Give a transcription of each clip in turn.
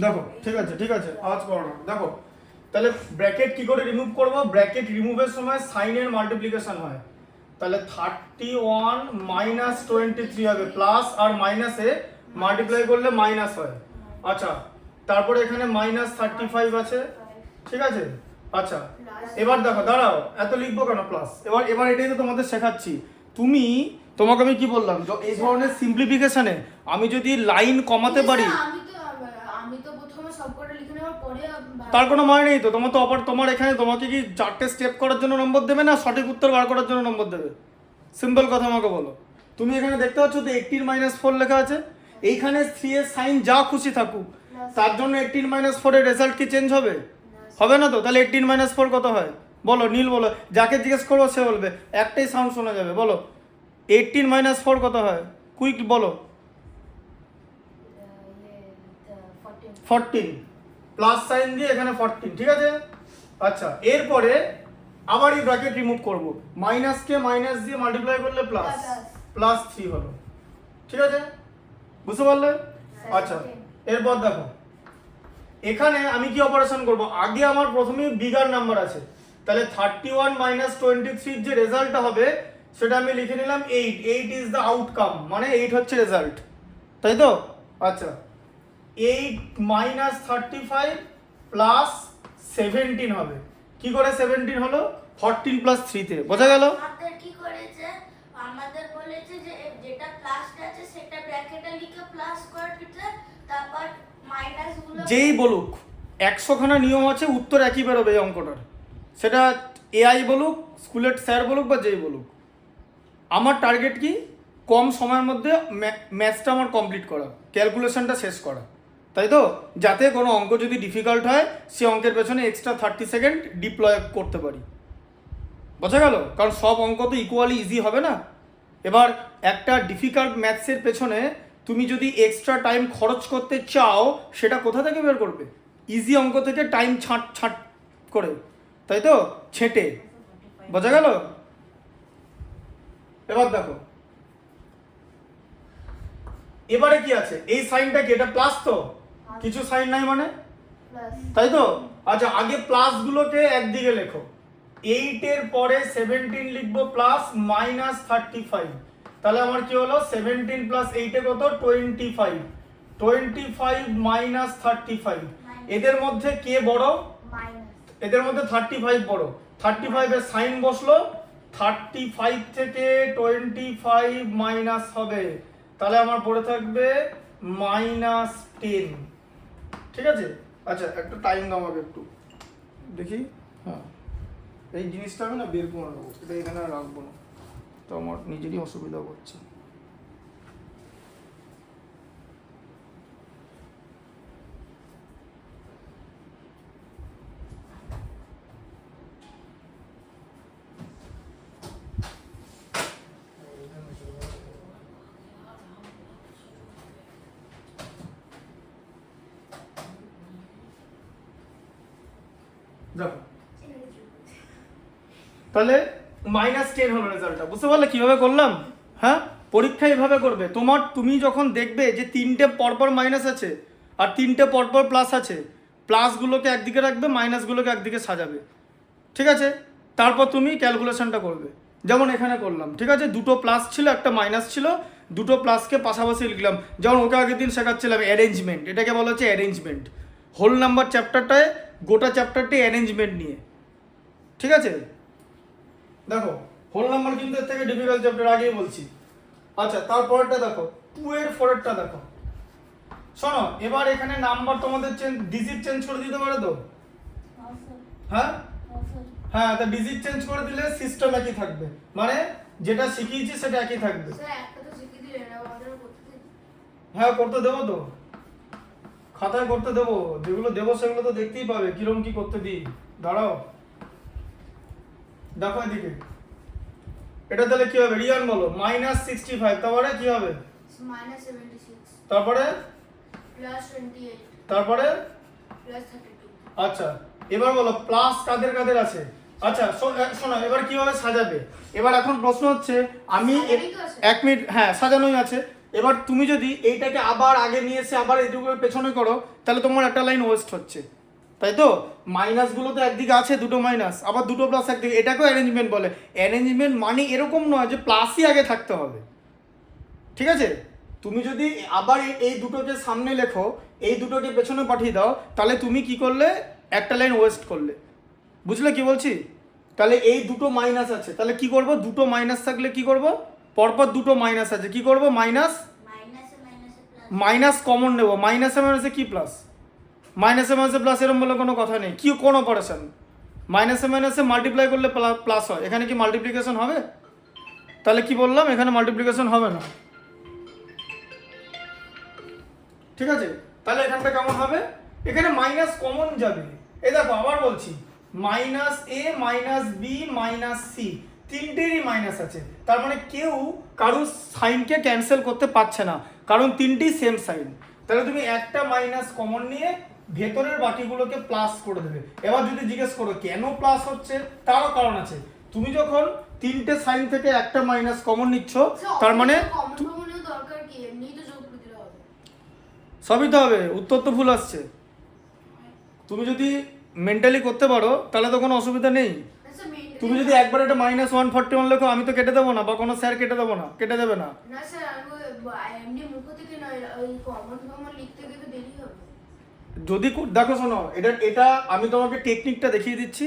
দেখো ঠিক আছে আওয়াজ করো না। দেখো তাহলে ব্র্যাকেট কি করে রিমুভ করব, ব্র্যাকেট রিমুভের সময় সাইনের মাল্টিপ্লিকেশন হয়, তাহলে 31 মাইনাস 23 হবে, প্লাস আর মাইনাসে মাল্টিপ্লাই করলে মাইনাস হয়। আচ্ছা তারপরে এখানে মাইনাস 35 আছে, ঠিক আছে। আচ্ছা এবার দেখো, দাঁড়াও এত লিখবো কেন প্লাস, এবার এটাই তো তোমাদের শেখাচ্ছি। তোমাকে আমি কি বললাম, এই ধরনের সিম্পলিফিকেশনে আমি যদি লাইন কমাতে পারি, আমি তো প্রথমে সবকটা লিখে নেওয়ার পরে তার কোনো মানে নেই তো। তোমার এখানে তোমাকে কি 4টে স্টেপ করার জন্য নম্বর দেবে না সঠিক উত্তর বার করার জন্য নম্বর দেবে? সিম্পল কথা আমাকে বলো। তুমি এখানে দেখতে পাচ্ছ তো 18-4 লেখা আছে, এইখানে 3 এর সাইন যা খুশি থাকুক, তার জন্য 18-4 এর রেজাল্ট কি চেঞ্জ হবে? হবে না তো। তাহলে 18-4 কত হয় বলো, নীল বলো, যাকে জিজ্ঞেস করবো সে বলবে, একটাই সাউন্ড শোনা যাবে। বলো 18-4 কত হয়, কুইক বলো। 14, প্লাস সাইন দিয়ে এখানে 14, ঠিক আছে। আচ্ছা এরপরে আবার এই ব্র্যাকেট রিমুভ করব, মাইনাসকে মাইনাস দিয়ে মাল্টিপ্লাই করলে প্লাস 3 হলো, ঠিক আছে, বুঝতে পারলে? আচ্ছা এরপর দেখো এখানে আমি কি অপারেশন করব, আগে আমার প্রথমে বিগার নাম্বার আছে, তাহলে 31 মাইনাস 23 যে রেজাল্টটা হবে সেটা আমি লিখে নিলাম 8 ইজ দ্য আউটকাম, মানে 8 হচ্ছে রেজাল্ট, তাই তো। আচ্ছা 8 মাইনাস 35 প্লাস 17 হবে, কি করে 17 হলো, 14 প্লাস 3 তে, বোঝা গেল? আমাদের কি করেছে, আমাদের বলেছে যে যেটা প্লাসটা আছে সেটা ব্র্যাকেটে লিখে প্লাস করে দিতে, তারপর মাইনাস গুলো যেই বলুক 100 খানা নিয়ম আছে, উত্তর একই বেরোবে এই অঙ্কটার, সেটা এআই বলুক, স্কুলের স্যার বলুক বা যেই বলুক। আমার টার্গেট কি, কম সময়ের মধ্যে ম্যাথসটা আমার কমপ্লিট করা, ক্যালকুলেশনটা শেষ করা, তাই তো, যাতে কোনো অঙ্ক যদি ডিফিকাল্ট হয় সে অঙ্কের পেছনে এক্সট্রা 30 সেকেন্ড ডিপ্লয় করতে পারি, বোঝা গেল? কারণ সব অঙ্ক তো ইকুয়ালি ইজি হবে না। এবার একটা ডিফিকাল্ট ম্যাথসের পেছনে তুমি যদি এক্সট্রা টাইম খরচ করতে চাও, সেটা কোথা থেকে বের করবে? ইজি অঙ্ক থেকে টাইম ছাঁট করে, তাই তো, ছেটে, বোঝা গেল? এবার দেখো এবারে কি আছে, এই সাইনটা কি, এটা প্লাস তো, কিছু সাইন নাই মানে, তাই তো। আচ্ছা আগে প্লাস গুলোকে একদিকে লেখো, 8 এর পরে 17 লিখবো প্লাস মাইনাস 35, তাহলে আমার কি হলো 17 প্লাস 8 এ কত 25 মাইনাস 35, এদের মধ্যে কে বড়, এদের মধ্যে 35 বড়, 35 এর সাইন বসলো, 35 থেকে 25 মাইনাস হবে, তাহলে আমার পড়ে থাকবে -10, ঠিক আছে। আচ্ছা একটা টাইম দাও আমাকে একটু দেখি, হ্যাঁ এই জিনিসটা আমি না বের করে নেবো, এটা এখানে আর রাখবো না, তো আমার নিজেরই অসুবিধা হচ্ছে। দেখো তাহলে -10 হলো রেজাল্টটা, বুঝতে পারলে কিভাবে করলাম? হ্যাঁ পরীক্ষা এভাবে করবে, তুমি যখন দেখবে যে 3টে পরপর মাইনাস আছে আর 3টে পরপর প্লাস আছে, প্লাসগুলোকে একদিকে রাখবে, মাইনাসগুলোকে একদিকে সাজাবে, ঠিক আছে। তারপর তুমি ক্যালকুলেশনটা করবে, যেমন এখানে করলাম, ঠিক আছে, দুটো প্লাস ছিল একটা মাইনাস ছিল, দুটো প্লাসকে পাশাপাশি লিখলাম, যেমন ওকে আগের দিন শেখাচ্ছিলাম অ্যারেঞ্জমেন্ট, এটাকে বলা হচ্ছে অ্যারেঞ্জমেন্ট, হোল নাম্বার চ্যাপ্টারটায় গোটা চ্যাপ্টারটি অ্যারেঞ্জমেন্ট নিয়ে, ঠিক আছে। দেখো হোল নাম্বার কিন্তু এর থেকে ডিফিকাল্ট চ্যাপ্টার, আগেই বলছি। আচ্ছা তারপরেরটা দেখো, 2 এর 4 দেখো, শোনো এবার এখানে নাম্বার তোমাদের ডিজিট চেঞ্জ করে দিতে পারে তো, হ্যাঁ হ্যাঁ, তা ডিজিট চেঞ্জ করে দিলে সিস্টেম একই থাকবে, মানে যেটা শিখিয়েছি সেটা একই থাকবে। হ্যাঁ করতে দেবো তো, খাতায় করতে দেবো, যেগুলো দেবো সেগুলো তো দেখতেই পাবে কিরকম কি করতে দিই। দাঁড়াও দেখো এদিকে, এটা তাহলে কি হবে, রিয়ান বলো, -65, তারপরে কি হবে, তারপরে তারপরে আচ্ছা এবার বলো প্লাস কাদের কাদের আছে। আচ্ছা শোনো এবার কিভাবে সাজাবে, এবার এখন প্রশ্ন হচ্ছে, আমি 1 মিনিট, হ্যাঁ সাজানোই আছে, এবার তুমি যদি এইটাকে আবার আগে নিয়ে এসে আবার এইটুকুর পেছনে করো তাহলে তোমার একটা লাইন ওয়েস্ট হচ্ছে, তাই তো? মাইনাসগুলো তো একদিকে আছে, দুটো মাইনাস, আবার দুটো প্লাস একদিকে, এটাকেও অ্যারেঞ্জমেন্ট বলে। অ্যারেঞ্জমেন্ট মানে এরকম নয় যে প্লাসই আগে থাকতে হবে, ঠিক আছে? তুমি যদি আবার এই দুটোকে সামনে লেখো, এই দুটোকে পেছনে পাঠিয়ে দাও, তাহলে তুমি কি করলে? একটা লাইন ওয়েস্ট করলে। বুঝলে কি বলছি? তাহলে এই দুটো মাইনাস আছে, তাহলে কি করব? দুটো মাইনাস থাকলে কি করব? পরপর দুটো মাইনাস আছে, কি করব? মাইনাস মাইনাসে মাইনাসে প্লাস। মাইনাস কমন নেব, মাইনাসে মাইনাসে কি প্লাস? মাইনাসে মাইনাসে প্লাস এরকম বলে কোনো কথা নেই। কি কোন অপারেশন? মাইনাসে মাইনাসে মাল্টিপ্লাই করলে প্লাস হয়, এখানে কি মাল্টিপ্লিকেশন হবে? তাহলে কি বললাম? এখানে মাল্টিপ্লিকেশন হবে না, ঠিক আছে? তাহলে এখানটা কেমন হবে? এখানে মাইনাস কমন যাবে। এই দেখো আবার বলছি, minus A minus B minus C, তিনটেরই মাইনাস আছে, তার মানে কেউ কারুর সাইনকে ক্যান্সেল করতে পারছে না, কারণ তিনটেই সেম সাইন। তাহলে তুমি একটা মাইনাস কমন নিয়ে ভেতরের বাকিগুলোকে প্লাস করে দেবে। এবার যদি জিজ্ঞেস করো কেন প্লাস হচ্ছে, তারও কারণ আছে। তুমি যখন তিনটে সাইন থেকে একটা মাইনাস কমন নিচ্ছ, তার মানে দরকার কি? এমনিই তো যোগ করে দিলে হবে। সবই তো হবে, উত্তর তো ভুল আসছে। তুমি যদি মেন্টালি করতে পারো তাহলে তো কোনো অসুবিধা নেই। তুমি যদি একবার একটা -141 লেখো, আমি তো কেটে দেবো না, বা কোনো স্যার কেটে দেবো না, কেটে দেবে না। না স্যার, আমি এমনি মুখ থেকে নয়, ওই কমন লিখতে গেলে দেরি হবে। যদি দেখো শোনো, এটা আমি তোমাকে টেকনিকটা দেখিয়ে দিচ্ছি,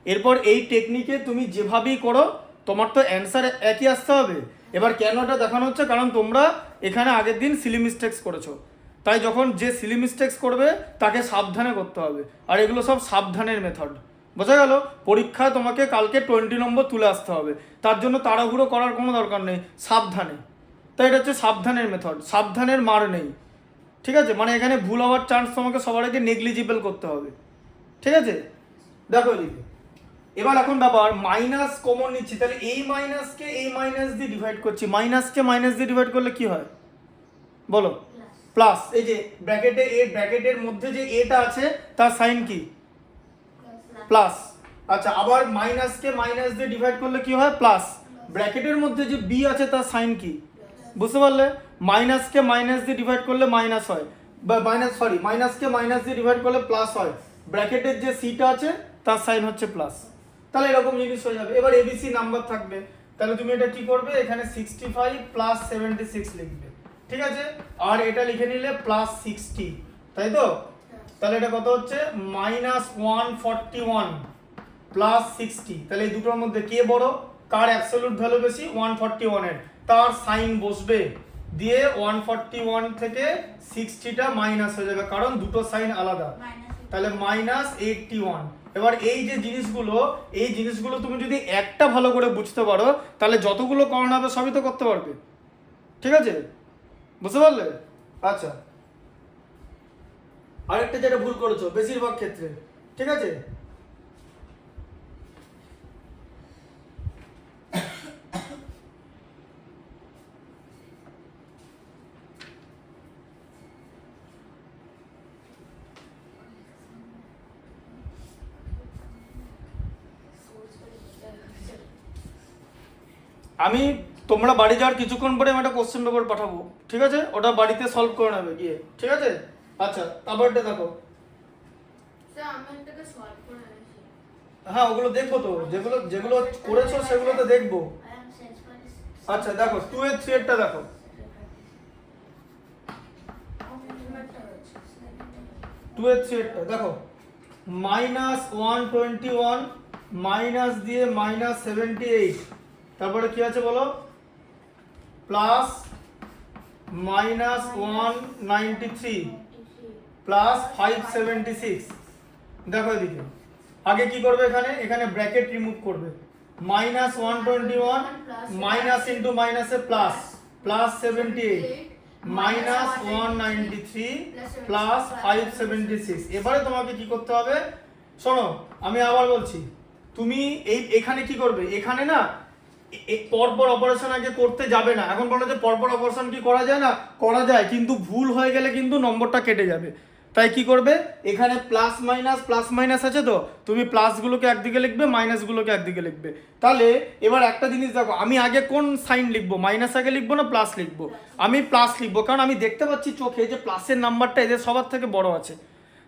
এরপর এই টেকনিকে তুমি যেভাবেই করো তোমার তো অ্যান্সার একই আসতে হবে। এবার কেন এটা দেখানো হচ্ছে? কারণ তোমরা এখানে আগের দিন সিলি মিস্টেক্স করেছো, তাই যখন যে সিলি মিস্টেক্স করবে তাকে সাবধানে করতে হবে। আর এগুলো সব সাবধানের মেথড, বোঝা গেল? পরীক্ষায় তোমাকে কালকে 20 নম্বর তুলে আসতে হবে, তার জন্য তাড়াহুড়ো করার কোনো দরকার নেই, সাবধানে। তাই এটা হচ্ছে সাবধানের মেথড, সাবধানের মার নেই, ঠিক আছে? মানে এখানে ভুল হওয়ার চান্স তোমাকে সবার আগে নেগলিজিবল করতে হবে, ঠিক আছে? দেখো এদিকে, এবার এখন ব্যাপার মাইনাস কমন নিচ্ছি, তাহলে এই মাইনাসকে এই মাইনাস দিয়ে ডিভাইড করছি, মাইনাসকে মাইনাস দিয়ে ডিভাইড করলে কি হয় বলো? প্লাস। এই যে ব্র্যাকেটে এ, ব্র্যাকেটের মধ্যে যে এটা আছে তার সাইন কি? প্লাস। আচ্ছা, আবার মাইনাসকে মাইনাস দিয়ে ডিভাইড করলে কি হয়? প্লাস। ব্র্যাকেটের মধ্যে যে বি আছে তার সাইন কি? বুঝতে পারলে? মাইনাসকে মাইনাস দিয়ে ডিভাইড করলে মাইনাস হয়, বা মাইনাসকে মাইনাস দিয়ে ডিভাইড করলে প্লাস হয়। ব্র্যাকেটের যে সিটা আছে তার সাইন হচ্ছে প্লাস। তাহলে এরকম জিনিস হয়ে যাবে। এবার এবিসি নাম্বার থাকবে, তাহলে তুমি এটা কি করবে? এখানে 65 প্লাস 76 লিখবে, ঠিক আছে? আর এটা লিখে নিলে প্লাস 60, তাই তো? তাহলে এটা কত হচ্ছে? -141 প্লাস 60। তাহলে এই দুটোর মধ্যে কে বড়? কার অ্যাবসলিউট ভ্যালু বেশি? 141 এর। তার সাইন বসবে, দিয়ে 141 থেকে 60টা মাইনাস হয়ে যাবে, কারণ দুটো সাইন আলাদা। তাহলে -81। এবার এই যে জিনিসগুলো, এই জিনিসগুলো তুমি যদি একটা ভালো করে বুঝতে পারো, তাহলে যতগুলো করানো হবে সবই তো করতে পারবে, ঠিক আছে? বুঝতে পারলে? আচ্ছা, আরেকটা যেটা ভুল করেছো বেশিরভাগ ক্ষেত্রে, ঠিক আছে? আমি তোমরা বাড়ি যাওয়ার কিছুক্ষণ পরে আমি একটা কোশ্চেন পেপার পাঠাবো, ঠিক আছে? ওটা বাড়িতে সলভ করে নেবে গিয়ে, ঠিক আছে? আচ্ছা, তারপর এটা দেখো। স্যার আমি এটাকে সলভ করে এনেছি। হ্যাঁ, ওগুলো দেখবো তো, যেগুলো যেগুলো করেছো সেগুলো তো দেখবো। আচ্ছা দেখো, 2 এর 3 এরটা দেখো। 2 এর 3 এরটা দেখো, -121 মাইনাস দিয়ে -78, তারপরে কি আছে বলো? Plus -193 plus 576। দেখো এদিকে আগে কি করবে? এখানে ব্র্যাকেট রিমুভ করবে, -121 মাইনাস ইন্টু মাইনাসে প্লাস, প্লাস 78 মাইনাস 193 প্লাস 576। এবারে তোমাকে কি করতে হবে? শোনো, আমি আবার বলছি, তুমি এখানে কি করবে? এখানে না পরপর অপারেশন আগে করতে যাবে না। এখন বলো যে পরপর অপারেশন কি করা যায় না? করা যায়, কিন্তু ভুল হয়ে গেলে কিন্তু নম্বরটা কেটে যাবে। তাই কি করবে, এখানে প্লাস মাইনাস আছে তো, তুমি প্লাসগুলোকে একদিকে লিখবে, মাইনাসগুলোকে একদিকে লিখবে। তাহলে এবার একটা জিনিস দেখো, আমি আগে কোন সাইন লিখবো, মাইনাস আগে লিখবো না প্লাস লিখবো? আমি প্লাস লিখবো, কারণ আমি দেখতে পাচ্ছি চোখে যে প্লাসের নাম্বারটা এদের সবার থেকে বড় আছে।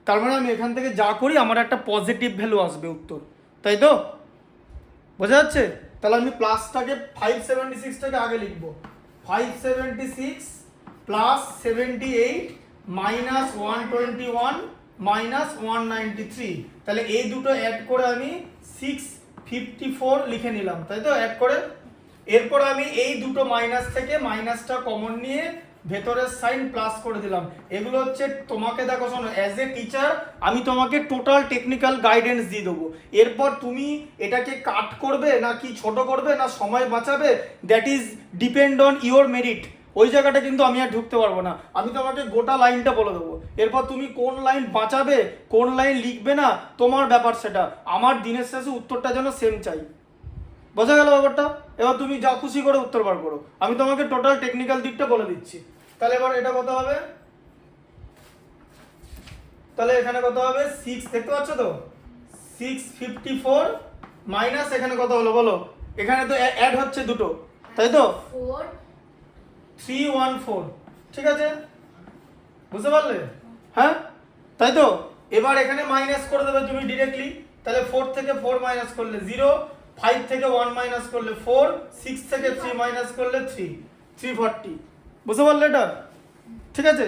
তার মানে আমি এখান থেকে যা করি আমার একটা পজিটিভ ভ্যালু আসবে উত্তর, তাই তো? বোঝা যাচ্ছে? তাহলে আমি প্লাসটাকে 576টাকে আগে লিখবো, 576 প্লাস 78 মাইনাস 121 মাইনাস 193। তাহলে এই দুটো অ্যাড করে আমি 654 লিখে নিলাম, তাই তো? অ্যাড করে এরপর আমি এই দুটো মাইনাস থেকে মাইনাসটা কমন নিয়ে ভেতরের সাইন প্লাস করে দিলাম। এগুলো হচ্ছে তোমাকে, দেখো শোনো, অ্যাজ এ টিচার আমি তোমাকে টোটাল টেকনিক্যাল গাইডেন্স দিয়ে দেবো। এরপর তুমি এটাকে কাট করবে না কি ছোট করবে না সময় বাঁচাবে, that is depend on your merit. ওই জায়গাটা কিন্তু আমি আর ঢুকতে পারবো না, আমি তোমাকে গোটা লাইনটা বলে দেবো। এরপর তুমি কোন লাইন বাঁচাবে কোন লাইন লিখবে না তোমার ব্যাপার, সেটা আমার দিনের শেষে উত্তরটা যেন সেম চাই। বোঝা গেল ব্যাপারটা? এবার তুমি যা খুশি করে উত্তর বার করো, আমি তোমাকে টোটাল টেকনিক্যাল দিকটা বলে দিচ্ছি। তাহলে এবার এটা কত হবে, তাহলে এখানে কত হবে 6, দেখতে পাচ্ছ তো 654 মাইনাস এখানে কত হলো বলো, এখানে তো অ্যাড হচ্ছে দুটো, তাই তো 314, ঠিক আছে? বুঝতে পারলে? হ্যাঁ, তাই তো? এবার এখানে মাইনাস করে দেবে তুমি ডিরেক্টলি। তাহলে 4 থেকে 4 মাইনাস করলে 0, 5 থেকে 1 মাইনাস করলে 4, 6 থেকে 3 মাইনাস করলে 3, 340। বুঝতে পারলে এটা? ঠিক আছে?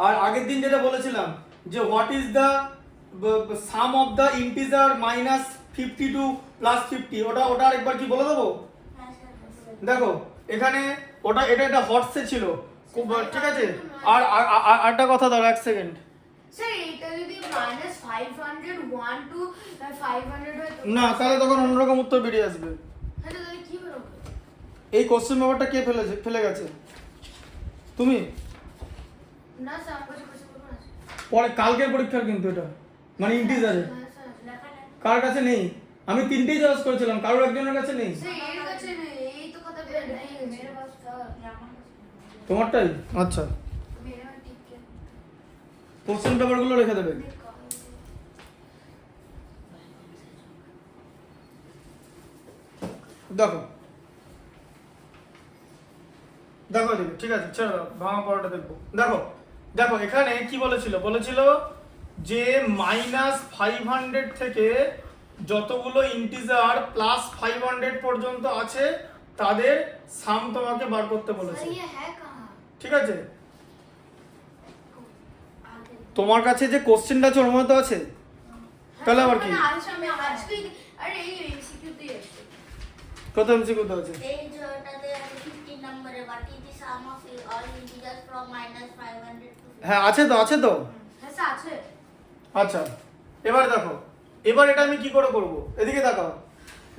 আর আগের দিন যেটা বলেছিলাম যে what is the sum of the integer minus 52 plus 50, ওটা আরেকবার কি বলে দেবো? দেখো এখানে ওটা এটা একটা হর্সে ছিল, ঠিক আছে? আর আরেকটা কথা দাও, এক সেকেন্ড। স্যার এটা যদি -501 টু 500 হয় তো না, তাহলে তখন অন্যরকম উত্তর বেরিয়ে আসবে। তাহলে কি বেরোবে? এই কোশ্চেন পেপারটা কে ফেলে গেছে? তুমি? না স্যার আমার কাছে কিছু বলবো না। পরে কালকের পরীক্ষার কিন্তু এটা, মানে ইন্টিজারে হ্যাঁ স্যার লেখা নেই। কার কাছে নেই? আমি তিনটেই চয়েস করেছিলাম, কারোর একজনের কাছে নেই। স্যার এর কাছে নেই, এই তো কথা বের নেই মেরে পাস স্যার। তোমারটাই? আচ্ছা, মেরে মা ঠিক কে কোশ্চেন পেপারগুলো রেখে দেবে। দেখো দেখো দেখো, ঠিক আছে, ছেড়ে দাও, ভাঙা পড়াটা দেখবো। দেখো দেখো এখানে কি বলেছিল যে -500 থেকে যতগুলো ইন্টিজার +500 পর্যন্ত আছে তাদের সাম তোমাকে বার করতে বলেছে, স্যার ये है कहां? ঠিক আছে? তোমার কাছে যে কোশ্চেনটা আছে ওর মধ্যে তো আছে, তাহলে আবার কি? আজ আমি আজকে আরে এই এমসিকিউ দিয়ে আসছি। কত এমসিকিউ আছে? এই যেটাতে আছে 15 নম্বরে, what is the sum of all integers from -500 to হ্যাঁ আছে তো হ্যাঁ স্যার আছে। আচ্ছা, এবার দেখো, এবার এটা আমি কি করে করব, এদিকে দেখো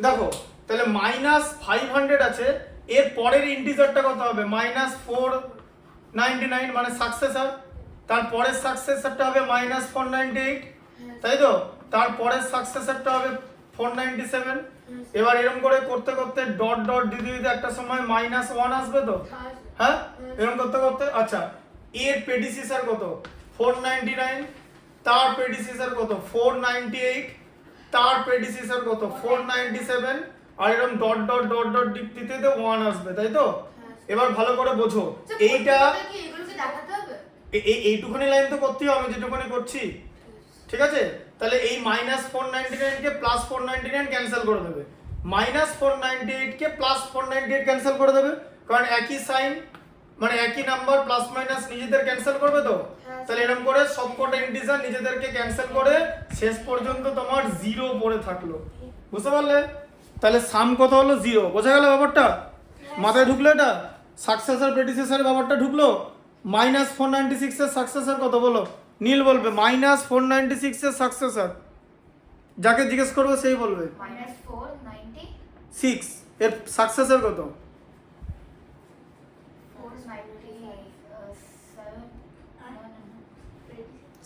দেখো তাহলে -500 আছে, এর পরের ইন্টিজারটা কত হবে? -499 মানে সাকসেসর, তারপরের সাকসেসরটা হবে -498, তাই তো? তারপরের সাকসেসরটা হবে 497। এবার এরকম করে করতে করতে ডট ডট দিতে দিতে একটা সময় -1 আসবে তো, হ্যাঁ? এরকম করতে করতে, আচ্ছা এর প্রেডিসেসর কত? 499, তার প্রেডিসেসর কত? 498, তার প্রেডিসেসর কত? 497, আর এরকম ডট ডট ডট ডট দিতে দিতে 1 আসবে, তাই তো? এবার ভালো করে বোঝো, এইটা কি এগুলোকে দেখাতে হবে? এইটুখানি লাইন তো করতেই হবে, আমি যেটুখানি করছি, ঠিক আছে? তাহলে এই -499 কে +499 ক্যান্সেল করে দেবে, -498 কে +498 ক্যান্সেল করে দেবে, কারণ একই সাইন মানে একই নাম্বার প্লাস মাইনাস নিজেদের ক্যান্সেল করবে তো। তাহলে এরকম করে সবকটা ইন্টিজার নিজেদেরকে ক্যান্সেল করে শেষ পর্যন্ত তোমার 0 পড়ে থাকলো, বুঝতে পারলে? তাহলে সাম কত হলো? 0। বোঝা গেল ব্যাপারটা? মাথায় ঢুকলো এটা? সাকসেসর প্রেডিসেসর ব্যাপারটা ঢুকলো? -496 এর সাকসেসর কত বলো? নীল বলবে -496 এর সাকসেসর, যাকে জিজ্ঞেস করবে সেই বলবে -496 এর সাকসেসর কত? 497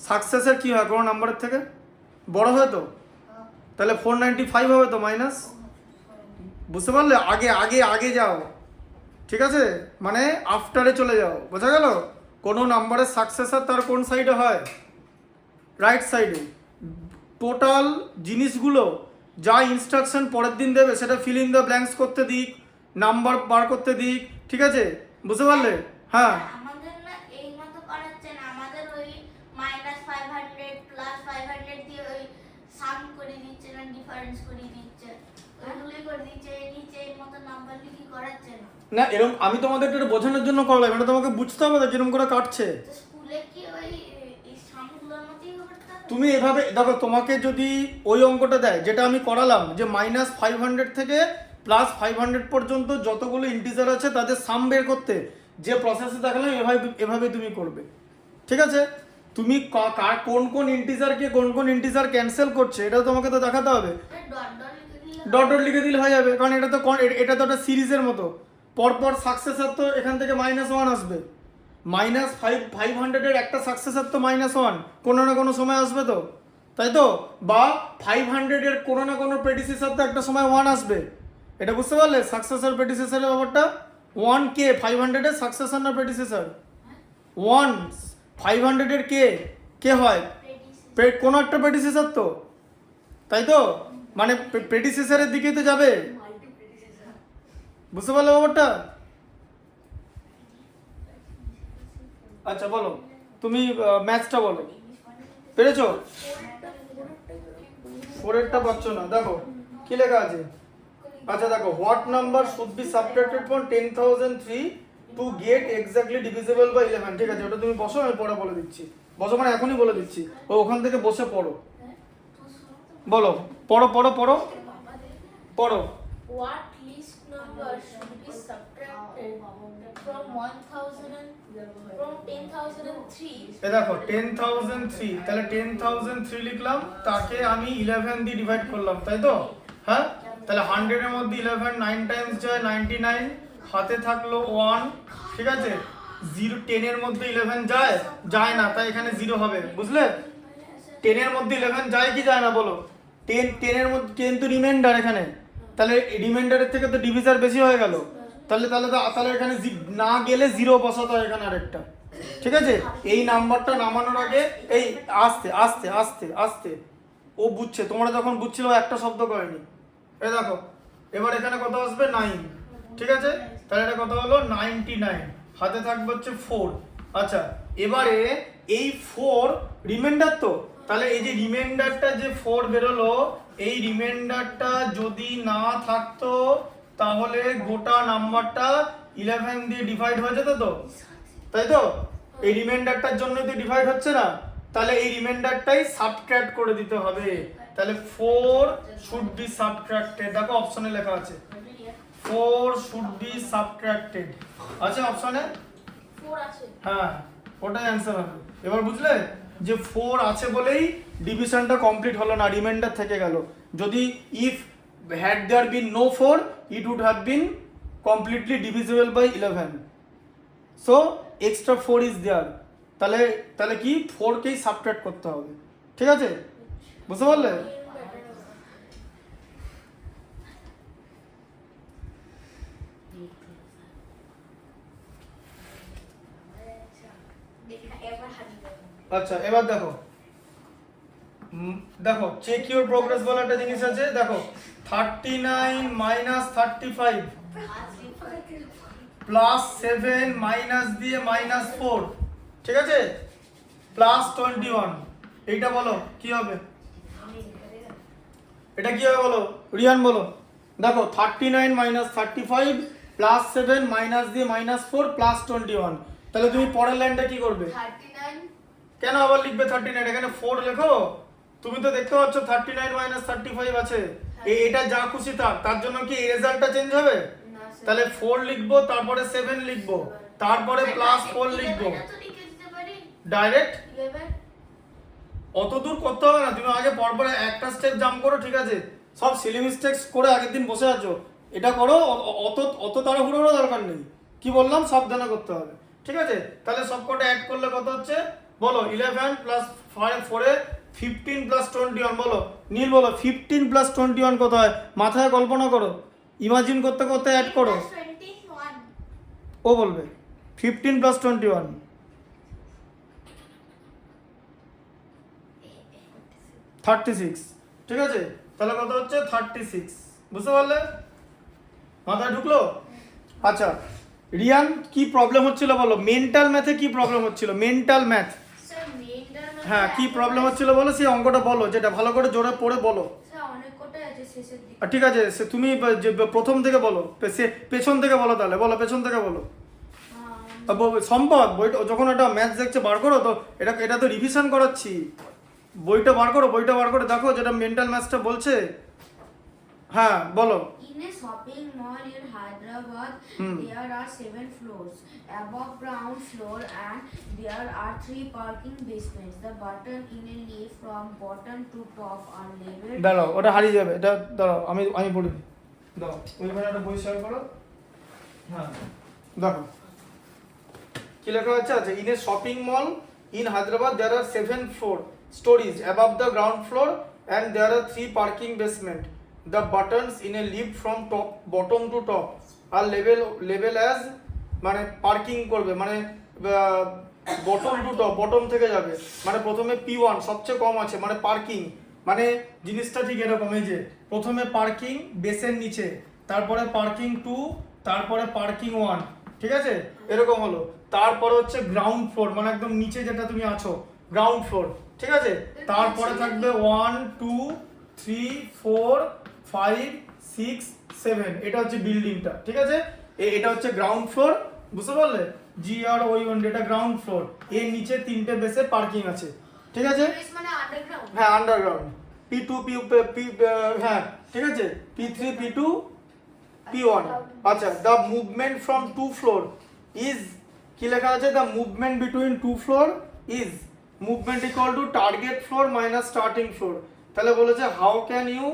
সাকসেসর কি হয় কোনো নাম্বারের থেকে বড় হয় তো, তাহলে 495 হবে তো মাইনাস। বুঝতে পারলে? আগে আগে আগে যাও, ঠিক আছে, মানে আফটারে চলে যাও, বোঝা গেল? কোনো নাম্বারের সাকসেসর তার কোন সাইডে হয়? রাইট সাইডে। টোটাল জিনিসগুলো যা ইনস্ট্রাকশন পরের দিন দেবে সেটা ফিল ইন দ্য ব্ল্যাঙ্কস করতে দিক, নাম্বার বার করতে দিক, ঠিক আছে, বুঝতে পারলে? হ্যাঁ, আমাদের না এই মতো করাচ্ছে না, আমাদের ওই -500 +500 দিয়ে ওই সাম করে দিচ্ছে না, ডিফারেন্স করে দিচ্ছে, ওইগুলোই করে দিচ্ছে, এই নিচে এই মতো নাম্বার লিখি করাচ্ছে না। না এরকম আমি তোমাদের একটু বোঝানোর জন্য করলাম, এটা তোমাকে বুঝতে হবে না কিরকম করে কাটছে। তো স্কুলে কি ওই এই সামগুলোর মতোই করতে হবে? তুমি এভাবে দেখো, তোমাকে যদি ওই অঙ্কটা দেয় যেটা আমি করালাম, যে -500 থেকে +500 পর্যন্ত যতগুলো ইন্টিজার আছে তাদের সাম বের করতে, যে প্রসেসে দেখালাম এভাবে তুমি করবে, ঠিক আছে? তুমি কোন কোন ইন্টিজারকে কোন কোন ইন্টিজার ক্যান্সেল করছে এটাও তোমাকে তো দেখাতে হবে। ডট ডট লিখে দিলে ডট ডট লিখে দিলে হয়ে যাবে, কারণ এটা তো একটা সিরিজের মতো, পরপর সাকসেসর তো এখান থেকে -1 আসবে, -500 এর একটা সাকসেসর তো -1 কোনো না কোনো সময় আসবে তো, তাই তো? বা 500 এর কোনো না কোনো প্রেডিসেসর তো একটা সময় 1 আসবে, এটা বুঝতে পারলে? সাকসেসর প্রেডিসেসরের ব্যাপারটা। 1 কে 500 এর সাকসেসর না প্রেডিসেসর? 1 500 এর কে হয়? কোনো একটা প্রেডিসেসর তো, তাই তো? মানে প্রেডিসেসরের দিকেই তো যাবে, বুঝতে পারলে ব্যাপারটা? আচ্ছা বলো, তুমি ম্যাথসটা বলো, পেরেছো? পরেরটা পাচ্ছ না, দেখো কি লেখা আছে। আচ্ছা দেখো, what number should be subtracted from 10,003 to get exactly divisible by 11? ঠিক আছে, ওটা তুমি বসো, আমি পরে বলে দিচ্ছি। বসো মানে এখনই বলে দিচ্ছি, ও ওখান থেকে বসে পড়ো, বলো, পড়ো পড়ো পড়ো পড়ো। What least number should be subtracted from 10,003? এ দেখো 10,003, তাহলে 10,003 লিখলাম, তাকে আমি 11 দিয়ে ডিভাইড করলাম, তাই তো? হ্যাঁ, তাহলে 100 এর মধ্যে 11 9 টাইমস যায় 99, হাতে থাকলো 1, ঠিক আছে? 10 এর মধ্যে 11 যায় না, তাই এখানে 0 হবে, বুঝলে? 10 এর মধ্যে 11 যায় কি যায় না বলো? 10 এর মধ্যে 10 তো রিমাইন্ডার এখানে, তাহলে রিমাইন্ডারের থেকে তো ডিভিজার বেশি হয়ে গেল, তাহলে এখানে না গেলে 0 বসাতে হয় এখানে আরেকটা, ঠিক আছে? এই নাম্বারটা নামানোর আগে এই আস্তে আস্তে আস্তে আস্তে, ও বুঝছে, তোমরা যখন বুঝছিল একটা শব্দ করেনি। এই দেখো এবার এখানে কত আসবে? 9, ঠিক আছে? তাহলে এটা কত হলো? 99, হাতে থাকবে হচ্ছে 4। আচ্ছা এবারে এই 4 রিমাইন্ডার তো, তাহলে এই যে রিমাইন্ডারটা যে 4 বেরোলো, এই রিমাইন্ডারটা যদি না থাকতো তাহলে গোটা নাম্বারটা 11 দিয়ে ডিভাইড হয়ে যেত তো, তাই তো? এই রিমাইন্ডারটার জন্যই তো ডিভাইড হচ্ছে না, তাহলে এই রিমাইন্ডারটাই সাবট্রাক্ট করে দিতে হবে, তাহলে 4 শুড বি সাবট্রাক্টেড, দেখো অপশনে লেখা আছে 4 শুড বি সাবট্রাক্টেড, আছে অপশনে? 4 আছে। হ্যাঁ, ওটাই অ্যান্সার হবে। এবার বুঝলে যে 4 আছে বলেই ডিভিশনটা কমপ্লিট হলো না, রিমাইন্ডার থেকে গেল। যদি if had there been no 4 it would have been completely divisible by 11, so extra 4 is there, তাহলে কি 4 কেই সাবট্রাক্ট করতে হবে, ঠিক আছে? বুঝতে পারলে? আচ্ছা এবার দেখো, দেখো চেক ইউর প্রোগ্রেস বলে একটা জিনিস আছে, দেখো 39 - 35 +7 মাইনাস দিয়ে -4, ঠিক আছে, +21, এইটা বলো কি হবে? এটা কি হবে বলো, রিয়ান বলো। দেখো 39 - 35 +7 মাইনাস দিয়ে -4 +21, তাহলে তুমি পরের লাইনটা কি করবে? 39 কেন আবার লিখবে 39? এখানে 4 লেখো, তুমি তো দেখতে পাচ্ছ 39 - 35 আছে, এটা যা খুশি থাক, তার জন্য কি এই রেজাল্টটা চেঞ্জ হবে? না স্যার। তাহলে 4 লিখবো, তারপরে 7 লিখবো, তারপরে +4 লিখবো, 11 তো লিখে দিতে পারি, ডাইরেক্ট 11। অত দূর করতে হবে না, তুমি আগে পরপর একটা স্টেপ জাম্প করো, ঠিক আছে? সব সিলি মিস্টেক্স করে আগের দিন বসে আছো, এটা করো, অত তাড়াহুড়োর দরকার নেই, কি বললাম সাবধানে করতে হবে, ঠিক আছে? তাহলে সবকটা অ্যাড করলে কত হচ্ছে বলো? 11 + 4 এ 15 + 21, বলো নীল বলো 15 + 21 কত হয়? মাথায় কল্পনা করো, ইমাজিন করতে করতে অ্যাড করো। 21 ও বলবে 15 প্লাস 21 36, ঠিক আছে? তাহলে কত হচ্ছে 36, বুঝতে পারলে? মাথায় ঢুকলো? আচ্ছা রিয়ান কি প্রবলেম হচ্ছিল বলো, মেন্টাল ম্যাথে কি প্রবলেম হচ্ছিল, মেন্টাল ম্যাথ? স্যার মেইনটার হ্যাঁ কি প্রবলেম হচ্ছিল বলো, সেই অঙ্কটা বলো, যেটা ভালো করে জোরে পড়ে বলো। স্যার অনেক কটাই আছে শেষের দিকে। ঠিক আছে, তুমি যে প্রথম থেকে বলো, পেছন থেকে বলো, তাহলে বলো পেছন থেকে বলো। সম্পদ বইটা যখন একটা ম্যাথ দেখছে বার করো তো, এটা তো রিভিশন করাচ্ছি, বইটা বার করে দেখো যেটা মেন্টাল ম্যাথসটা বলছে। হ্যাঁ বলো। In a shopping mall in Hyderabad, there are 7 floors. Above ground floor and there are 3 parking basements. The button in a lift from bottom to top are labeled. দাঁড়াও, ওটা হারিয়ে যাবে, এটা দাঁড়াও আমি পড়ি। দাও ওইখানে একটা বই শেয়ার করো। হ্যাঁ দেখো কি লেখা আছে, আছে in a shopping mall in Hyderabad there are 7 stories above the ground floor and there are 3 parking basement. The buttons in a lift from bottom to top are label as, মানে পার্কিং করবে মানে বটম টু টপ, বটম থেকে যাবে মানে প্রথমে P1 সবচেয়ে কম আছে মানে পার্কিং, মানে জিনিসটা ঠিক এরকম, এই যে প্রথমে পার্কিং বেসের নিচে, তারপরে পার্কিং 2, তারপরে পার্কিং 1, ঠিক আছে এরকম হলো। তারপরে হচ্ছে গ্রাউন্ড ফ্লোর, মানে একদম নিচে যেটা তুমি আছো গ্রাউন্ড ফ্লোর, ঠিক আছে? তারপরে থাকবে 1 2 3 4 5 6 7, এটা হচ্ছে বিল্ডিংটা, ঠিক আছে? এটা হচ্ছে গ্রাউন্ড ফ্লোর, বুঝতে পারলে? GROUND, এটা গ্রাউন্ড ফ্লোর, এর নিচে 3টে বেসে পার্কিং আছে, ঠিক আছে? মানে আন্ডারগ্রাউন্ড। হ্যাঁ আন্ডারগ্রাউন্ড, P2 হ্যাঁ ঠিক আছে, P3 P2 P1। আচ্ছা the movement from 2 floor is, কি লেখা আছে, the movement between 2 floor is movement equal to target floor minus starting floor. তাহলে বলেছে how can you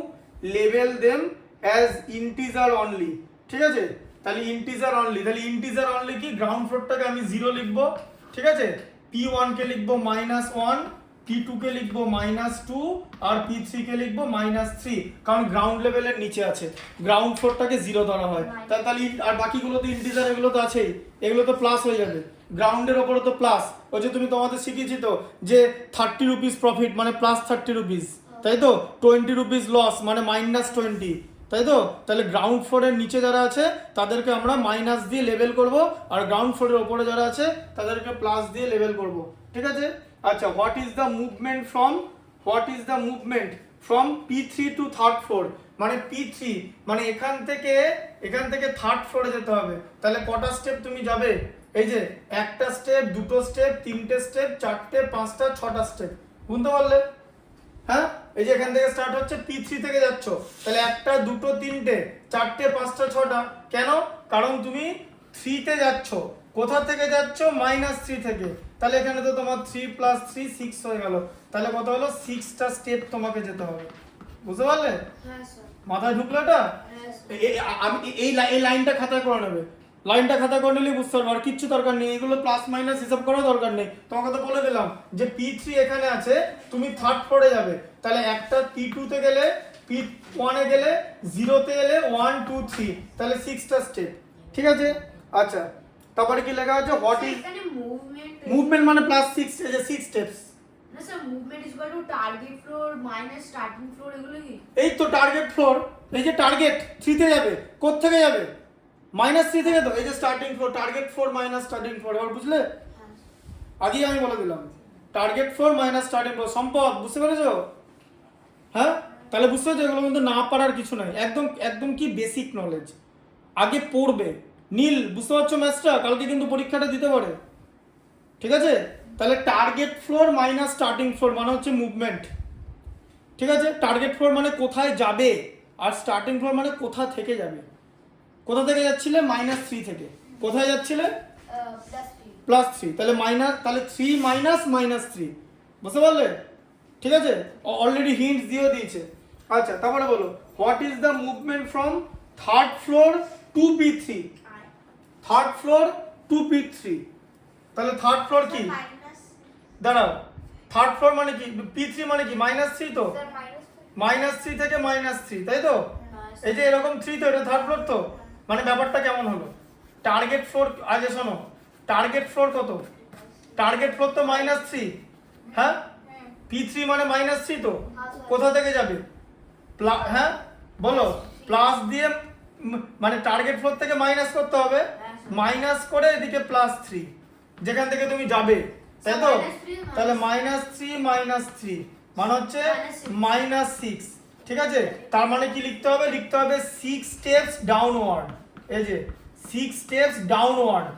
label them as integer only, ঠিক আছে? তাহলে ইন্টিজার অনলি, তাহলে ইন্টিজার অনলি কি, গ্রাউন্ড ফ্লোরটাকে আমি 0 লিখবো, ঠিক আছে? P1 কে লিখবো -1, P2 কে লিখবো -2 আর P3 কে লিখবো -3, কারণ গ্রাউন্ড লেভেলের নিচে আছে, গ্রাউন্ড ফ্লোরটাকে 0 ধরা হয়। তাহলে আর বাকিগুলো তো ইন্টিজার, এগুলো তো আছেই, এগুলো তো প্লাস হয়ে যাবে, গ্রাউন্ডের ওপরে তো প্লাস। ওই যে তুমি তোমাদের শিখিয়েছি তো যে 30 রুপিস প্রফিট মানে প্লাস 30 রুপিস, তাই তো? 20 রুপিস লস মানে -20, তাই তো? তাহলে গ্রাউন্ড ফ্লোরের নিচে যারা আছে তাদেরকে আমরা মাইনাস দিয়ে লেবেল করব, আর গ্রাউন্ড ফ্লোরের ওপরে যারা আছে তাদেরকে প্লাস দিয়ে লেবেল করব, ঠিক আছে? আচ্ছা what is the movement from P3 to third floor, মানে P3 মানে এখান থেকে থার্ড ফ্লোরে যেতে হবে, তাহলে কটা স্টেপ তুমি যাবে? এই যে একটা স্টেপ, দুটো স্টেপ, তিনটে স্টেপ, চারটে, পাঁচটা, ছটা স্টেপ, বুঝতে পারলে? হ্যাঁ এই যে এখান থেকে স্টার্ট হচ্ছে, P3 থেকে যাচ্ছ, তাহলে একটা, দুটো, তিনটে, চারটে, পাঁচটা, ছটা, কেন? কারণ তুমি 3 তে যাচ্ছ, কোথা থেকে যাচ্ছ? -3 থেকে, তাহলে এখানে তো তোমার 3 + 3 6 হয়ে গেল, তাহলে কত হলো? 6টা স্টেপ তোমাকে যেতে হবে, বুঝতে পারলে? হ্যাঁ স্যার। মাথায় ঢুকলো এটা? হ্যাঁ স্যার। আমি এই লাইনটা খাতায় করে নেবে, লাইনটা খাতা করে নিলে বুঝতে পারবো, আর কিচ্ছু দরকার নেই, এগুলো প্লাস মাইনাস হিসাব করার দরকার নেই। তোমাকে তো বলে দিলাম যে P3 এখানে আছে, তুমি থার্ড ফ্লোরে যাবে, তাহলে একটা P2 তে গেলে, P1 এ গেলে, 0 তে এলে 1 2 3, তাহলে 6টা স্টেপ, ঠিক আছে? আচ্ছা তারপরে কি লেখা আছে, হোয়াট ইজ এখানে মুভমেন্ট মানে +6, এই যে 6 স্টেপস। না sir, movement is equal to target floor minus starting floor, এগুলো কি? এই তো টার্গেট ফ্লোর, এই যে টার্গেট 3 তে যাবে, কোথা থেকে যাবে? -3 থেকে, তো এই যে starting floor, target floor minus starting floor, এবার বুঝলে? আগেই আমি বলে দিলাম target floor minus starting floor. সম্পদ বুঝতে পেরেছো? হ্যাঁ তাহলে বুঝতে পেরেছো, এগুলো কিন্তু না পারার কিছু নাই, একদম কি বেসিক নলেজ, আগে পড়বে। নীল বুঝতে পারছো ম্যাথসটা? কালকে কিন্তু পরীক্ষাটা দিতে পারে, ঠিক আছে? তাহলে target floor minus starting floor মানে হচ্ছে মুভমেন্ট, ঠিক আছে? টার্গেট ফ্লোর মানে কোথায় যাবে, আর স্টার্টিং ফ্লোর মানে কোথা থেকে যাবে। কোথা থেকে যাচ্ছিলে? -3 থেকে। কোথায় যাচ্ছিলে? +3, তাহলে তাহলে 3 -3, বুঝতে পারলে? ঠিক আছে, অলরেডি হিন্টস দিয়ে দিয়েছে। আচ্ছা তারপরে বলো, what is the movement from third floor to P3, third floor to P3, তাহলে থার্ড ফ্লোর কি? দাঁড়াও, থার্ড ফ্লোর মানে কি? P3 মানে কি? -3 তো, -3 থেকে -3, তাই তো? এই যে এরকম 3 তো, এটা থার্ড ফ্লোর তো, মানে ব্যাপারটা কেমন হলো? টার্গেট ফ্লোর আগে শোনো, টার্গেট ফ্লোর কত? টার্গেট ফ্লোর তো -3, হ্যাঁ? P3 মানে -3 তো কোথা থেকে যাবে? হ্যাঁ বলো, প্লাস দিয়ে মানে টার্গেট ফ্লোর থেকে মাইনাস করতে হবে, মাইনাস করে এদিকে +3 যেখান থেকে তুমি যাবে, তাই তো? তাহলে -3 মানে হচ্ছে -6, ঠিক আছে? তার মানে কি লিখতে হবে? লিখতে হবে 6 স্টেপস ডাউনওয়ার্ড, এই যে 6 স্টেপস ডাউনওয়ার্ড,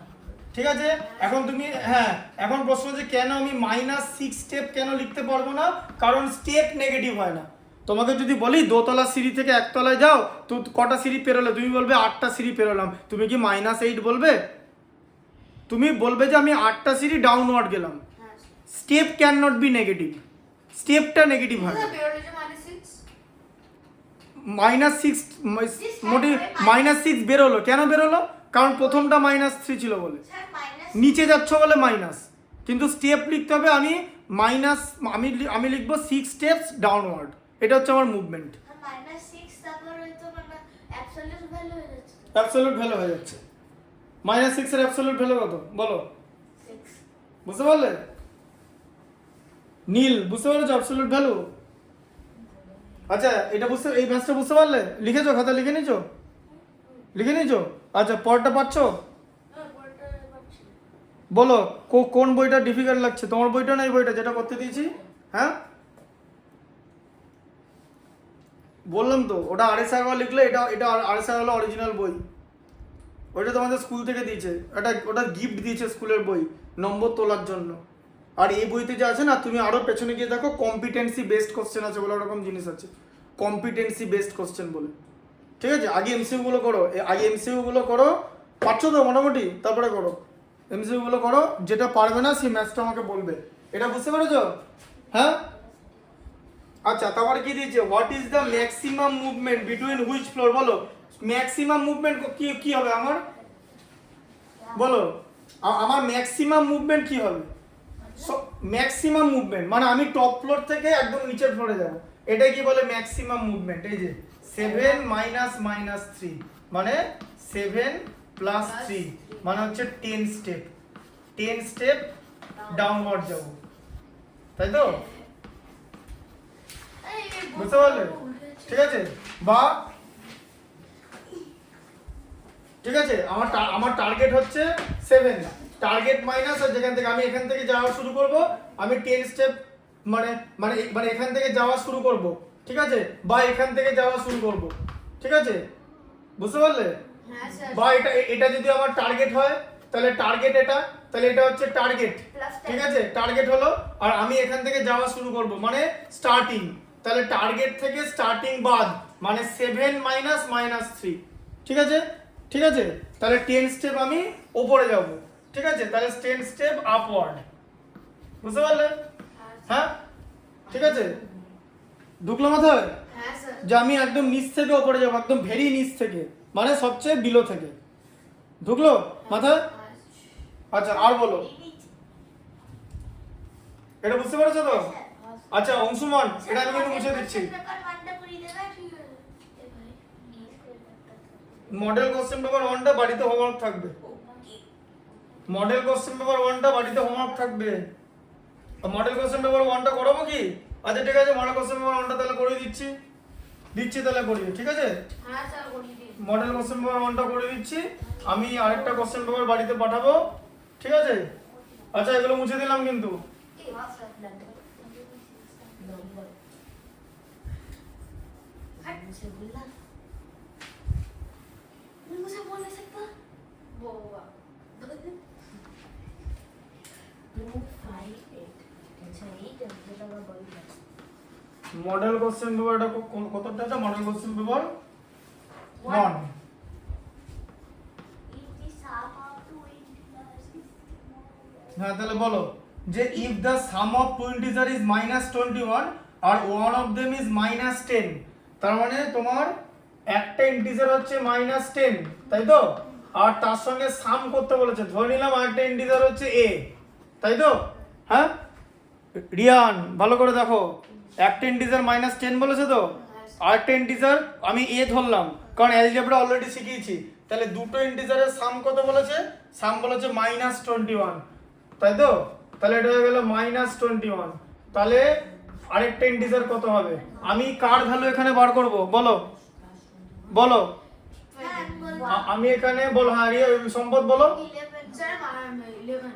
ঠিক আছে? এখন তুমি হ্যাঁ, এখন প্রশ্ন যে কেন আমি -6 স্টেপ কেন লিখতে পারবো না? কারণ স্টেপ নেগেটিভ হয় না। তোমাকে যদি বলি দোতলা সিঁড়ি থেকে একতলায় যাও, তো কটা সিঁড়ি পেরোলে? তুমি বলবে 8টা সিঁড়ি পেরোলাম। তুমি কি -8 বলবে? তুমি বলবে যে আমি 8টা সিঁড়ি ডাউনওয়ার্ড গেলাম। Step can not be negative, স্টেপটা নেগেটিভ হয় না। -6 মোটে -6 বেরোলো, কেন বেরোলো? কারণ প্রথমটা -3 ছিল বলে, স্যার মাইনাস নিচে যাচ্ছ বলে মাইনাস। কিন্তু স্টেপ লিখতে হবে আমি লিখবো 6 স্টেপস ডাউনওয়ার্ড, এটা হচ্ছে আমার মুভমেন্ট। -6 তারপর হয়তো মানে অ্যাবসলিউট ভ্যালু হয়ে যাচ্ছে। অ্যাবসলিউট ভ্যালু হয়ে যাচ্ছে। -6 এর অ্যাবসলিউট ভ্যালু কত বলো? 6 বুঝতে পারলে? নীল বুঝতে পারছো অ্যাবসলিউট ভ্যালু? আচ্ছা এটা এই ম্যাথটা বুঝতে পারলে? লিখেছো, খাতা লিখে নিয়েছো? লিখে নিয়েছো? আচ্ছা পরেরটা পাচ্ছো? বলো কোন বইটা ডিফিকাল্ট লাগছে, তোমার বইটা না এই বইটা যেটা করতে দিয়েছি? হ্যাঁ বললাম তো, ওটা RS আগরওয়াল লিখলে, এটা RS আগরওয়াল অরিজিনাল বই, ওইটা তোমাদের স্কুল থেকে দিয়েছে, ওটা গিফট দিয়েছে স্কুলের বই নম্বর তোলার জন্য। আর এই বইতে যে আছে না, তুমি আরো পেছনে গিয়ে দেখো কম্পিটেন্সি বেসড কোশ্চেন আছে বলে ওরকম জিনিস আছে, কম্পিটেন্সি বেসড কোশ্চেন বলে, ঠিক আছে? আগে এমসিকিউ গুলো করো, আগে এমসিকিউ গুলো করো, পারছো তো মোটামুটি, তারপরে করো এমসিকিউ গুলো করো, যেটা পারবে না সেই ম্যাথটা আমাকে বলবে। এটা বুঝতে পেরেছো? হ্যাঁ আচ্ছা তারপরে কি দিয়েছে? What is the maximum movement between which floor? বলো ম্যাক্সিমাম মুভমেন্ট কি হবে আমার? বলো আমার ম্যাক্সিমাম মুভমেন্ট কি হবে? ম্যাক্সিমাম মুভমেন্ট মানে আমি টপ ফ্লোর থেকে একদম নিচের ফ্লোরে যাব, এটাই কি বলে ম্যাক্সিমাম মুভমেন্ট। এই যে 7 -3 মানে 7 + 3 মানে হচ্ছে 10 স্টেপ ডাউনওয়ার্ড যাব, তাই তো? বুঝতে পারলে? ঠিক আছে? বা ঠিক আছে, আমার টার্গেট হচ্ছে 7, টার্গেট মাইনাস, আর যেখান থেকে আমি এখান থেকে যাওয়া শুরু করব, আমি 10 স্টেপ মানে এখান থেকে যাওয়া শুরু করব, ঠিক আছে? বা এখান থেকে যাওয়া শুরু করব, ঠিক আছে? বুঝতে পারলে? বা এটা যদি আমার টার্গেট হয়, তাহলে টার্গেট তাহলে এটা হচ্ছে টার্গেট, ঠিক আছে? টার্গেট হলো, আর আমি এখান থেকে যাওয়া শুরু করব মানে স্টার্টিং, তাহলে টার্গেট থেকে স্টার্টিং বাদ মানে 7 -3, ঠিক আছে? ঠিক আছে, তাহলে 10 স্টেপ আমি উপরে যাব, ঠিক আছে? তাহলে 10 স্টেপ আপওয়ার্ড, বুঝতে পারলে? হ্যাঁ ঠিক আছে, ঢুকলো মাথায়? হ্যাঁ স্যার। যে আমি একদম নিচ থেকে উপরে যাব, একদম ভেরি নিচ থেকে মানে সবচেয়ে বিলো থেকে, ঢুকলো মাথায়? আচ্ছা আর বলো, এটা বুঝতে পেরেছো তো? আচ্ছা অংশুমান, এটা আমি কিন্তু মুছে দিচ্ছি। মডেল কোশ্চেন পেপার 1টা বাড়িতে হোমওয়ার্ক থাকবে, মডেল কোশ্চেন পেপার 1টা বাড়িতে হোমওয়ার্ক থাকবে। মডেল কোশ্চেন পেপার 1টা করাবো কি? আচ্ছা ঠিক আছে, মডেল কোশ্চেন পেপার 1টা তাহলে করে দিচ্ছি তাহলে করিয়ে, ঠিক আছে? হ্যাঁ স্যার করিয়ে দিন। মডেল কোশ্চেন পেপার 1টা করে দিচ্ছি, আমি আরেকটা কোশ্চেন পেপার বাড়িতে পাঠাবো, ঠিক আছে? আচ্ছা এগুলো মুছে দিলাম কিন্তু। मुझे बोल नहीं सकता वो हुआ 258 अच्छा ये जब लगा बड़ी মডেল কোশ্চেন পেপারটা কতটা? এটা মডেল কোশ্চেন পেপার 1। হ্যাঁ তাহলে বলো যে if the sum of two integer is -21 R one of them is -10, তার মানে তোমার একটা ইন্টিজার হচ্ছে -10, তাই তো? আর তার সঙ্গে সাম করতে বলেছে, ধরে নিলাম আরেকটা ইন্টিজার হচ্ছে a, তাই তো? হ্যাঁ রিয়ান ভালো করে দেখো, একটা ইন্টিজার -10 বলেছে তো, আরেকটা ইন্টিজার আমি a ধরলাম, কারণ অ্যালজেব্রা অলরেডি শিখিয়েছি, তাহলে দুটো ইন্টিজারের সাম কত বলেছে? সাম বলেছে -21, তাই তো? তাহলে এটা হয়ে গেল -21। তাহলে আরেকটা ইন্টিজার কত হবে? আমি কার ভ্যালু এখানে বার করব? বলো বলো। হ্যাঁ আমি বলবো আমি এখানে বলো, হ্যাঁ সম্পদ বলো। 11 Sir, 11.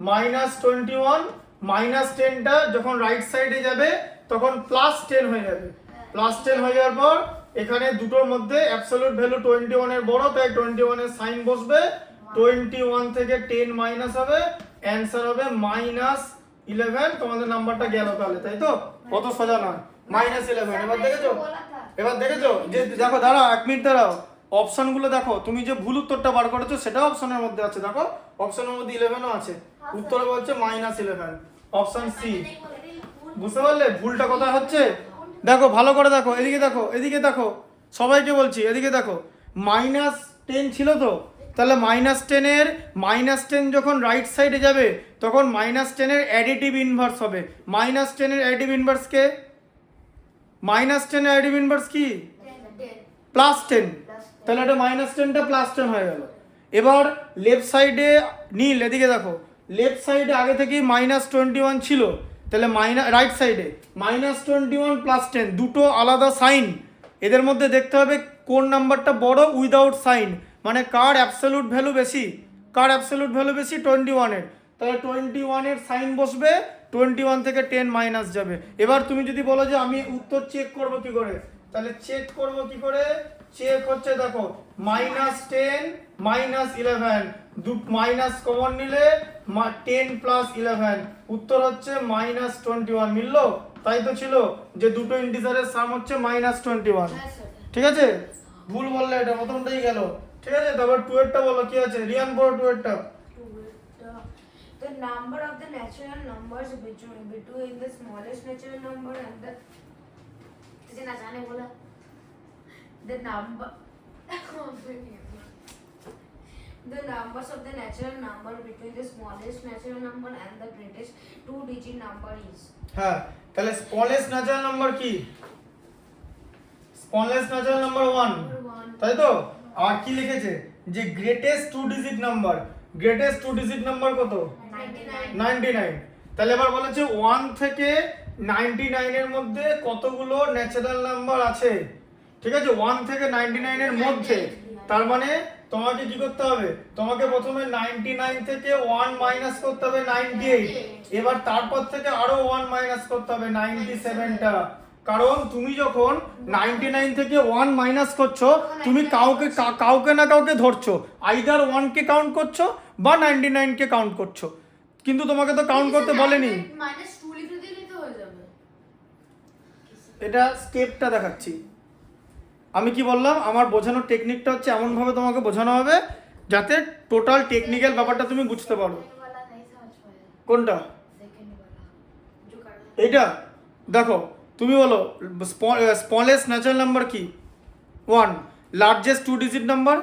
-21 -10টা যখন রাইট সাইডে যাবে তখন +10 হয়ে যাবে। +10 হয়ে যাওয়ার পর এখানে দুটোর মধ্যে অ্যাবসলিউট ভ্যালু 21 এর বড়, তাই 21 এর সাইন বসবে। 21 থেকে 10 মাইনাস হবে, অ্যানসার হবে -11। তোমাদের নাম্বারটা গেল তাহলে, তাই তো? কত সোজা না? -11। এবার দেখেছো? এবার দেখেছো যে দেখো, দাঁড়াও 1 মিনিট দাঁড়াও। অপশনগুলো দেখো, তুমি যে ভুল উত্তরটা বার করেছো সেটা অপশনের মধ্যে আছে। দেখো অপশনের মধ্যে 11ও আছে, উত্তরে বলছে -11, অপশন সি। বুঝতে পারলে ভুলটা কোথায় হচ্ছে? দেখো ভালো করে দেখো, এদিকে দেখো, এদিকে দেখো, সবাইকে বলছি এদিকে দেখো। -10 ছিল তো, তাহলে -10 এর -10 যখন রাইট সাইডে যাবে তখন -10 এর অ্যাডিটিভ ইনভার্স হবে। -10 এর অ্যাডিটিভ ইনভার্স কে? -10 এর অ্যাডিটিভ ইনভার্স কি? +10। তাহলে এটা -10টা +10 হয়ে গেল। এবার লেফট সাইডে নীল, এদিকে দেখো, লেফট সাইডে আগে থেকেই -21 ছিল, তাহলে রাইট সাইডে -21 +10 দুটো আলাদা সাইন। এদের মধ্যে দেখতে হবে কোন নাম্বারটা বড় উইদাউট সাইন, মানে কার অ্যাবসলিউট ভ্যালু বেশি। কার অ্যাবসলিউট ভ্যালু বেশি? 21 এর। তাহলে 21 এর সাইন বসবে, 21 থেকে 10 মাইনাস যাবে। এবার তুমি যদি বলো যে আমি উত্তর চেক করব কি করে, তাহলে চেক করব কি করে? চেক হচ্ছে দেখো, -10 -11 দু মাইনাস কমন নিলে 10 + 11, উত্তর হচ্ছে -21। মিললো? তাই তো ছিল যে দুটো ইন্টিজারের সাম হচ্ছে -21। Yes, sir. ঠিক আছে? ভুল বললে এটা প্রথমটাই গেল। ঠিক আছে, তারপর 2 এরটা বলো কি আছে? রিয়ান বড় 2 এরটা। The number of the natural numbers between the smallest natural number and तुझे ना जाने बोला the numbers of the natural number between the smallest natural number and the greatest two-digit number is হ্যাঁ, তাহলে স্মলেস্ট ন্যাচারাল নাম্বার কি? Smallest natural number 1, তাই তো? আর কি লিখেছে যে greatest two digit number. Greatest two digit number কত? 99। তাহলে এবার বলেছে 1 থেকে 99 এর মধ্যে কতগুলো ন্যাচারাল নাম্বার আছে। ঠিক আছে, 1 থেকে 99 এর মধ্যে, তার মানে তোমাকে কি করতে হবে? তোমাকে প্রথমে 99 থেকে 1 মাইনাস করতে হবে 98, এবার তারপর থেকে আরো 1 মাইনাস করতে হবে 97টা। কারণ তুমি যখন 99 থেকে 1 মাইনাস করছো, তুমি কাউকে না কাউকে ধরছো, আইদার 1 কে কাউন্ট করছো বা 99 কে কাউন্ট করছো, কিন্তু তোমাকে তো কাউন্ট করতে বলেনি। -2 লিখে দিলেই তো হয়ে যাবে। এটা স্টেপটা দেখাচ্ছি। আমি কি বললাম, আমার বোঝানোর টেকনিকটা হচ্ছে এমনভাবে তোমাকে বোঝানো হবে যাতে টোটাল টেকনিক্যাল ব্যাপারটা তুমি বুঝতে পারো। কোনটা? এইটা দেখো, তুমি বলো স্মলেস্ট ন্যাচারাল নাম্বার কি? 1। লার্জেস্ট টু ডিজিট নাম্বার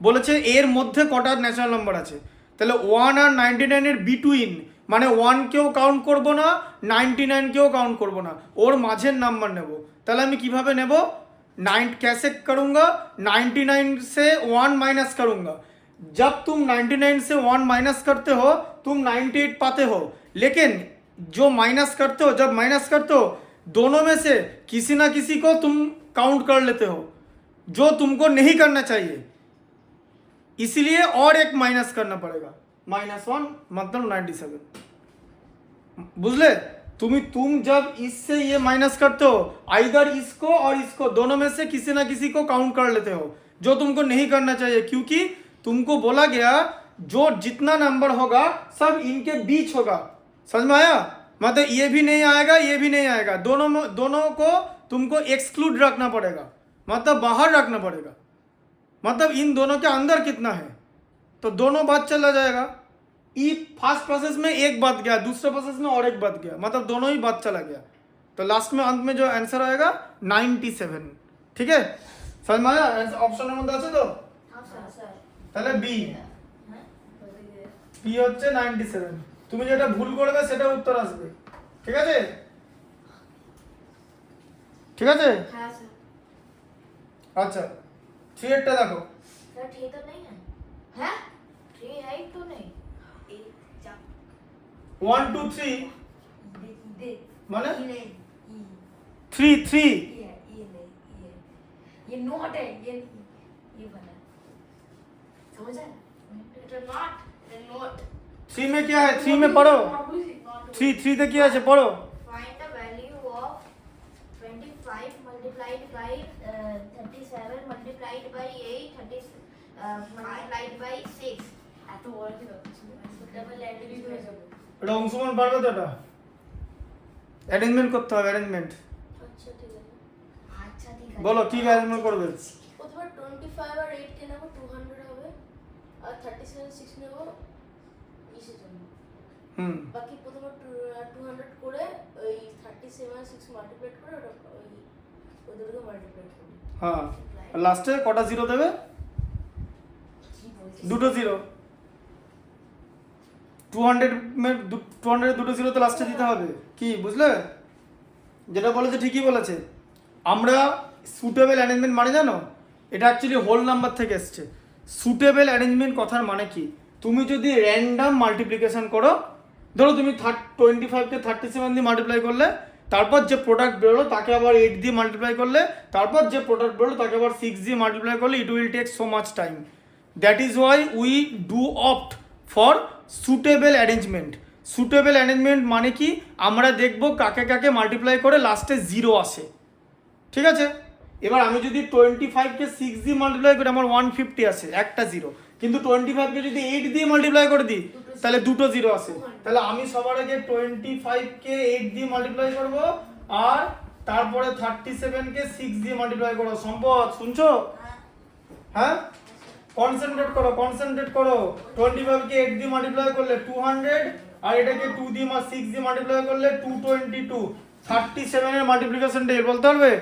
বলেছে এর মধ্যে কটা ন্যাচারাল নাম্বার আছে, তাহলে 1 আর 99 এর বিটুইন, মানে 1 কেও কাউন্ট করব না, 99 কেও काउंट করব না, ওর মাঝের নাম্বার নেব। তাহলে আমি কিভাবে নেব? कैसे करूँगा? 99 से 1 माइनस करूँगा। जब तुम 99 से 1 माइनस करते हो तुम 98 पाते हो, लेकिन जो माइनस करते हो, जब माइनस करते हो दोनों में से किसी ना किसी को तुम काउंट कर लेते हो जो तुमको नहीं करना चाहिए, इसलिए और एक माइनस करना पड़ेगा। -1 मतलब 97। बुझले? तुम जब इससे ये माइनस करते हो, आइदर इसको और इसको, दोनों में से किसी ना किसी को काउंट कर लेते हो, जो तुमको नहीं करना चाहिए, क्योंकि तुमको बोला गया जो जितना नंबर होगा सब इनके बीच होगा। समझ में आया? मतलब ये भी नहीं आएगा, ये भी नहीं आएगा, दोनों को तुमको एक्सक्लूड रखना पड़ेगा, मतलब बाहर रखना पड़ेगा। मतलब इन दोनों के अंदर कितना है, तो दोनों बात चला जाएगा। फर्स्ट प्रोसेस में एक बात गया, दूसरे प्रोसेस में और एक बात गया, मतलब दोनों ही बात चला गया, तो लास्ट में अंत में जो आंसर आएगा 97। ठीक है, समझ में आया? ऑप्शन में আছে তো? তাহলে বি হচ্ছে 97। তুমি যেটা ভুল করবে সেটা উত্তর আসবে। ঠিক আছে? ঠিক আছে? হ্যাঁ স্যার। আচ্ছা 3 এরটা দেখো। सर 3 तो नहीं है हैं 3 है ही तो नहीं एक जा 1 2 3 दे মানে ये नहीं 3 3 ये नहीं ये नोट है ये बना समझ आया इट इज नॉट नोट 3 में क्या है? 3 में पढ़ो। 3 3 তে কি আছে পড়ো। find the value of 25 multiplied by 37 multiplied by 8 multiplied by 6 এত বড় কি দরকার ছিল double adding হয়ে যাবে এটা অংশমান পারবে তো এটা? অ্যারেঞ্জমেন্ট করতে হবে, অ্যারেঞ্জমেন্ট। अच्छा ठीक है আচ্ছা ঠিক আছে বলো কি অ্যারেঞ্জমেন্ট করবে? প্রথমে 25 আর 8 কে নেব 200 হবে আর 37 6 নেব ইসের জন্য হুম বাকি প্রথমে 200 করে ওই 37 6 মাল্টিপ্লাই করে ওটা ওই ওদেরকে মাল্টিপ্লাই করব হ্যাঁ লাস্টে কটা জিরো দেবে? কি বলছিস দুটো জিরো। 200 দুটো জিরো তো লাস্টে দিতে হবে। কি বুঝলে? যেটা বলেছে ঠিকই বলেছে। আমরা সুটেবল অ্যারেঞ্জমেন্ট মানে জানো, এটা অ্যাকচুয়ালি হোল নাম্বার থেকে এসছে। সুটেবল অ্যারেঞ্জমেন্ট কথার মানে কি, তুমি যদি র্যান্ডাম মাল্টিপ্লিকেশন করো, ধরো তুমি 25কে 37 দিয়ে মাল্টিপ্লাই করলে, তারপর যে প্রোডাক্ট বেরোলো তাকে আবার 8 দিয়ে মাল্টিপ্লাই করলে, তারপর যে প্রোডাক্ট বেরোলো তাকে আবার 6 দিয়ে মাল্টিপ্লাই করলে, it will take so much time. That is why we do opt for suitable arrangement. Suitable arrangement মানে কি, আমরা দেখব কাকে কাকে মাল্টিপ্লাই করে লাস্টে জিরো আসে। ঠিক আছে, এবার আমি যদি 25কে 6 দিয়ে মাল্টিপ্লাই করি আমার 150 আসে, একটা জিরো। কিন্তু 25কে যদি 8 দিয়ে মাল্টিপ্লাই করে দিই তাহলে দুটো জিরো আসে। তাহলে আমি সবার আগে 25কে 8 দিয়ে মাল্টিপ্লাই করব আর তারপরে 37কে 6 দিয়ে মাল্টিপ্লাই করব। সম্পদ শুনছো? হ্যাঁ কনসেন্ট্রেট করো, কনসেন্ট্রেট করো। 25কে 8 দিয়ে মাল্টিপ্লাই করলে 200 আর এটাকে 2 দিয়ে 6 দিয়ে মাল্টিপ্লাই করলে 222। 37 এর মাল্টিপ্লিকেশন টেবিল বলতে পারবে?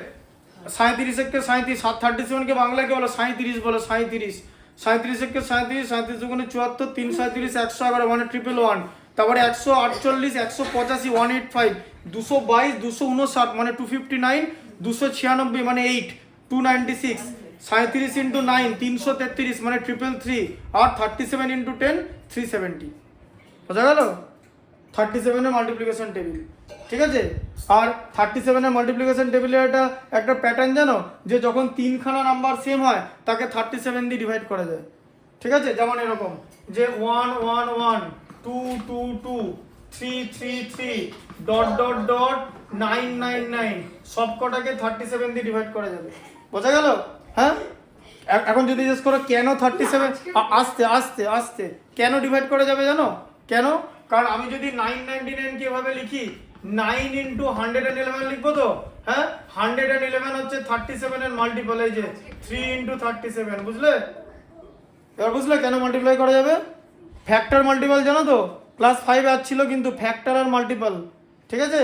37কে 37, 37কে বাংলাকে বলো 37 বলো 37, 37কে 37, 37 দুগুণে 74, 3 37 111 মানে 111, তারপরে 148 185 185, 222 259 মানে 259, 296 মানে 8 296, 37 ইন্টু 9 333 মানে 333 আর 37 ইন্টু 10 370। বোঝা গেল? 37 এর মাল্টিপ্লিকেশন টেবিল। ঠিক আছে, আর 37 এর মাল্টিপ্লিকেশন টেবিলের একটা প্যাটার্ন জানো, যে যখন তিনখানা নাম্বার সেম হয় তাকে 37 দিয়ে ডিভাইড করা যায়। ঠিক আছে, যেমন এরকম যে 1 1 1 2 2 2 3 3 3 ডট ডট ডট 9 9 9 সব কটাকে 37 দিয়ে ডিভাইড করা যাবে। বোঝা গেল? হ্যাঁ, এখন যদি জিজ্ঞেস করো কেন 37, আস্তে আস্তে আস্তে কেন ডিভাইড করা যাবে জানো কেন? কারণ আমি যদি 999 কে এভাবে লিখি 9 ইন্টু 111 লিখবো তো, হ্যাঁ 111 হচ্ছে 37 এর মাল্টিপল, এই যে 3 ইন্টু 37। বুঝলে? এবার বুঝলে কেন মাল্টিপ্লাই করা যাবে? ফ্যাক্টর মাল্টিপল জানো তো, ক্লাস 5 এ ছিল কিন্তু ফ্যাক্টর আর মাল্টিপল। ঠিক আছে,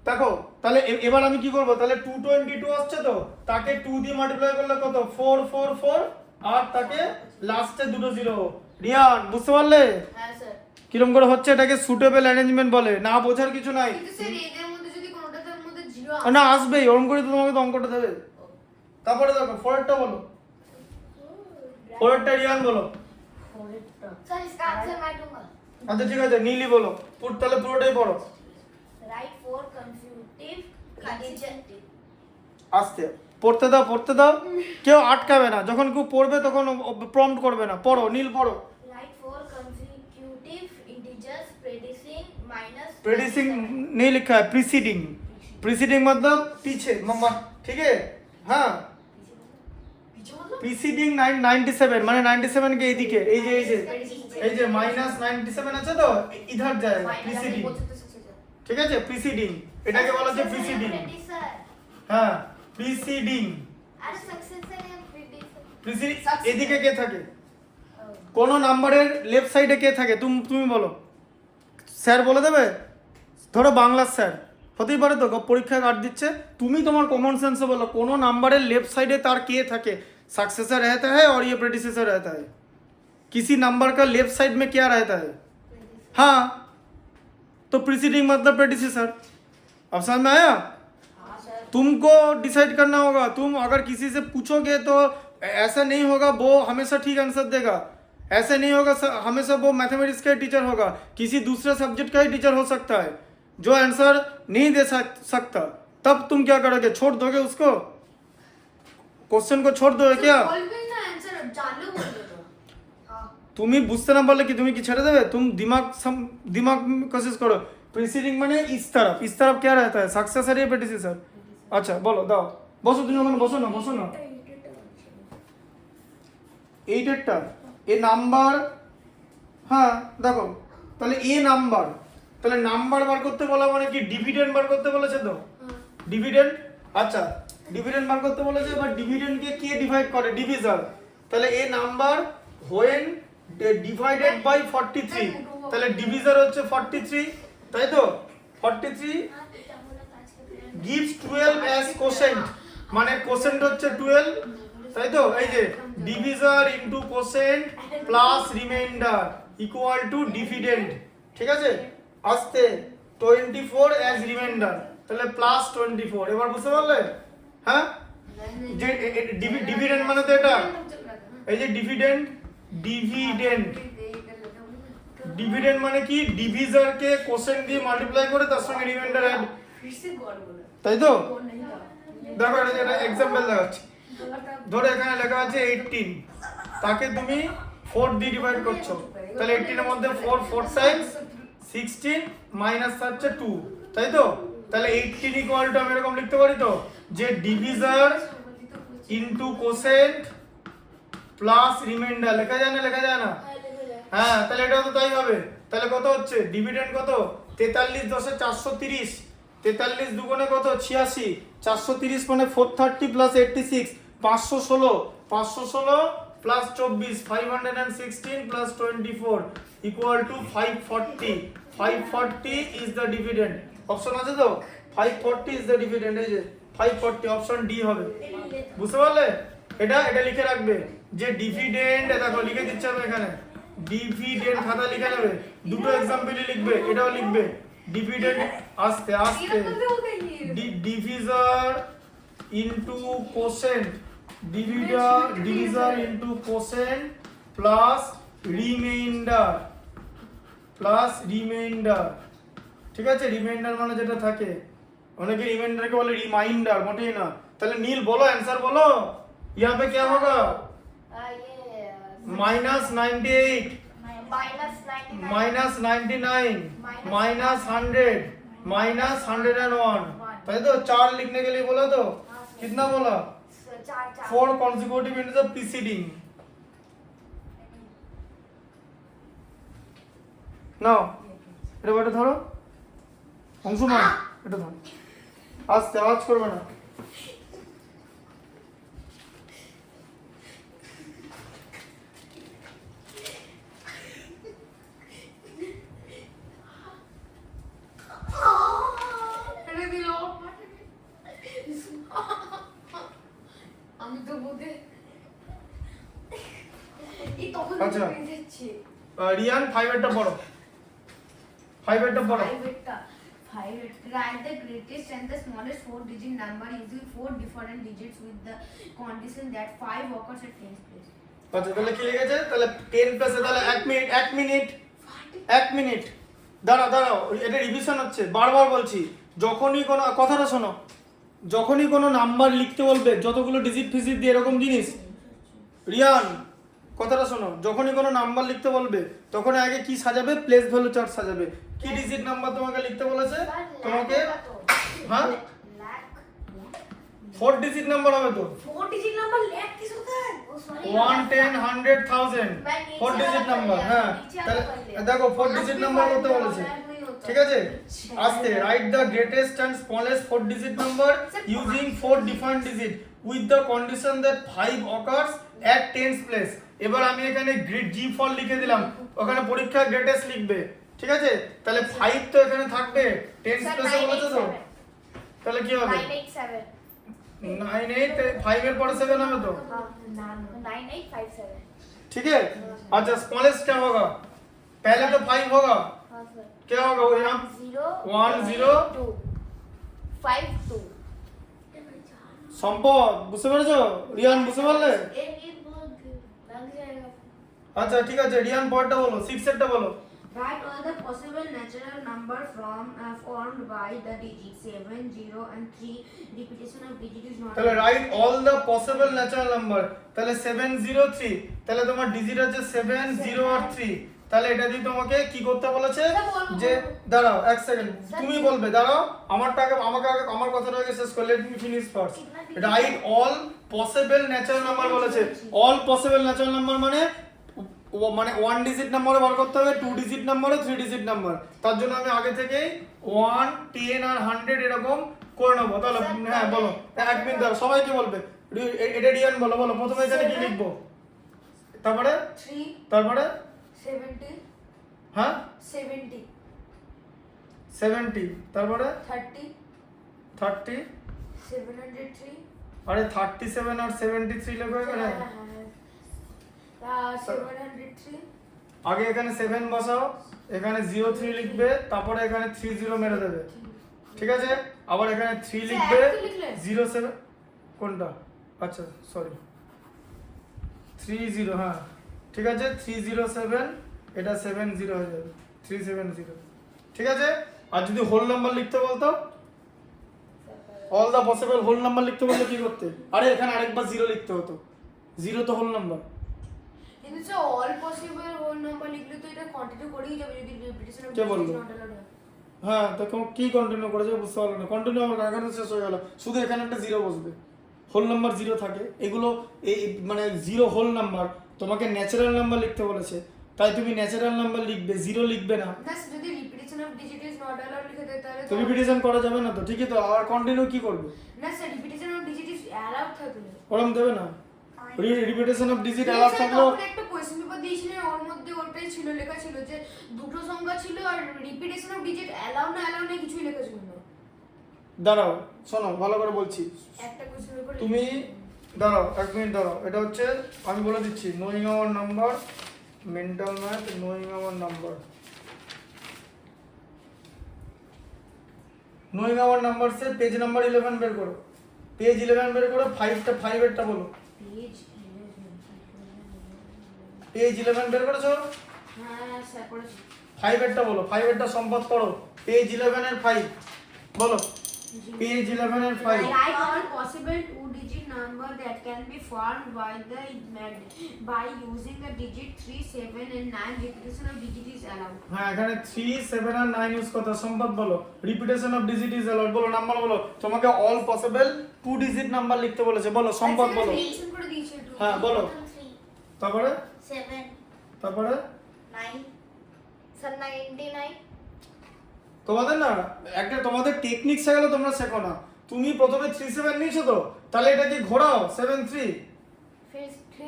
দেখো তাহলে এবার আমি কি করব, তাহলে 222 আসছে তো, তাকে 2 দিয়ে মাল্টিপ্লাই করলে কত 4 4 4 আর তাকে লাস্টে দুটো জিরো। রিয়ান বুঝতে পারলে হ্যাঁ স্যার কিরকম করে হচ্ছে? এটাকে সুটেবল অ্যারেঞ্জমেন্ট বলে। না বোঝার কিছু নাই। কিন্তু স্যার এদের মধ্যে যদি কোনোটার মধ্যে জিরো না আসবেই, ওরকম করে তো তোমাকে তো অঙ্কটা দেবে। তারপরে দেখো ফোরেরটা বলো, ফোরেরটা রিয়ান বলো। सर इसका आंसर मैं दूंगा আচ্ছা ঠিক আছে, নীলি বলো। তাহলে পুরোটাই পড়ো राइट फॉर कंसेक्यूटिव इंटीजर আস্তে পড়তে দাও, পড়তে দাও, কেউ আটকাবে না। যখন কেউ পড়বে তখন প্রম্পট করবে না। পড়ো, নীল পড়ো। Write four consecutive integers preceding minus preceding नहीं लिखा है, प्रीसीडिंग। प्रीसीडिंग मतलब पीछे मम्मा, ठीक है? हाँ, प्रीसीडिंग 97 মানে 97 के এদিকে, এই যে মাইনাস 97 আছে তো, ইধার যায় প্রিসিডিং। ঠিক আছে, প্রিসিডিং এটাকে বলা হচ্ছে প্রিসিডিং। प्रेडिसर হ্যাঁ, প্রিসিডিং। আর सक्सेसर है प्रेडिसर প্রিসিডিং এদিকে কে থাকে? কোন নাম্বারের লেফট সাইডে কে থাকে? তুমি বলো, স্যার বলে দেবে। ধরো বাংলার স্যার, হতেই পারে তো পরীক্ষায় কাট দিচ্ছে, তুমি তোমার কমন সেন্সে বলো কোন নাম্বারের লেফট साइडे तार के থাকে, सक्सेसर रहता है और ये प्रेडिसेसर रहता है। किसी नंबर का लेफ्ट साइड में क्या रहता है? हाँ, तो प्रीसीडिंग मतलब प्रेडिसेसर। अब समझ में आया? हाँ सर तुमको डिसाइड करना होगा। तुम अगर किसी से पूछोगे तो ऐसा नहीं होगा वो हमेशा ठीक आंसर देगा, ऐसे नहीं होगा हमेशा वो मैथमेटिक्स का ही टीचर होगा, किसी दूसरे सब्जेक्ट का ही टीचर हो सकता है जो आंसर नहीं दे सकता। तब तुम क्या करोगे, छोड़ दोगे उसको, क्वेश्चन को छोड़ दोगे क्या? বলবেন না आंसर জানলেও বলবে তো। তুমি বুঝতে না পারলে কি তুমি কি ছেড়ে দেবে? तुम दिमाग में कोशिश करो। प्रीसीडिंग माने इस तरफ क्या रहता है, सक्सेसर या प्रेडिसेसर? अच्छा बोलो दाओ, বসো তুমি ওখানে, বসো না এইটারটা এ নাম্বার, হ্যাঁ দেখো তাহলে এ নাম্বার, তাহলে নাম্বার বার করতে বলা মানে কি ডিভিডেন্ড বার করতে বলেছে তো, ডিভিডেন্ড। আচ্ছা ডিভিডেন্ড বার করতে বলেছে, এবার ডিভিডেন্ডকে কে ডিভাইড করে, ডিভিজার। তাহলে এ নাম্বার হোয়েন ডিভাইডেড বাই 43, তাহলে ডিভিজার হচ্ছে 43, তাই তো 43 gives 12 as quotient, মানে কোসেন্ট হচ্ছে 12, তাই তো। এই যে divisor into quotient plus remainder equal to dividend, ঠিক আছে। আসতে 24 অ্যাজ রিমাইন্ডার, তাহলে প্লাস 24। এবার বুঝতে পারলে? হ্যাঁ, যে ডিভিডেন্ড মানে তো এটা, এই যে ডিভিডেন্ড মানে কি, ডিভিজারকে কোসেন্ট দিয়ে মাল্টিপ্লাই করে তার সঙ্গে রিমাইন্ডার অ্যাড, তাই তো। দেখো এটা এক্সাম্পল দেখাচ্ছি। ধরো এখানে লেখা আছে 18, তাকে তুমি 4 দিয়ে ডিভাইড করছো, তাহলে 18 এর মধ্যে 4 টাইমস 16 মাইনাস হচ্ছে 2, তাই তো। তাহলে 18 ইকুয়াল টু আমি এরকম লিখতে পারি তো, যে divisor into quotient plus reminder. লেখা যায় না? হ্যাঁ, তাহলে এটা তো তাই হবে। তাহলে কত হচ্ছে ডিভিডেন্ড, কত 43 10 430, 43 দুগুণে কত 86, 430 মানে 430 plus 86 516 plus 24 516 plus 24 equal to 540 is the dividend. Option আছে তো 540 ইজ দ্য ডিভিডেন্ড, এই যে 540 অপশন ডি হবে। বুঝতে পারলে? এটা লিখে রাখবে যে ডিভিডেন্ড, দেখো লিখে দিচ্ছি আমি এখানে, ডিভিডেন্ড খাতা লিখে নেবে, দুটো এক্সাম্পলই লিখবে, এটাও লিখবে ডিভিডেন্ড আস্তে ডিভিজার into quotient, ডিভিজার into quotient plus reminder, ঠিক আছে। রিমাইন্ডার মানে যেটা থাকে, অনেকে রিমাইন্ডারকে বলে রিমাইন্ডার, মোটেই না। তাহলে নীল বলো आंसर बोलो, यहाँ पे क्या होगा, माइनस 98 माइनस 99 माइनस 100 माइनस 101, ताई तो 4 लिखने के लिए बोला तो कितना बोला, 4 consecutive into the preceding। Now এটা বড় ধরো অংশমান, এটা ধরো আস্তে, আওয়াজ করবে না। আমি তো বুঝে এই তখন আচ্ছা বুঝেছি। রিয়ান 5 এরটা পড়ো, 5 এরটা পড়ো। 5 write the greatest and the smallest 4-digit number using 4 different digits with the condition that 5 occurs at 10th place। আচ্ছা তাহলে কি লিখেছে, তাহলে 10 প্লাসে তাহলে 1 মিনিট দাঁড়াও, এটা রিভিশন হচ্ছে, বারবার বলছি। যখনই কোনো কথাটা শোনো, যখনই কোনো নাম্বার লিখতে বলবে, যতগুলো ডিজিট ফিজিট দিয়ে এরকম জিনিস, রিয়ান কথাটা শোনো, যখনই কোনো নাম্বার লিখতে বলবে তখন আগে কি সাজাবে, প্লেস ভ্যালু চার্ট সাজাবে। কি ডিজিট নাম্বার তোমাকে লিখতে বলেছে, তোমাকে হ্যাঁ 4 ডিজিট নাম্বার হবে তো, 4 digit number লাখ কিস होता है, 1 10 100 1000 4 ডিজিট নাম্বার। হ্যাঁ তাহলে দেখো 4 ডিজিট নাম্বার করতে বলেছে, ঠিক আছে। আস্তে write the greatest and smallest 4 digit number using 4 different digit with the condition that 5 occurs at 10th place. এবার আমি এখানে জি ফর লিখে দিলাম, ওখানে পরীক্ষা গ্রেটেস্ট লিখবে, ঠিক আছে। তাহলে 5 তো এখানে থাকবে 10th প্লেসে বলেছে তো, তাহলে কি হবে 98 5 এর পরে 7 হবে तो 9857। ठीक है। अच्छा स्मॉलेस्ट क्या होगा, पहले तो 5 होगा, क्या होगा वो यहाँ 0 1 0 2 5 2 সম্পদ বুঝতে পেরেছো? রিয়ান বুঝতে পারলে? এই বহুত লগ জায়গা। আচ্ছা ঠিক আছে, রিয়ান পরেরটা বলো, 6 এরটা বলো। Write all the possible natural number formed by the digits 7, 0 and 3. Repetition of digit is not তাহলে right all the possible natural number. তাহলে 703, তাহলে তোমার ডিজিট আছে 7, 0 আর 3। তাহলে এটা দিয়ে তোমাকে কি করতে বলেছে? যে দাঁড়াও এক সেকেন্ড, তুমি বলবে, দাঁড়াও আমারটা আগে, আমার কথাটা আগে শেষ করে, let me finish first. Right all possible natural number বলেছে। অল পসিবল ন্যাচারাল নাম্বার মানে 1 ডিজিট নাম্বারও বার করতে হবে, 2 ডিজিট নাম্বারও, 3 ডিজিট নাম্বার। তার জন্য আমি আগে থেকেই 1, 10 আর 100 এরকম করে নেবো। তাহলে হ্যাঁ বলো, এক মিনিট দাঁড়াও, সবাইকে বলবে। এটা রিয়ান বলো, বলো প্রথমে এখানে কি লিখবো, তারপরে 3, তারপরে 70, হ্যাঁ 70, 70, তারপরে 30, 30, 703. আরে 37 আর 73 লেখো এখানে। 703. আগে এখানে 7 বসাও, এখানে 03 লিখবে, তারপরে এখানে 30 মেরে দেবে, ঠিক আছে? আবার এখানে 3 লিখবে, 07 কোনটা, আচ্ছা সরি 30, হ্যাঁ ঠিক আছে, 307, এটা 70 হয়ে যাবে, 370, ঠিক আছে? আর যদি হোল নাম্বার লিখতে বলতো, all the possible whole number লিখতে বললে কি করতে? আরে এখানে আরেকবার 0 লিখতে হতো, 0 তো হোল নাম্বার। কিন্তু যে all possible whole number লিখলে তো এটা কন্টিনিউ করেই যাবে যদি repetition of কে digit বললো? is not allowed হয়। হ্যাঁ তো কি কন্টিনিউ করেছে বুঝতে পারলো না, কন্টিনিউ আমার এখানে শেষ হয়ে গেল, শুধু এখানে একটা 0 বসবে, হোল নাম্বার 0 থাকে। এগুলো এই মানে 0 হোল নাম্বার, তোমাকে ন্যাচারাল নাম্বার লিখতে বলেছে, তাই তুমি ন্যাচারাল নাম্বার লিখবে, 0 লিখবে না। না যদি repetition of digit is not allowed লিখে দেয় তাহলে তো রিপিটেশন করা যাবে না তো, ঠিকই তো, আর কন্টিনিউ কি করবে? না sir repetition of digit is allowed থাকলে ওরম দেবে না, রিপিটেশন অফ ডিজিট অ্যালাউ থাকলো। তখন একটা কোশ্চেন পেপার দিয়েছিলেন, ওর মধ্যে ওটাই ছিল, লেখা ছিল যে দুটো সংখ্যা ছিল আর repetition of digit allow না allow নেই, কিছুই লেখা ছিল না। দাঁড়াও শোনো ভালো করে বলছি, একটা কোশ্চেন পেপার তুমি দাঁড়াও এক মিনিট দাঁড়াও, এটা হচ্ছে আমি বলে দিচ্ছি, knowing hour number, mental math, knowing hour number, knowing hour number সে পেজ নাম্বার 11 বের করো, পেজ 11 বের করো, 5 এরটা বলো, পেজ পেজ 11 বের করেছো, হ্যাঁ স্যার করেছি। 5 এরটা বলো, 5 এরটা সম্পদ করো, পেজ 11 এর 5 বলো, পেজ 11 এর 5। Write all possible two-digit number that can be formed by using the digit 3, 7 and 9. Repetition of digit is allowed. হ্যাঁ এখানে 3, 7 আর 9 ইউজ করতে, সম্পদ বলো, repetition of digit is allowed বলো, নাম্বার বলো, তোমাকে অল পসিবল 2 ডিজিট নাম্বার লিখতে বলেছে, বলো সম্পদ বলো, Mention করে দিয়েছে একটু। হ্যাঁ বলো, 3, তারপরে 7, তারপরে 9, স্যার 99, তোমাদের না একটা তোমাদের টেকনিক শেখালো, তোমরা শেখো না। তুমি প্রথমে 37 নিয়েছো তো, তাহলে এটাকে ঘোরাও 73,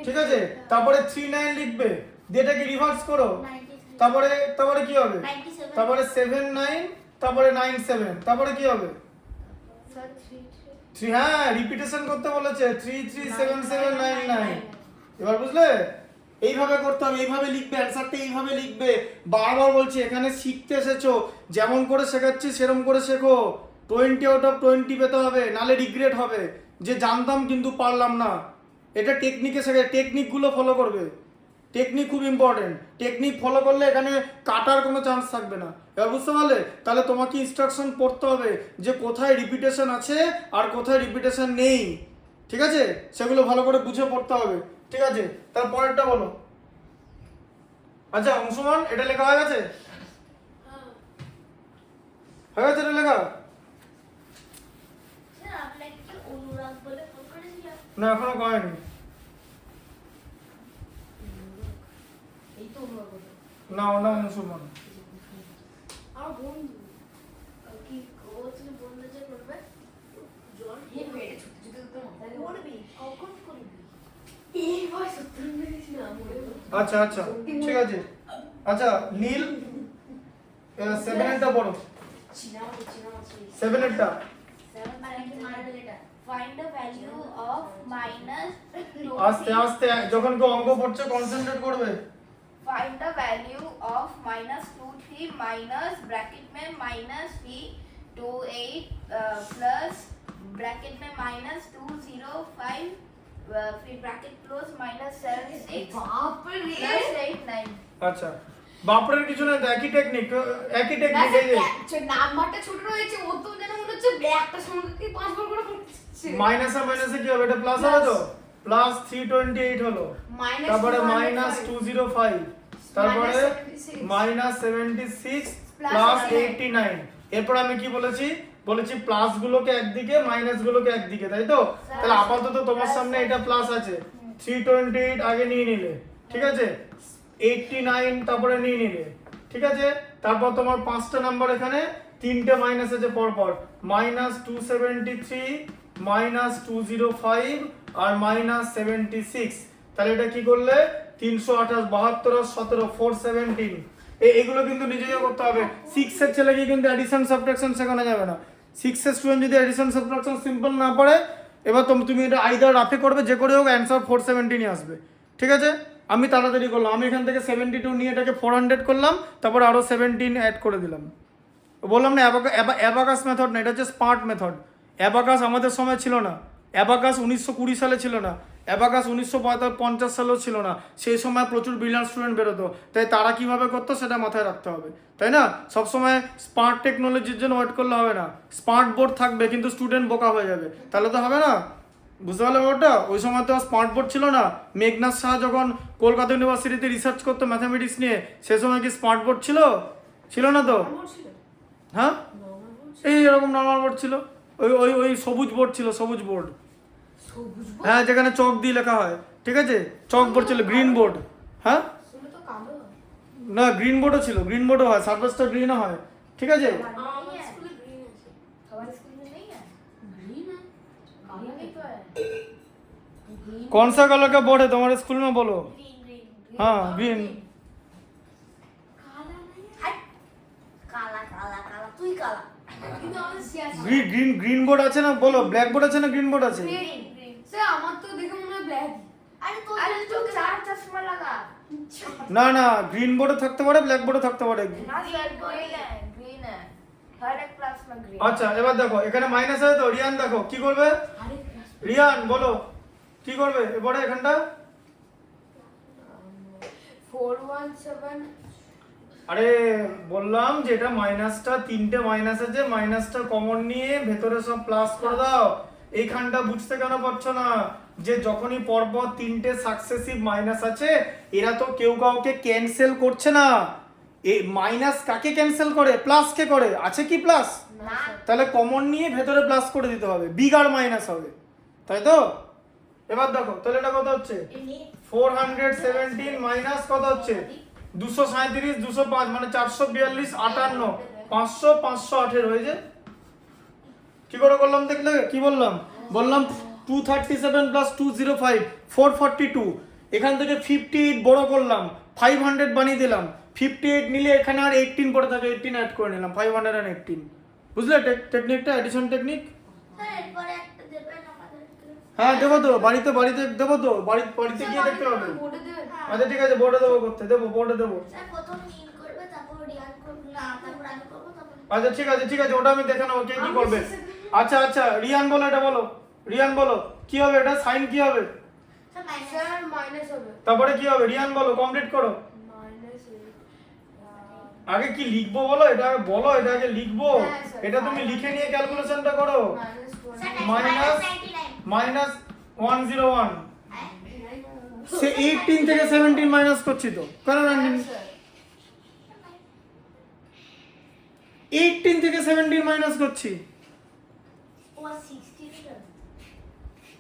ঠিক আছে? তারপরে 39 লিখবে, দিয়ে এটাকে রিভার্স করো, 93, তারপরে কি হবে? 97, তারপরে 79, তারপরে 97, তারপরে কি হবে? স্যার 3, 3, হ্যাঁ রিপিটেশন করতে বলেছে, 337799। এবার বুঝলে? এইভাবে করতে হবে, এইভাবে লিখবে, অ্যানসারটা এইভাবে লিখবে। বারবার বলছি এখানে শিখতে এসেছো, যেমন করে শেখাচ্ছি সেরকম করে শেখো, 20 আউট অফ 20 পেতে হবে, নালে রিগ্রেট হবে যে জানতাম কিন্তু পারলাম না। এটা টেকনিকে শেখে, টেকনিকগুলো ফলো করবে, টেকনিক খুব ইম্পর্টেন্ট, টেকনিক ফলো করলে এখানে কাটার কোনো চান্স থাকবে না। এবার বুঝতে পারলে? তাহলে তোমাকে ইনস্ট্রাকশন পড়তে হবে যে কোথায় রিপিটেশন আছে আর কোথায় রিপিটেশন নেই, ঠিক আছে? সেগুলো ভালো করে বুঝে পড়তে হবে, ঠিক আছে? তার পরেরটা বলো। আচ্ছা অংশমান, এটা লেখা হয়ে গেছে? হয়ে গেছে এটা লেখা? স্যার আপনাকে কি অনুরাগ বলে ফোন করেছিলাম? না এখনো হয়নি। এই তো হলো কথা। না ওর নাম অংশমান। আর বন্ধু কি ও তুমি বললে যে করবে? জল খেয়ে পেটে ছুটতে ছুটতে তো মাথায় করবি, কখন করবি? এই ভাই সত্যি বলেছিস না মরে আচ্ছা আচ্ছা ঠিক আছে। আচ্ছা নীল 7 এরটা পড়ো, চিনা 7 এরটা। Find the value of minus 2. আস্তে আস্তে যখন কেউ অঙ্ক পড়ছে কনসেন্ট্রেট করবে। Find the value of minus 2, 3 minus bracket में minus 3, 2, 8 plus ब्रैकेट में -205 फिर ब्रैकेट क्लोज -76 बाप रे +89 আচ্ছা বাপরের কিছু না, একই টেকনিক এই যে নাম্বারটা ছোট রয়েছে, ও তো যেন মনে হচ্ছে একটা সংখ্যাকে 5 বার করে করছে। মাইনাসে কি হবে, এটা প্লাস হবে তো, প্লাস 328 হলো, Minus তারপরে 205 মাইনাস 205, তারপরে মাইনাস 76 প্লাস 89। এরপর আমি কি বলেছি প্লাস গুলোকে একদিকে মাইনাস গুলোকে একদিকে, তাই তো? তাহলে আপাতত তোমার সামনে এটা প্লাস আছে, 328 আগে নিয়ে নিলে, ঠিক আছে, 89 তারপরে নিয়ে নিলে, ঠিক আছে। তারপর তোমার পাঁচটা নাম্বার এখানে তিনটে মাইনাস আছে পরপর, -273 -205 আর -76। তাহলে এটা কি করলে 328 72 আর 17 417। এগুলো কিন্তু নিজেকে করতে হবে। 6 এর ছেলেকে কিন্তু অ্যাডিশন সাবট্রাকশন শেখানো যাবে না। 6 এর স্টুডেন্ট যদি অ্যাডিশন সাবট্রাকশন সিম্পল না পড়ে, এবার তুমি এটা আইদার রাফে করবে, যে করে হোক অ্যান্সার 417 আসবে, ঠিক আছে। আমি তাড়াতাড়ি করলাম, আমি এখান থেকে 72 নিয়ে এটাকে 400 করলাম, তারপর আরো 17 অ্যাড করে দিলাম। বললাম না অ্যাবাকাস মেথড না, এটা হচ্ছে স্মার্ট মেথড। অ্যাবাকাস আমাদের সময় ছিল না, অ্যাবাকাস 1920 সালে ছিল না, অ্যাবাকাস 1950 সালেও ছিল না। সেই সময় প্রচুর ব্রিলিয়ান্ট স্টুডেন্ট বেরোতো, তাই তারা কিভাবে করতো সেটা মাথায় রাখতে হবে, তাই না? সবসময় স্মার্ট টেকনোলজির জন্য ওয়েট করলে হবে না। স্মার্ট বোর্ড থাকবে কিন্তু স্টুডেন্ট বোকা হয়ে যাবে, তাহলে তো হবে না। বুঝতে পারলে ওটা? ওই সময় তো স্মার্ট বোর্ড ছিল না। মেঘনাথ শাহ যখন কলকাতা ইউনিভার্সিটিতে রিসার্চ করতো ম্যাথামেটিক্স নিয়ে, সে সময় কি স্মার্ট বোর্ড ছিল? ছিল না তো। হ্যাঁ, এই এরকম নর্মাল বোর্ড ছিল, ওই ওই ওই সবুজ বোর্ড ছিল, সবুজ বোর্ড। হ্যাঁ, যেখানে চক দিয়ে লেখা হয়, ঠিক আছে, চক বোর্ড ছিল, গ্রিন বোর্ড। হ্যাঁ, না গ্রিন বোর্ডও ছিল, গ্রিন বোর্ডও হয়, সারফেসটা গ্রিনও হয়, ঠিক আছে। कौन सा कलर का बोर्ड है तुम्हारे स्कूल में, बोलो? हाँ, ग्रीन। গ্রিন বোর্ড আছে না, বলো। ব্ল্যাক বোর্ড আছে না গ্রিন বোর্ড আছে? স্যার আমার তো দেখে মনে হয় ব্ল্যাক। আরে তো চার চশমা লাগা না না, গ্রিন বোর্ডে থাকতে পারে, ব্ল্যাক বোর্ডে থাকতে পারে। না স্যার গ্রিন है हर एक क्लास में ग्रीन। আচ্ছা, এবার দেখো এখানে মাইনাস আছে তো, রিয়ান দেখো কি করবে। রিয়ান বলো কি করবে এবারে এখানটা। 417। আরে বললাম যে এটা মাইনাসটা, তিনটে মাইনাস আছে, মাইনাসটা কমন নিয়ে ভেতরে সব প্লাস করে দাও। এইখানটা বুঝতে কেন পারছো না, যে যখনই পরপর তিনটে সাকসেসিভ মাইনাস আছে, এরা তো কেউ কাউকে ক্যান্সেল করছে না। এই মাইনাস কাকে ক্যান্সেল করে? প্লাস কে করে। আছে কি প্লাস? না তাহলে কমন নিয়ে ভেতরে প্লাস করে দিতে হবে, বিগার মাইনাস হবে, তাই তো? এবার দেখো তাহলে এটা কত হচ্ছে, 417 মাইনাস কত হচ্ছে 237 205 মানে 442 58 500 518 হয়েছে। কি করে করলাম দেখলে? কি বললাম 237 প্লাস 205 442। এখান থেকে 58 বড় করলাম, 500 বানিয়ে দিলাম। 58 নিলে এখানে আর 18 পড়ে থাকে, 18 অ্যাড করে নিলাম, 518। বুঝলে টেকনিকটা, এডিশন টেকনিক? স্যার এরপরে একটা দেবেন আমাদেরকে। হ্যাঁ দেবো তো, বাড়িতে দেবো তো, বাড়িতে গিয়ে দেখতে হবে। বোর্ডে দেবেন। আচ্ছা ঠিক আছে, বোর্ডে দেবো, করতে দেবো, বোর্ডে দেবো। স্যার প্রথম নীল করবে, তারপর রিয়ান করবে, না তারপর আমি করব, তারপর আচ্ছা ঠিক আছে, ওটা আমি দেখে নেবো কে কি করবে। আচ্ছা রিয়ান বলো, এটা বলো, রিয়ান বলো কি হবে, এটা সাইন কি হবে, স্যার মাইনাস স্যার মাইনাস হবে। তারপরে কি হবে, রিয়ান বলো, কমপ্লিট করো। আগে কি লিখবো বলো, এটা আগে বলো, এটা আগে লিখবো, হ্যাঁ, স্যার। এটা তুমি লিখে নিয়ে ক্যালকুলেশনটা করো। মাইনাস মাইনাস 101 হ্যাঁ সে 18 থেকে 17 মাইনাস করছি তো, কেন 18 থেকে 17 মাইনাস করছি, ও 60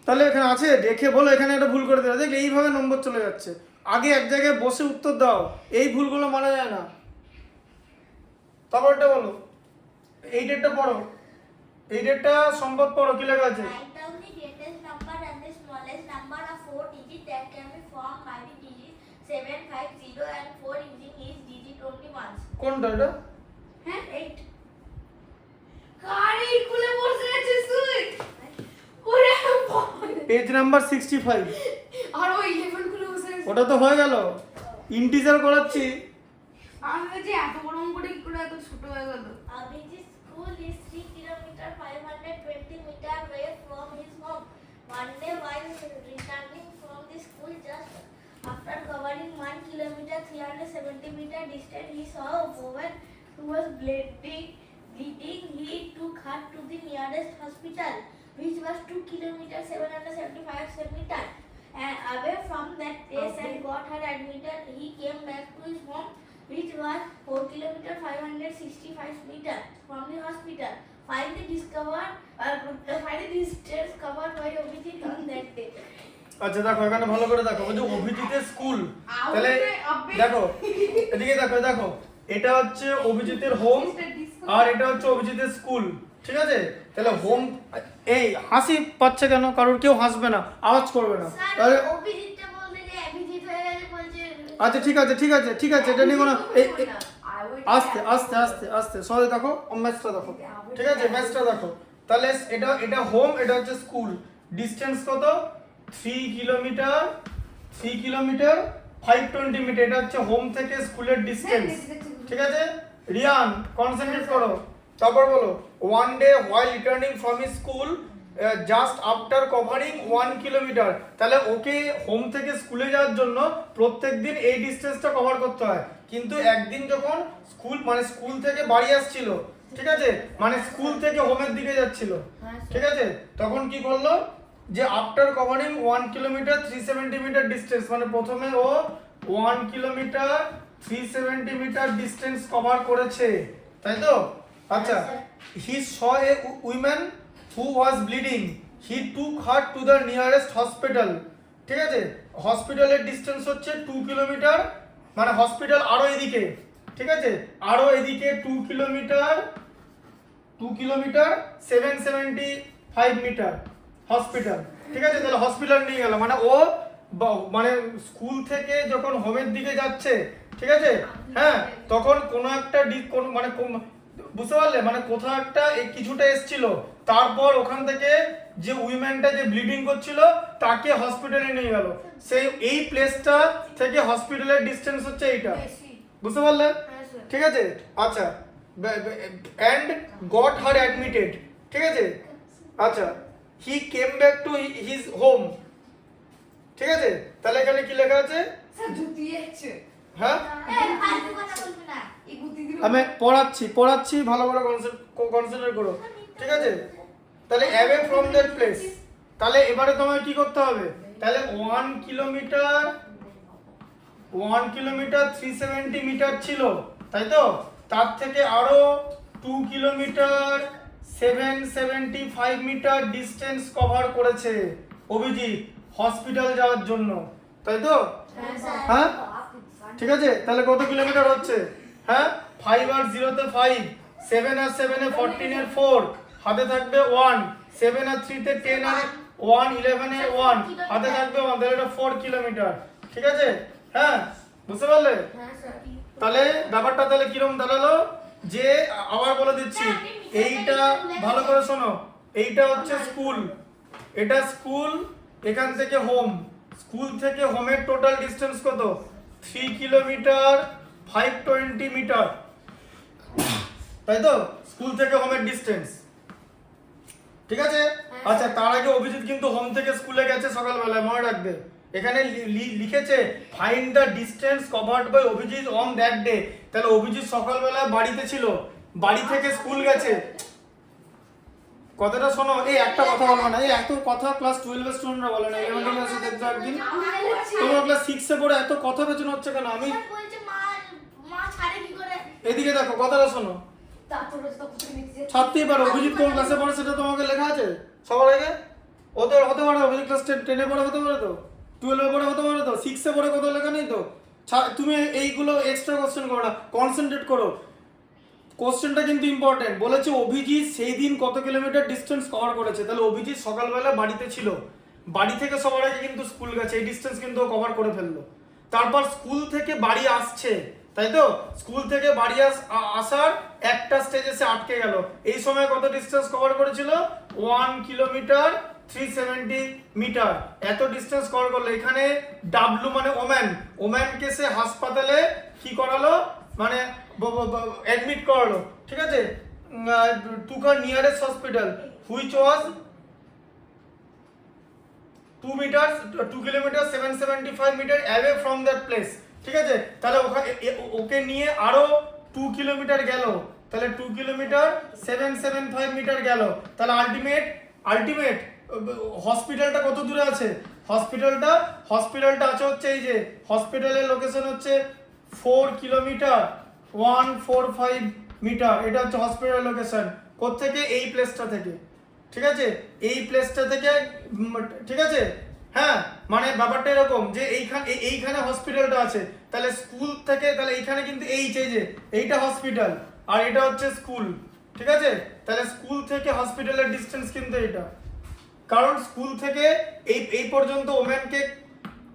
তাহলে এখানে আছে দেখে বলো, এখানে একটা ভুল করে দেওয়া, দেখলে এইভাবে নম্বর চলে যাচ্ছে। আগে এক জায়গায় বসে উত্তর দাও, এই ভুলগুলো মানা যায় না। তারপরটা বলো, এই ডেটটা পড়ো, এই ডেটটা সম্পদ পড়ো, কি লেখা আছে? Write down the greatest number and the smallest number of 4 digits that can be formed by the digits 7, 5, 0 and 4 using each digit only once. কোনটা এটা? হ্যাঁ 8. কারি খুলে বসে আছিস তুই। ওরে বাবা। Page number 65। আর ওই 11 খুলে বসে আছিস। ওটা তো হয়ে গেল, ইন্টিজার করাচ্ছি। আমি যে এত বড় অঙ্কটা কি করে এত ছোট হয়ে গেল? Our school is 3 kilometer 520 meter away One day while returning from the school, just after covering 1 kilometer 370 meter distance, he saw a woman who was bleeding. He took her to the nearest hospital, which was 2 kilometers 775 meters and away from that place, and got her admitted. He came back to his home, which was 4 kilometers 565 meters from the hospital. Finally distance covered by Abhijit on that day. আচ্ছা দেখো এখানে ভালো করে দেখো ওই যে অভিজিতের school, তাহলে দেখো এদিকে দেখো দেখো এটা হচ্ছে অভিজিতের হোম আর এটা হচ্ছে অভিজিতের স্কুল, ঠিক আছে? তাহলে হোম, এই হাসি পাচ্ছে কেন? কারোর কেউ হাসবে না, আওয়াজ করবে না, তাহলে স্যার অভিজিৎটা বলতে যে অভিজিৎ হয়ে গেছে বলছে। আচ্ছা ঠিক আছে ঠিক আছে ঠিক আছে, এটা নিয়ে কোনো আস্তে আস্তে আস্তে আস্তে সবাই দেখো ম্যাচটা দেখো, ঠিক আছে? ম্যাচটা দেখো, তাহলে এটা হোম, এটা হচ্ছে স্কুল। ডিসটেন্স কত? 3 কিলোমিটার 520 মিটার, এটা হচ্ছে হোম থেকে স্কুলের ডিসটেন্স, ঠিক আছে? রিয়ান কনসেন্ট্রেট করো, তারপর বলো one day while returning from school just after covering 1 kilometre. তাহলে ওকে হোম থেকে স্কুলে যাওয়ার জন্য প্রত্যেকদিন এই ডিসটেন্সটা কভার করতে হয়, কিন্তু একদিন যখন স্কুল থেকে বাড়ি আসছিল, ঠিক আছে, মানে স্কুল থেকে হোমের দিকে যাচ্ছিল, ঠিক আছে, তখন কি করলো যে after covering 1 kilometre 370 metre distance, মানে প্রথমে ও 1 কিলোমিটার 370 মিটার ডিসটেন্স কভার করেছে, তাই তো? আচ্ছা, he saw a women who was bleeding, he took her to the nearest hospital, ঠিক আছে? হসপিটালের ডিসটেন্স হচ্ছে 2 কিলোমিটার, মানে হসপিটাল আরো এদিকে, ঠিক আছে, আরো এদিকে 2 কিলোমিটার 775 মিটার হসপিটাল, ঠিক আছে? তাহলে হসপিটাল নিয়ে গেল, মানে ও মানে স্কুল থেকে যখন হোমের দিকে যাচ্ছে, ঠিক আছে, হ্যাঁ, তখন কোনো একটা মানে বুঝতে পারলে, মানে কোথাও একটা কিছুটা এসছিল, তারপর ওখান থেকে যে উইমেনটা যে ব্লিডিং করছিল তাকে হসপিটালে নিয়ে গেল, সেই এই প্লেসটা থেকে হসপিটালের ডিসটেন্স হচ্ছে এইটা, বুঝতে পারলে? ঠিক আছে, আচ্ছা, and got her admitted, ঠিক আছে, আচ্ছা, he came back to his home, ঠিক আছে? তাহলে এখানে কি লেখা আছে? হ্যাঁ, ফালতু কথা বলবি না। আমি পড়াচ্ছি ভালো করে কনসেন্ট্রেট করো, ঠিক আছে? তাহলে অ্যাওয়ে ফ্রম দ্যাট প্লেস, তাহলে এবারে তোমায় কি করতে হবে? তাহলে 1 কিলোমিটার 370 মিটার ছিল, তাই তো? তার থেকে আরো 2 কিলোমিটার 775 মিটার ডিসটেন্স কভার করেছে অভিজিৎ হসপিটাল যাওয়ার জন্য, তাই তো? হ্যাঁ, ঠিক আছে, তাহলে কত কিলোমিটার হচ্ছে? হ্যাঁ, 5 আর 0 তে 5, 7 আর 7 এ 14 এর 4, হাতে থাকবে 1, 7 আর 3 তে 10 আর 1 11 এর 1, হাতে থাকবে 1, তাহলে এটা 4 কিলোমিটার, ঠিক আছে? হ্যাঁ, বুঝতে পারলে? তাহলে ব্যাপারটা তাহলে কিরকম দাঁড়ালো যে, আবার বলে দিচ্ছি, এইটা ভালো করে শোনো, এইটা হচ্ছে স্কুল, এটা স্কুল, এখান থেকে হোম, স্কুল থেকে হোমের টোটাল ডিসটেন্স কত? 3 কিলোমিটার 520 মিটার, তাই তো? স্কুল থেকে হোমের ডিসটেন্স, ঠিক আছে? আচ্ছা, তার আগে অভিজিৎ কিন্তু হোম থেকে স্কুলে গেছে সকালবেলায়, মনে রাখবে। এখানে লিখেছে find the distance covered by Abhijit on that day, তাহলে অভিজিৎ সকালবেলা বাড়িতে ছিল, বাড়ি থেকে স্কুল গেছে। কথাটা শোনো, এই একটা কথা বলবো না, এই এত কথা ক্লাস 12 এর স্টুডেন্টরা বলে না, 11 ক্লাসে দেখছো একদিন, তোমরা ক্লাস 6 এ পড়ে এত কথা পেছনে হচ্ছে কেন? আমি বলছে মা ছাড়ে কি করে? এদিকে দেখো, কথাটা শোনো, ছাড়তেই পারো। অভিজিৎ কোন ক্লাসে পড়ে সেটা তোমাকে লেখা আছে সবার আগে? ও তো হতে পারে অভিজিৎ ক্লাস 10 এ পড়ে হতে পারে, তো 12 এ পড়ে হতে পারে, তো 6 এ পড়ে কোথাও লেখা নেই তো। তুমি এইগুলো এক্সট্রা কোশ্চেন করো না, কনসেন্ট্রেট করো। কোশ্চেনটা কিন্তু ইম্পর্টেন্ট। বলেছে অভিজিৎ সেই দিন কত কিলোমিটার ডিসটেন্স কভার করেছে, তাহলে অভিজিৎ সকালবেলা বাড়িতে ছিল, বাড়ি থেকে সবার আগে কিন্তু স্কুল গেছে, এই ডিসটেন্স কিন্তু কভার করে ফেললো। তারপর স্কুল থেকে বাড়ি আসছে, তাই তো? স্কুল থেকে বাড়ি আসার একটা স্টেজে সে আটকে গেল, এই সময় কত ডিসটেন্স কভার করেছিল? 1 কিলোমিটার 370 মিটার, এত ডিসটেন্স কভার করলো। এখানে ডাব্লু মানে ওম্যানকে সে হাসপাতালে কি করালো, মানে অ্যাডমিট করালো, ঠিক আছে? Took her nearest hospital which was 2 kilometre 775 metre away from that place, ঠিক আছে? তাহলে ওখানে ওকে নিয়ে আরো 2 কিলোমিটার গেল, তাহলে 2 কিলোমিটার 775 মিটার গেল, তাহলে আলটিমেট হসপিটালটা কত দূরে আছে? হসপিটালটা আছে হচ্ছে এই যে হসপিটালের লোকেশন হচ্ছে 4 কিলোমিটার 145 মিটার, এটা হচ্ছে হসপিটালের লোকেশন। কোত্থেকে? এই প্লেসটা থেকে, ঠিক আছে? এই প্লেসটা থেকে, ঠিক আছে? হ্যাঁ, মানে ব্যাপারটা এরকম যে এইখানে হসপিটালটা আছে, তাহলে স্কুল থেকে, তাহলে এইখানে কিন্তু এই যে এইটা হসপিটাল আর এটা হচ্ছে স্কুল, ঠিক আছে? তাহলে স্কুল থেকে হসপিটালের ডিস্টেন্স কিন্তু এটা, কারণ স্কুল থেকে এই পর্যন্ত ওম্যানকে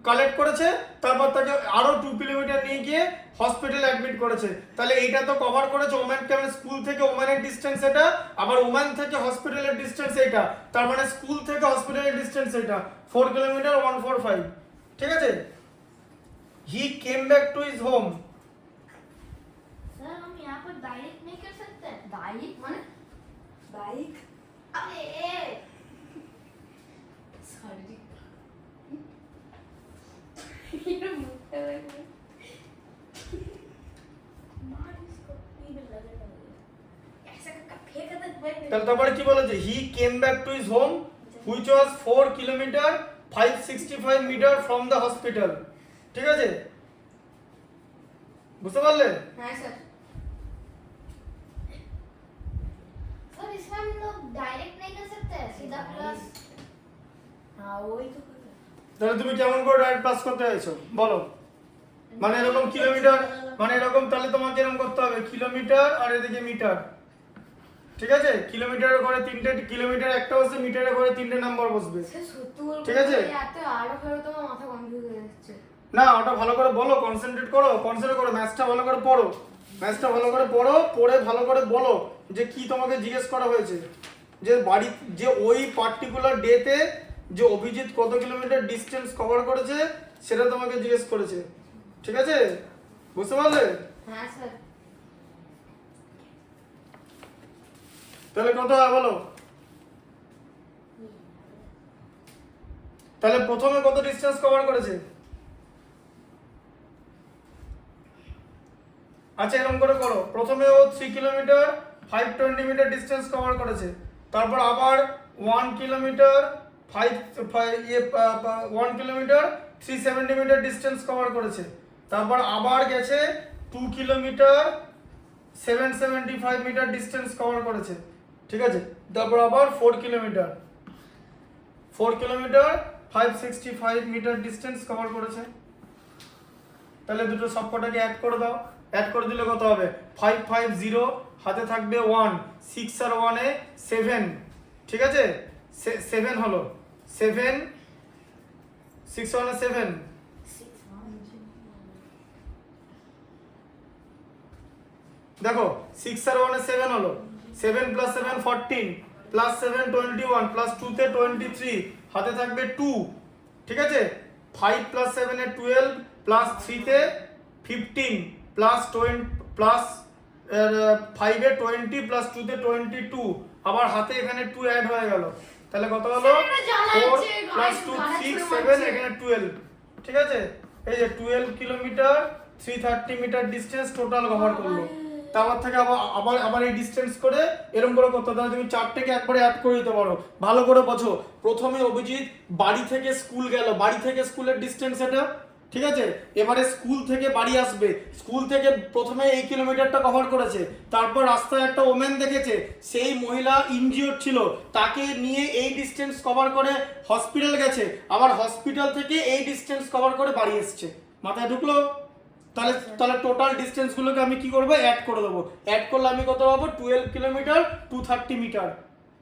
কালেক্ট করেছে, তারপর তাকে আরো 2 কিলোমিটার নিয়ে গিয়ে হসপিটালে অ্যাডমিট করেছে, তাহলে এইটা তো কভার করেছে ওম্যানকে, মানে স্কুল থেকে ওম্যানের ডিস্টেন্স এটা, আবার ওম্যান থেকে হসপিটালের ডিস্টেন্স এটা, তার মানে স্কুল থেকে হসপিটালের ডিস্টেন্স এটা 4 কিলোমিটার 145, ঠিক আছে? He came back to his home. Sir हम यहाँ पर डायरेक्ट नहीं कर सकते? बाइक माने बाइक अबे सॉरी मार इसको नहीं लगेगा, ऐसा करके फेंक दे बैठ। তাহলে তারপরে কি বলেছে? He came back to his home which was 4 kilometre 565 metre from the hospital, ঠিক আছে? বুঝতে পারলে? हाँ सर सर इसमें हम लोग डायरेक्ट नहीं कर सकते, सीधा प्लस। हाँ वही तो कर তাহলে তুমি কেমন করে ডাইরেক্ট পাস করতে চাইছো বলো? মানে এরকম কিলোমিটার, মানে এরকম, তাহলে তোমাকে এরকম করতে হবে কিলোমিটার আর এদিকে মিটার, ঠিক আছে? কিলোমিটারের ঘরে 3টে কিলোমিটার একটা বসবে, মিটারের ঘরে 3টে নাম্বার বসবে, सर সত্যি বলবো ঠিক আছে? এত আলো ফেরো তো মাথা কনফিউজ হয়ে যাচ্ছে। না ওটা ভালো করে বলো, কনসেন্ট্রেট করো, ম্যাথসটা ভালো করে পড়ো, পড়ে ভালো করে বলো যে কি তোমাকে জিজ্ঞেস করা হয়েছে, যে বাড়ি যে ওই পার্টিকুলার ডেতে যে অভিজিৎ কত কিলোমিটার ডিস্টেন্স কভার করেছে সেটা তোমাকে জিজ্ঞেস করেছে, ঠিক আছে? বুঝতে পারলে? হ্যাঁ স্যার তাহলে কত হয় বলো? তাহলে প্রথমে কত ডিস্টেন্স কভার করেছে? আচ্ছা এরকম করে করো, প্রথমে ও 3 কিলোমিটার 520 মিটার ডিস্টেন্স কভার করেছে, তারপর আবার 1 kilometre 1 kilometre 370 metre distance cover করেছে, তারপর আবার গেছে 2 কিলোমিটার 775 মিটার ডিস্টেন্স কভার করেছে, ঠিক আছে? তারপর আবার 4 কিলোমিটার 565 মিটার ডিস্টেন্স কভার করেছে। তাহলে দুটো সবকটাকে অ্যাড করে দাও, অ্যাড করে দিলে কত হবে? 550 হাতে থাকবে 1, 6 আর 1 এ 7, ঠিক আছে? 7 হলো 7, 6 1 এ 7, দেখো 6 আর 1 এ 7 হলো, 7 + 7 14 + 7 21 + 2 তে 23 হাতে থাকবে 2, ঠিক আছে? 5 + 7 এ 12 + 3 তে 15 + 20 + 5 এ 20 + 2 তে 22, আবার হাতে এখানে 2 অ্যাড হয়ে গেল, তাহলে কত হলো? 4 + 2 6 7, এখানে 12, ঠিক আছে? এই যে 12 kilometre 330 metre distance total cover করলো। তারপর থেকে আবার এই ডিস্টেন্স করে এরকম করে করতে, তাহলে তুমি 4টেকে একবারে অ্যাড করে দিতে পারো। ভালো করে বোঝো, প্রথমে অভিজিৎ বাড়ি থেকে স্কুল গেল, বাড়ি থেকে স্কুলের ডিস্টেন্স এটা, ঠিক আছে? এবারে স্কুল থেকে বাড়ি আসবে, স্কুল থেকে প্রথমে এই কিলোমিটারটা কভার করেছে, তারপর রাস্তায় একটা ওমেন দেখেছে, সেই মহিলা ইনজিওর ছিল, তাকে নিয়ে এই ডিস্টেন্স কভার করে হসপিটাল গেছে, আবার হসপিটাল থেকে এই ডিস্টেন্স কভার করে বাড়ি এসছে। মাথায় ঢুকলো? তাহলে টোটাল ডিস্টেন্স গুলোকে আমি কি করবো? অ্যাড করে দেবো। অ্যাড করলে আমি কত পাবো? 12 কিলোমিটার 230 মিটার,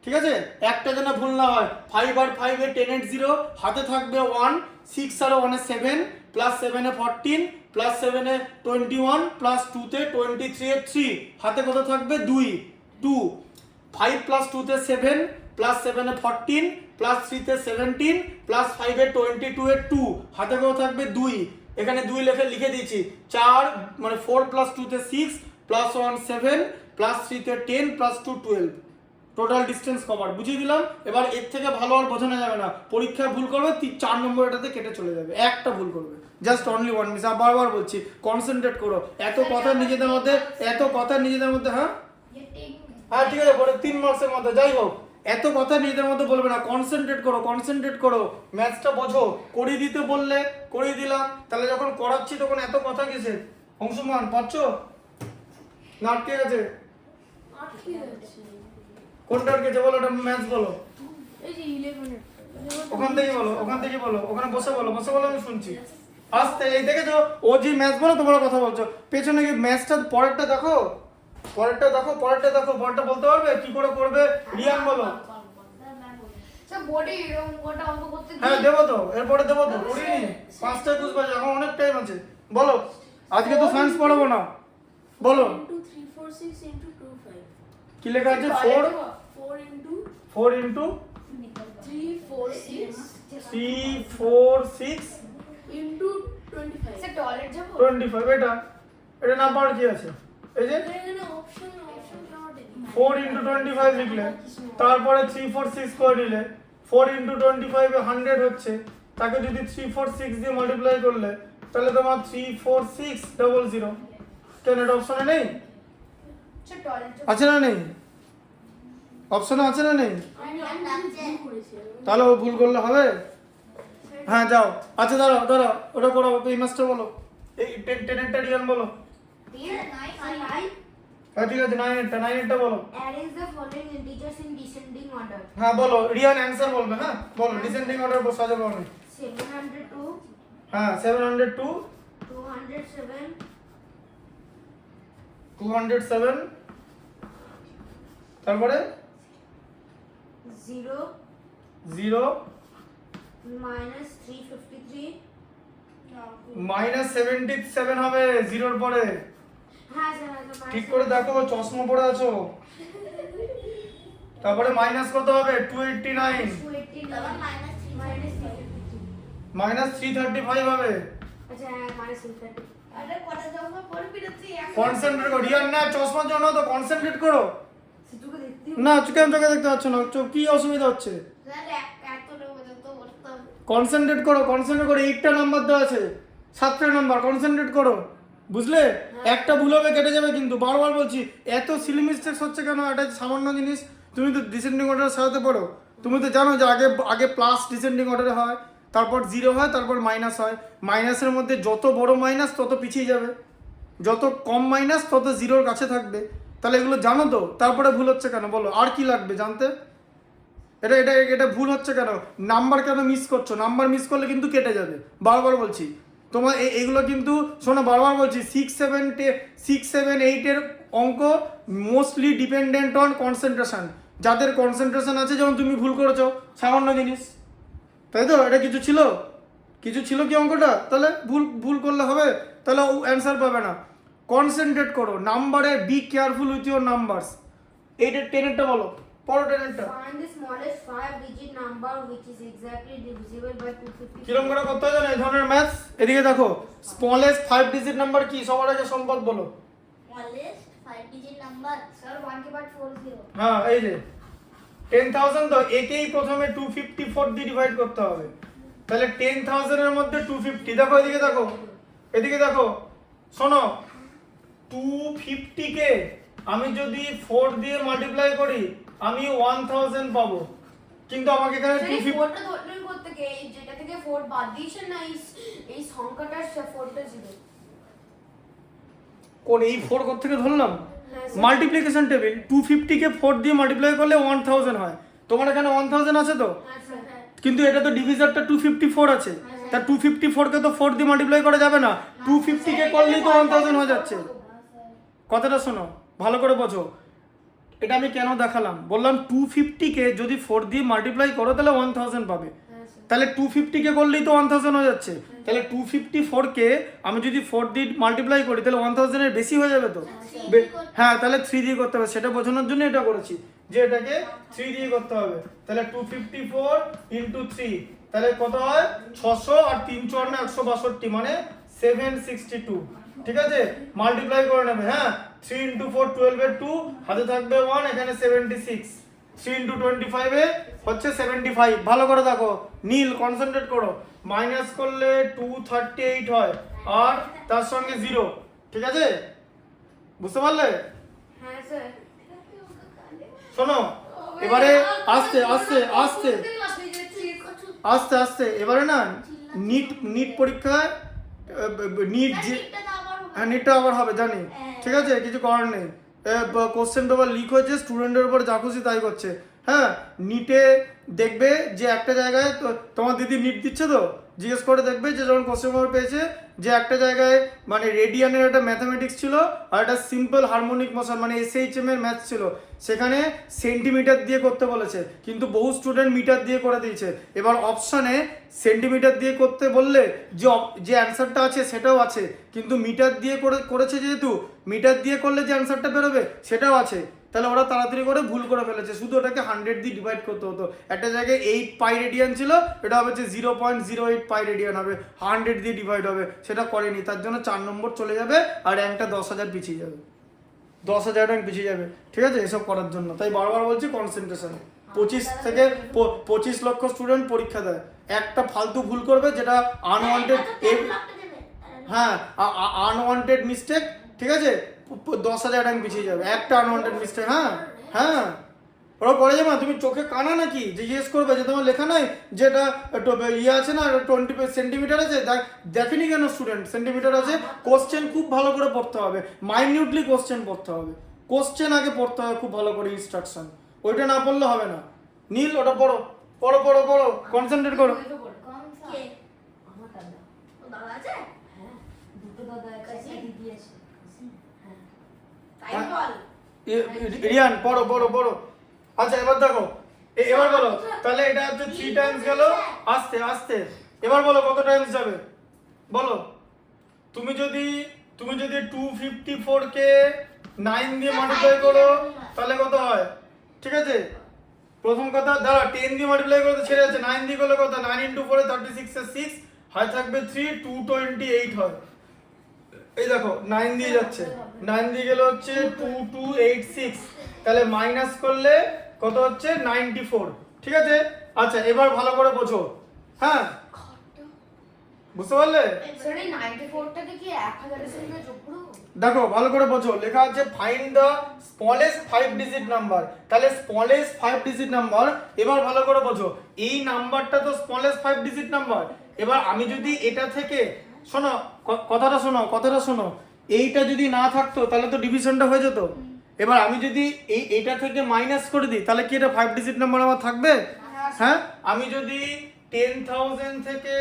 ঠিক আছে? একটা যেন ভুল না হয়, 5 আর 5 এ 10 8 0 হাতে থাকবে 1, 6 আর 1 এ 7 + 7 এ 14 + 7 এ 21 + 2 তে 23 এ 3 হাতে কত থাকবে? 2, 5 + 2 তে 7 + 7 এ 14 + 3 তে 17 + 5 এ 22 এ 2 হাতে কত থাকবে? 2, এখানে 2 লিখে দিয়েছি, 4 মানে 4 + 2 তে 6 + 1 7 + 3 তে 10 + 2 12, টোটাল ডিস্টেন্স কভার বুঝিয়ে দিলাম। এবার এর থেকে ভালো আর বোঝানো যাবে না, পরীক্ষায় ভুল করবে 4 নম্বর এটাতে কেটে চলে যাবে, একটা ভুল করবে, জাস্ট অনলি ওয়ান মিস। আর বারবার বলছি কনসেন্ট্রেট করো, এত কথা নিজেদের মধ্যে হ্যাঁ হ্যাঁ ঠিক আছে, পরে 3 মার্কসের মধ্যে যাই হোক, এত কথা নিজেদের মধ্যে বলবে না, কনসেন্ট্রেট করো, ম্যাথসটা বোঝো। করিয়ে দিতে বললে করিয়ে দিলাম, তাহলে যখন করাচ্ছি তখন এত কথা কিসে? অংশমান পাচ্ছো না আটকে গেছে? কোনটা আটকেছে বলো, ওটা ম্যাথস বলো, ওখান থেকে বলো, ওখানে বসে বলো, আমি শুনছি। আস্তে, এই দেখেছো ও যে ম্যাথস বলো তোমরা কথা বলছো, পেছনে কি ম্যাথসটা পরেরটা দেখো, পরেরটা বলতে পারবে কি করে করবে? রিয়ান বলো। স্যার বোর্ডে এরকম কোটা অঙ্ক করতে হ্যাঁ দেবো তো, এরপরে দেবো তো, করিনি 5টা 21 বাজে, এখন অনেক টাইম আছে। বলো, আজকে তো সায়েন্স পড়াবো না, বলো 2 3 4 6 into 2 5 কি লেখা আছে? 4 into 3 4 6 3 4 6 into 25 স্যার টয়লেট যাব 25, এটা নাম্বার কি আছে? এই যে এখানে অপশন not 4 into 25 লিখলে, তারপরে 3 4 6 করে নিলে, 4 into 25 এ 100 হচ্ছে, তাকে যদি 3 4 6 দিয়ে মাল্টিপ্লাই করলে তাহলে তোমার 3 4 6 00। কেন এটা অপশনে নেই? স্যার টয়লেট যাব আছে না নেই? অপশনে আছে না নেই? তাহলে ও ভুল করলে হবে? হ্যাঁ যাও, আচ্ছা দাঁড়াও ওটা করো, এই মাস্টার বলো, এই 10 রিয়ান বলো। হ্যাঁ ঠিক আছে, 9 বলো। arrange the following integers in descending order হ্যাঁ বলো, রিয়ান অ্যানসার বলবে। হ্যাঁ বলো, ডিসেন্ডিং অর্ডার সাজাবো আমি। 702 হ্যাঁ 702 207 207, তারপরে 0 0 minus 353 -77 হবে জিরোর পরে। হ্যাঁ স্যার ঠিক করে দেখো, চশমা পরে আছো। তারপরে মাইনাস কত হবে? 289 -335 হবে। আচ্ছা minus 330 আরে কত জমা পড়ে ফিরেছি কনসেন্ট্রেট করো, রিয়ান না চশমার জন্য তো কনসেন্ট্রেট করো তোকে দেখতে না, চোখে দেখতে পাচ্ছ না, কি অসুবিধা হচ্ছে? স্যার এত পর্যন্ত করতাম কনসেন্ট্রেট করো, 8টা নাম্বার দেওয়া আছে, 7টা নাম্বার, কনসেন্ট্রেট করো, বুঝলে? একটা ভুল হবে কেটে যাবে, কিন্তু বারবার বলছি এত সিলি মিস্টেকস হচ্ছে কেন? এটা সামান্য জিনিস, তুমি তো ডিসেন্ডিং অর্ডারে সাজাতে পারো, তুমি তো জানো যে আগে প্লাস ডিসেন্ডিং অর্ডারে হয়, তারপর 0 হয়, তারপর মাইনাস হয়, মাইনাসের মধ্যে যত বড় মাইনাস তত পিছিয়ে যাবে, যত কম মাইনাস তত 0-র কাছে থাকবে, তাহলে এগুলো জানো তো, তারপরে ভুল হচ্ছে কেন বলো? আর কি লাগবে জানতে? এটা ভুল হচ্ছে কেন? নাম্বার কেন মিস করছো? নাম্বার মিস করলে কিন্তু কেটে যাবে, বারবার বলছি তোমার এগুলো কিন্তু শোনো, বারবার বলছি 6 7 8 এর অঙ্ক মোস্টলি ডিপেন্ডেন্ট অন কনসেন্ট্রেশন। যাদের কনসেন্ট্রেশন আছে, যেমন তুমি ভুল করেছো সামান্য জিনিস, তাই তো? এটা কিছু ছিল কি অঙ্কটা? তাহলে ভুল করলে হবে, তাহলে ও অ্যান্সার পাবে না। কনসেন্ট্রেট করো নাম্বারে, be careful with your numbers. 10 বলো, পড়ো 10। find the smallest 5 digit number which is exactly divisible by 250 কিরকম করে করতে হয় জানো এই ধরনের ম্যাথস? এদিকে দেখো, স্মলেস্ট 5 ডিজিট নাম্বার কি? সবার আগে সম্পদ বলো। smallest 5 digit number sir 1 ke baad 40 হ্যাঁ এই যে 10,000, তো একেই প্রথমে 254 দিয়ে ডিভাইড করতে হবে, তাহলে 10,000 এর মধ্যে 250। দেখো এদিকে দেখো, শোনো, 250 কে আমি যদি 4 দিয়ে মাল্টিপ্লাই করি আমি 1000 পাবো, কিন্তু আমাকে এখানে 250 4টা ধরলেন করতে কে এই যেটা থেকে 4 বাদ দিয়েছেন না, এই সংখ্যাটার 4টা ছিল কোন এই 4 কোথা থেকে ধরলাম? হ্যাঁ, মাল্টিপ্লিকেশন টেবিল, 250 কে 4 দিয়ে মাল্টিপ্লাই করলে 1000 হয়, তোমার এখানে 1000 আছে তো, হ্যাঁ স্যার কিন্তু এটা তো ডিভিজারটা 254 আছে, তা 254 কে তো 4 দিয়ে মাল্টিপ্লাই করা যাবে না, 250 কে করলেই তো 1000 হয়ে যাচ্ছে। কথাটা শোনো ভালো করে বোঝো, এটা আমি কেন দেখালাম, বললাম 250 কে যদি 4 দিয়ে মাল্টিপ্লাই করো তাহলে 1000 পাবে, তাহলে 250 কে করলেই তো 1000 হয়ে যাচ্ছে, তাহলে 254 কে আমি যদি 4 দিয়ে মাল্টিপ্লাই করি তাহলে 1000 এর বেশি হয়ে যাবে তো। হ্যাঁ তাহলে 3 দিয়ে করতে হবে, সেটা বোঝানোর জন্য এটা করেছি যে এটাকে 3 দিয়ে করতে হবে, তাহলে 254 into 3, তাহলে কত হয়? 600, আর 3 4 না 162, মানে 762। ঠিক আছে, মাল্টিপ্লাই করে নেবে। হ্যাঁ 3 into 4 12 এর 2, হাতে থাকবে 1, এখানে 76, 3 ইন্টু 25 এ হচ্ছে 75। ভালো করে দেখো, নীল কনসেন্ট্রেট করো। মাইনাস করলে 238 হয় আর তার সঙ্গে 0, ঠিক আছে? বুঝতে পারলে? হ্যাঁ স্যার। শোনো, এবারে আস্তে আস্তে আস্তে আস্তে আস্তে এবারে না নিট পরীক্ষায় নিট যে হ্যাঁ নিটটা আবার হবে জানি, ঠিক আছে, কিছু করার নেই। কোশ্চেন পেপার লিক হয়েছে, স্টুডেন্টের উপর যা খুশি তাই করছে। হ্যাঁ, নিটে দেখবে যে একটা জায়গায় তোমার দিদি নিট দিচ্ছে তো, জিজ্ঞেস করে দেখবে যে যখন কোশ্চেন পেপার পেয়েছে যে একটা জায়গায় মানে রেডিয়ানের একটা ম্যাথামেটিক্স ছিল আর একটা সিম্পল হারমোনিক মোশন মানে SHM এর ম্যাথ ছিল, সেখানে সেন্টিমিটার দিয়ে করতে বলেছে কিন্তু বহু স্টুডেন্ট মিটার দিয়ে করে দিয়েছে। এবার অপশানে সেন্টিমিটার দিয়ে করতে বললে যে অ্যান্সারটা আছে সেটাও আছে, কিন্তু মিটার দিয়ে করেছে যেহেতু মিটার দিয়ে করলে যে অ্যান্সারটা বেরোবে সেটাও আছে। তাহলে ওরা তাড়াতাড়ি করে ভুল করে ফেলেছে, শুধু ওটাকে 100 দিয়ে ডিভাইড করতে হতো। একটা জায়গায় 8 পাই রেডিয়ান ছিল, এটা হবে যে 0.08 পাই রেডিয়ান হবে, 100 দিয়ে ডিভাইড হবে, সেটা করেনি। তার জন্য 4 নম্বর চলে যাবে আর র্যাঙ্কটা 10,000 পিছিয়ে যাবে, 10,000 র্যাঙ্ক পিছিয়ে যাবে, ঠিক আছে, এসব করার জন্য। তাই বারবার বলছি কনসেন্ট্রেশন। 25 থেকে 25 লক্ষ স্টুডেন্ট পরীক্ষা দেয়, একটা ফালতু ভুল করবে যেটা আনওয়ান্টেড, হ্যাঁ আনওয়ান্টেড মিস্টেক, ঠিক আছে, 10,000 র্যাঙ্ক পিছিয়ে যাবে একটা আনওয়ান্টেড মিস্টেক। হ্যাঁ হ্যাঁ, ওরা করে যাবে না। তুমি চোখে কানা নাকি যে জিজ্ঞেস করবে যে তোমার লেখা নাই যেটা ইয়ে আছে না 20 সেন্টিমিটার আছে, দেখেনি কেন স্টুডেন্ট সেন্টিমিটার আছে? কোশ্চেন খুব ভালো করে পড়তে হবে, মাইনিউটলি কোশ্চেন পড়তে হবে, কোশ্চেন আগে পড়তে হবে খুব ভালো করে, ইনস্ট্রাকশন ওইটা না পড়লে হবে না। নীল ওটা পড়ো পড়ো পড়ো পড়ো, কনসেন্ট্রেট করো। কে? আমার দাদা। ও দাদা আছে? হ্যাঁ, দুটো দাদা আছে, দিদি আছে। হ্যাঁ। তাই বল। রিয়ান পড়ো পড়ো পড়ো। আচ্ছা এবার দেখো, এবার বলো তাহলে এটা হচ্ছে 3 টাইমস গেল, আস্তে আস্তে। এবার বলো কত টাইমস যাবে বলো। তুমি যদি 254 কে 9 দিয়ে মাল্টিপ্লাই করো তাহলে কত হয়, ঠিক আছে? প্রথম কথা দাঁড়া, 10 দিয়ে মাল্টিপ্লাই করতে ছেড়ে যাচ্ছে, 9 দিয়ে করলে কত, 9 ইন্টু 4 36 এর 6 হয় থাকবে 3, 228 হয়। এই দেখো 9 দিয়ে যাচ্ছে, 9 দিয়ে গেলে হচ্ছে 2286, তাহলে মাইনাস করলে কত হচ্ছে 94, ঠিক আছে? আচ্ছা এবার ভালো করে বোঝো, হ্যাঁ বুঝতে পারলে? স্যার এই 94টাকে কি 1000 এর সঙ্গে যোগ করব? দেখো ভালো করে বোঝো, লেখা আছে find the smallest 5 digit number, তাহলে স্মলেস্ট 5 ডিজিট নাম্বার। এবার ভালো করে বোঝো, এই নাম্বারটা তো স্মলেস্ট 5 ডিজিট নাম্বার। এবার আমি যদি এটা থেকে শোনো, কথাটা শোনো, এইটা যদি না থাকতো তাহলে তো ডিভিশনটা হয়ে যেত। এবার আমি যদি এইটা থেকে মাইনাস করে দিই তাহলে কি এটা 5 ডিজিট নাম্বার আমার থাকবে? হ্যাঁ, আমি যদি 10,000 থেকে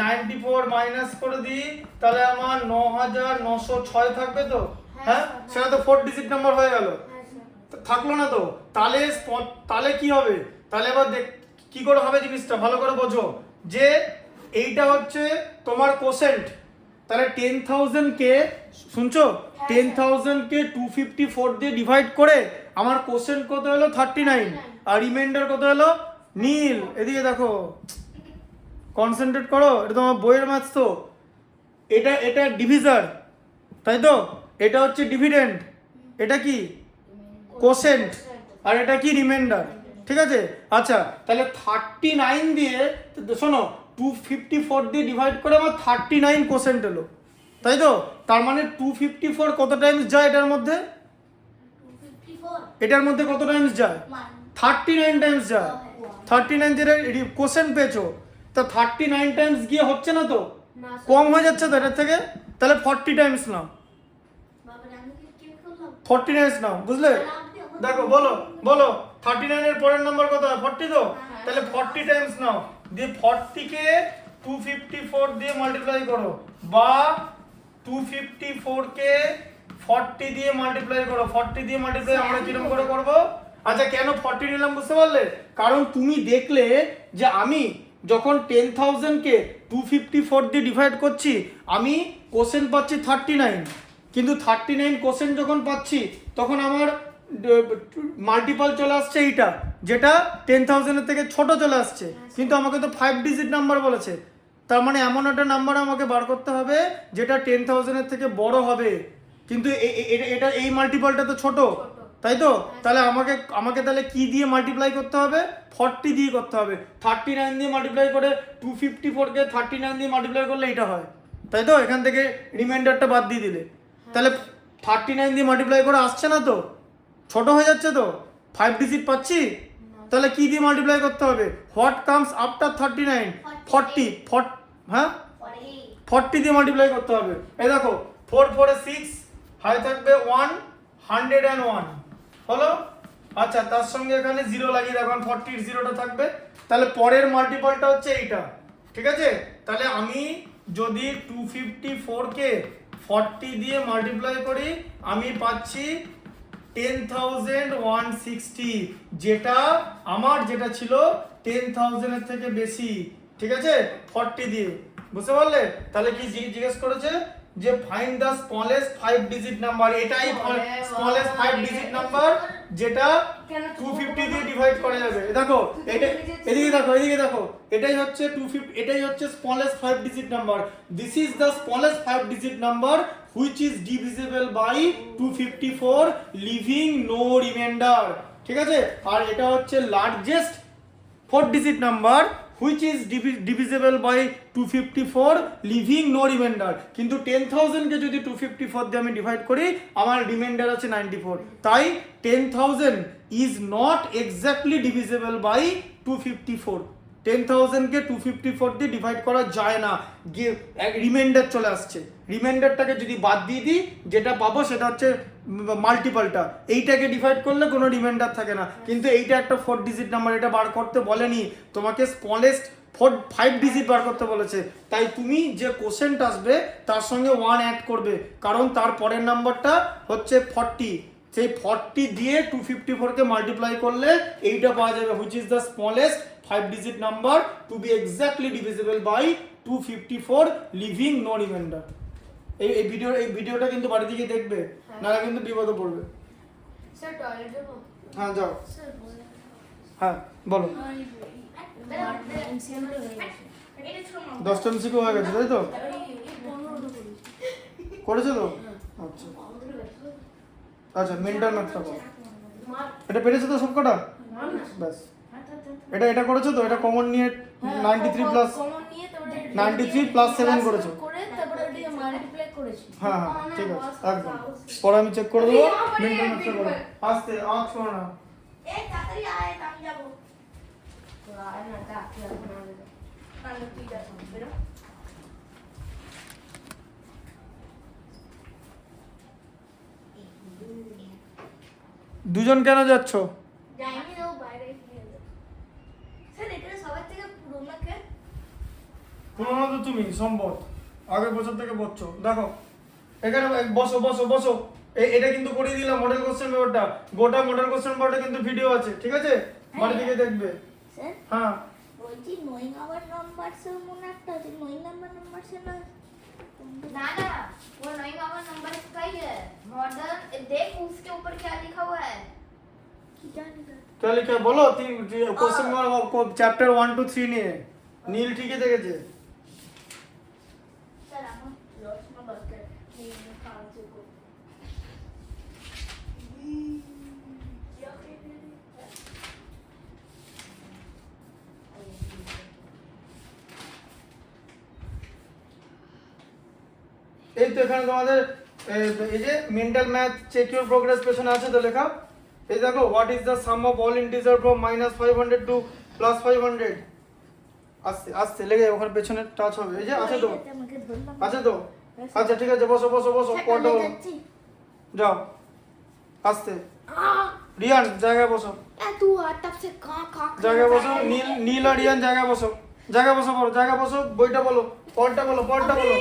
94 মাইনাস করে দিই তাহলে আমার 9,906 থাকবে তো? হ্যাঁ, সেটা তো 4 ডিজিট নাম্বার হয়ে গেল, থাকলো না তো? তাহলে কি হবে? তাহলে এবার কি করে হবে জিনিসটা ভালো করে বোঝো, যে এইটা হচ্ছে তোমার কোশেন্ট, তাহলে 10,000 কে শুনছো, 10,000 কে 254 দিয়ে ডিভাইড করে আমার কোশেন্ট কত হলো 39 আর রিমাইন্ডার কত হলো নীল। এদিকে দেখো, কনসেন্ট্রেট করো, এটা তোমার বইয়ের ম্যাথস তো। এটা ডিভিজার, তাই তো? এটা হচ্ছে ডিভিডেন্ড, এটা কি কোশেন্ট, আর এটা কি রিমাইন্ডার, ঠিক আছে? আচ্ছা তাহলে 39 দিয়ে শোনো 254 দিয়ে ডিভাইড করে আমার 39 কোশেন্ট এলো, তাই তো? তার মানে 254 কত টাইমস যায় এটার মধ্যে? 254 এটার মধ্যে কত টাইমস যায়? 39 টাইমস যায়। 39 যেটা কোশ্চেন পেয়েছো, তা 39 টাইমস গিয়ে হচ্ছে না তো, কম হয়ে যাচ্ছে তো এটার থেকে। তাহলে 40 টাইমস নাও, বাবা আমি কি করলাম? 40 টাইমস নাও, বুঝলে? দেখো বলো বলো 39 এর পরের নাম্বার কত হয়? 40 তো? তাহলে 40 টাইমস নাও, দিয়ে 40 কে 254 দিয়ে মাল্টিপ্লাই করো, বা 254 কে 40 দিয়ে মাল্টিপ্লাই করো। 40 দিয়ে মাল্টিপ্লাই আমরা কিরকম করে করব? আচ্ছা কেন 40 নিলাম বুঝতে পারলে? কারণ তুমি দেখলে যে আমি যখন 10,000 কে 254 দিয়ে ডিভাইড করছি আমি কোশ্চেন পাচ্ছি 39, কিন্তু 39 কোশ্চেন যখন পাচ্ছি তখন আমার মাল্টিপল চলে আসছে এইটা, যেটা 10,000 এর থেকে ছোট চলে আসছে, কিন্তু আমাকে তো 5 ডিজিট নাম্বার বলেছে। তার মানে এমন একটা নাম্বার আমাকে বার করতে হবে যেটা 10,000 এর থেকে বড় হবে, কিন্তু এটা এই মাল্টিপলটা তো ছোট, তাই তো? তাহলে আমাকে তাহলে কি দিয়ে মাল্টিপ্লাই করতে হবে? 40 দিয়ে করতে হবে। 39 দিয়ে মাল্টিপ্লাই করে 254 কে 39 দিয়ে মাল্টিপ্লাই করলে এটা হয়, তাই তো? এখান থেকে রিমাইন্ডারটা বাদ দিয়ে দিলে তাহলে 39 দিয়ে মাল্টিপ্লাই করে আসছে না তো, ছোট হয়ে যাচ্ছে তো, 5 ডিজিট পাচ্ছি। তাহলে কি দিয়ে মাল্টিপ্লাই করতে হবে? What comes after 39? 40 হ্যাঁ 40 দিয়ে মাল্টিপ্লাই করতে হবে। এই দেখো 4 4 এ 6, হাই থাকবে 1, 101 হলো। আচ্ছা, তার সঙ্গে এখানে 0 লাগিয়ে দেখো, 40 এর 0টা থাকবে। তাহলে পরের মাল্টিপলটা হচ্ছে এইটা, ঠিক আছে? তাহলে আমি যদি 254 কে 40 দিয়ে মাল্টিপ্লাই করি আমি পাচ্ছি 10,160, যেটা আমার যেটা ছিল 10,000 এর থেকে বেশি, ঠিক আছে? 40 দিয়ে, বুঝতে পারলে? তাহলে কি জিজ্ঞেস করেছে যে find the smallest 5 digit number. এটাই স্মলেস্ট 5 ডিজিট নাম্বার যেটা 250 দিয়ে ডিভাইড করা যাবে। দেখো এটা, এদিকে দেখো এটাই হচ্ছে 250, এটাই হচ্ছে smallest 5 digit number. This is the smallest 5 digit number which is divisible by 254 leaving no remainder, ঠিক আছে? আর এটা হচ্ছে largest 4 digit number which is divisible by 254 leaving no remainder। কিন্তু 10,000 কে যদি 254 দিয়ে আমি ডিভাইড করি আমার রিমাইন্ডার আছে 94, তাই 10,000 is not exactly divisible by 254। 10,000 কে 254 দিয়ে ডিভাইড করা যায় না, রিমাইন্ডার চলে আসছে। রিমাইন্ডারটাকে যদি বাদ দিয়ে দিই যেটা পাবো সেটা হচ্ছে মাল্টিপলটা, এইটাকে ডিভাইড করলে কোনো রিমাইন্ডার থাকে না। কিন্তু এইটা একটা 4 ডিজিট নাম্বার, এটা বার করতে বলেনি তোমাকে, স্মলেস্ট 5 ডিজিট বার করতে বলেছে। তাই তুমি যে কোশ্চেনটা আসবে তার সঙ্গে 1 অ্যাড করবে, কারণ তার পরের নাম্বারটা হচ্ছে 40। সেই 40 দিয়ে 254 কে মাল্টিপ্লাই করলে এইটা পাওয়া যাবে, which is the smallest 5 digit number to be exactly divisible by 254 leaving no remainder। এই ভিডিওটা কিন্তু বাড়ি থেকে দেখবে, নাহলে কিন্তু বিপদে পড়বে। স্যার টয়লেট যাব? হ্যাঁ যাও। স্যার বলে হ্যাঁ বলো। 10টা MCQ হয়ে গেছে তাই তো? করেছো তো? আচ্ছা আচ্ছা, মেন্টাল ম্যাথটা করো। এটা পেরেছো তো সবকটা? ব্যাস, এটা করেছো তো? এটা কমন নিয়ে 93 প্লাস 93 প্লাস 7 করেছো? হ্যাঁ হ্যাঁ ঠিক আছে, একদম। পরে আমি চেক করে দেবো। মেন্টাল ম্যাথটা করো, আস্তে, আওয়াজ করো না। এই তাড়াতাড়ি আয়, আমি যাব। তোরা আয় না, তা কি এখন আগে যা। তাহলে তুই যা, বেরো। দুজন কেন যাচ্ছ? যাইনি তো, বাইরে গিয়ে এলো। স্যার এখানে সবার থেকে পুরোনো কে? পুরোনো তো তুমি, সম্পদ, আগের বছর থেকে পড়ছো। দেখো এখানে বসো বসো বসো, এটা কিন্তু করিয়ে দিলাম মডেল কোশ্চেন পেপারটা, গোটা মডেল কোশ্চেন পেপারটা কিন্তু ভিডিও আছে, ঠিক আছে? বাড়ি থেকে দেখবে। স্যার হ্যাঁ বলছি 9 নাম্বার নাম্বার সে মনে একটা আছে, 9 নাম্বার নাম্বার সে না ना ना वो 9 नंबर नंबर का ही है मॉडल। देख उसके ऊपर क्या लिखा हुआ है, क्या लिखा है? क्या लिखा है बोलो? क्वेश्चन चैप्टर 1 to 3 নিয়ে নীল ঠিকই দেখেছে। सर हम लॉस में बात कर नहीं फालतू को এই তো এখানে তোমাদের এই যে mental math check your progress পেছনে আছে তো লেখা। এই দেখো, what is the sum of all integer from -500 to +500। আস্তে আস্তে লেগে ওখানে পেছনে টাচ হবে। এই যে আছে তো, আছে তো? আচ্ছা ঠিক আছে, বসো বসো বসো, পড়তে বলো। যাও আস্তে, রিয়ান জায়গায় বসো, तू तब से का জায়গায় বসো। নীল আর রিয়ান জায়গায় বসো, জায়গায় বসো, বলো জায়গায় বসো, বইটা বলো, পড়টা বলো, পড়টা বলো।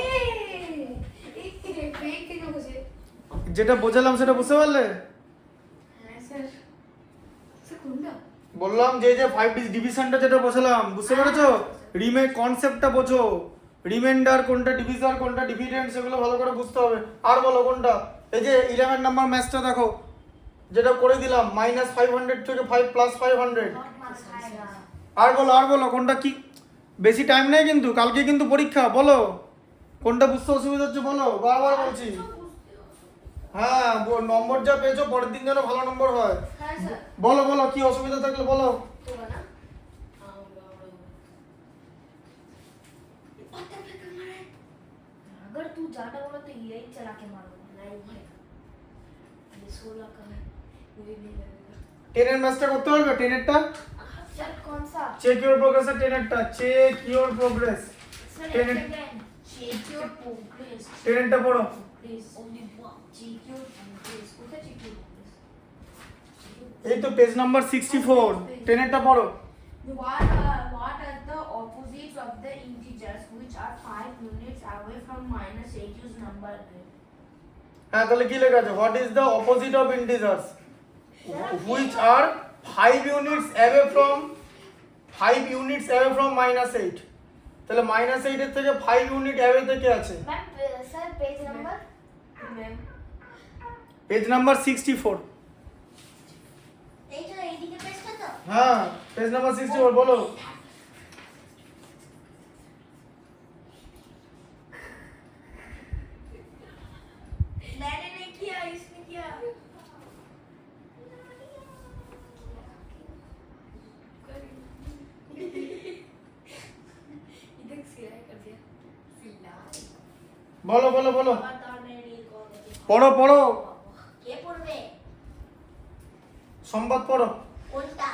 যেটা বোঝালাম সেটা বুঝতে পারলে? বললাম যে 5 ডিভিশনটা যেটা বোঝালাম, বুঝতে পেরেছো? কনসেপ্টটা বোঝো, রিমাইন্ডার কোনটা, ডিভিজার কোনটা, ডিভিডেন্ড, সেগুলো ভালো করে বুঝতে হবে। আর বলো কোনটা? এই যে 11 নাম্বার ম্যাথটা দেখো, যেটা করে দিলাম -500 থেকে 5 + 500। আর বলো কোনটা কি? বেশি টাইম নেই কিন্তু, কালকে কিন্তু পরীক্ষা। বলো কোনটা বুঝতে অসুবিধা হচ্ছে, বলো, বারবার বলছি। হ্যাঁ নম্বর যা পেয়েছো পরের দিন যেন ভালো নম্বর হয়। হ্যাঁ স্যার। বলো বলো কি অসুবিধা থাকলে বলো। होगा ना? अगर तू ज्यादा बोला तो यही चला के मारूंगा नहीं भाई ये 16 का है मुझे नहीं लगेगा 10 এর ম্যাচটা করতে পারবে 10 এরটা सर कौन सा চেক ইওর প্রোগ্রেস 10 এরটা চেক ইওর প্রোগ্রেস सर 10 एक सेकंड चेक योर प्रोग्रेस 10 एरটা पढ़ो please only one check your progress কোথায় চেক योर प्रोग्रेस এই তো পেজ নাম্বার 64 10 এরটা পড়ো। what are the opposites of the integers which are 5 units away from -8 use number again হ্যাঁ তাহলে কি লেখা আছে what is the opposite of integers which are 5 units away from -8 তাহলে -8 এর থেকে 5 ইউনিট অ্যাওয়ে থেকে আছে ma'am sir page number ma'am page number 64 এই তো এইদিকে পেজটা তো হ্যাঁ পেজ নাম্বার 64 বলো। मैंने नहीं किया इसने किया इधर सिलाई कर दिया सिलाई বলো বলো বলো बताओ नहीं कौन পড়ো পড়ো কে পড়বে সংবাদ পড়ো কোনটা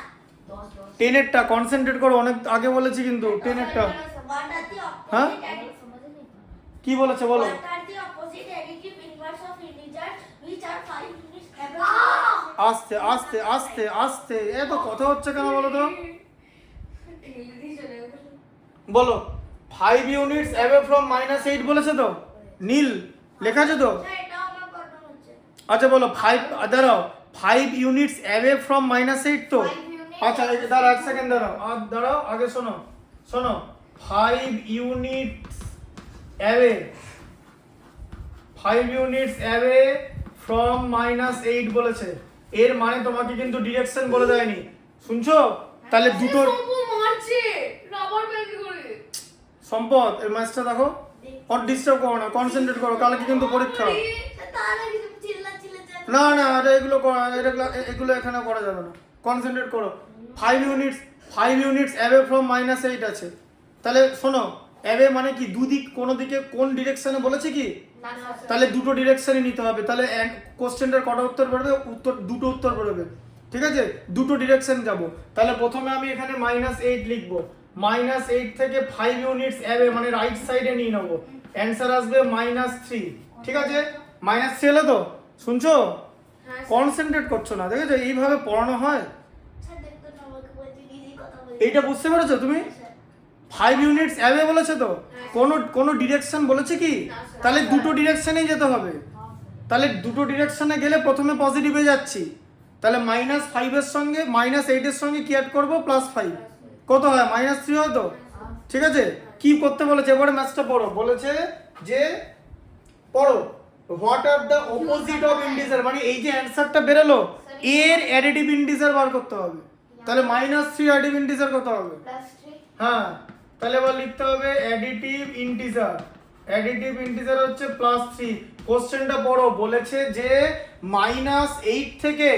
10 10 এরটা কনসেন্ট্রেট করো অনেক আগে বলেছি কিন্তু 10 এরটা What are the हाँ? opposite समझ नहीं पा কি বলেছে বলো What are the opposite additive inverse of integers which are 5 units away? আস্তে আস্তে আস্তে আস্তে এত কথা হচ্ছে কেন বলো তো जल्दी चलेगा বলো 5 ইউনিটস অ্যাওয়ে ফ্রম -8 বলেছে তো নীল লেখা আছে তো স্যার এটাও আমার প্রবলেম হচ্ছে আচ্ছা বলো 5 দাঁড়াও 5 ইউনিটস অ্যাওয়ে ফ্রম -8 তো 5 units আচ্ছা দাঁড়াও এক সেকেন্ড দাঁড়াও দাঁড়াও আগে শোনো শোনো 5 units away 5 units away from -8 বলেছে এর মানে তোমাকে কিন্তু ডিরেকশন বলে দেয়নি শুনছো তাহলে দুটো মারছে রাবার ব্যান্ড করে সম্পদ এই ম্যাচটা দেখো আর ডিস্টার্ব করো না কনসেন্ট্রেট করো কালকে কিন্তু পরীক্ষা তাহলে কিছু চিল্লাচিল্লি চালাচ্ছে। না না এগুলো এখানে করা যাবে না কনসেন্ট্রেট করো 5 ইউনিটস অ্যাওয়ে ফ্রম -8 আছে তাহলে শোনো অ্যাওয়ে মানে কি দুদিক কোন দিকে কোন ডিরেকশনে বলেছে কি না না তাহলে দুটো ডিরেকশনই নিতে হবে তাহলে কোশ্চেনটার কটা উত্তর বেরোবে দুটো উত্তর বেরোবে ঠিক আছে দুটো ডিরেকশন যাব তাহলে প্রথমে আমি এখানে -8 লিখবো -8 থেকে 5 ইউনিটস অ্যাওয়ে মানে রাইট সাইডে নিয়ে নেবো অ্যানসার আসবে -3 ঠিক আছে -3 হলো তো শুনছো হ্যাঁ কনসেন্ট্রেট করছো না দেখেছো এইভাবে পড়ানো হয় স্যার দেখতো না আমাকে বলতে দিদি কথা বলতে এইটা বুঝতে পেরেছো তুমি 5 ইউনিটস অ্যাওয়ে বলেছে তো কোনো ডিরেকশন বলেছে কি তাহলে দুটো ডিরেকশনেই যেতে হবে তাহলে দুটো ডিরেকশনে গেলে প্রথমে পজিটিভে যাচ্ছি তাহলে -5 এর সঙ্গে -8 এর সঙ্গে কি অ্যাড করব +5 কত হয় -3 হয় তো ঠিক আছে কি করতে বলেছে এবারে ম্যাথটা পড়ো বলেছে যে পড়ো what are the opposite of integer মানে এই যে অ্যানসারটা বেরোলো এর অ্যাডিটিভ ইন্টিজার বার করতে হবে তাহলে -3 অ্যাডিটিভ ইন্টিজার কত হবে +3 হ্যাঁ তাহলে এবার লিখতে হবে অ্যাডিটিভ ইন্টিজার হচ্ছে +3 কোশ্চেনটা পড়ো বলেছে যে -8 থেকে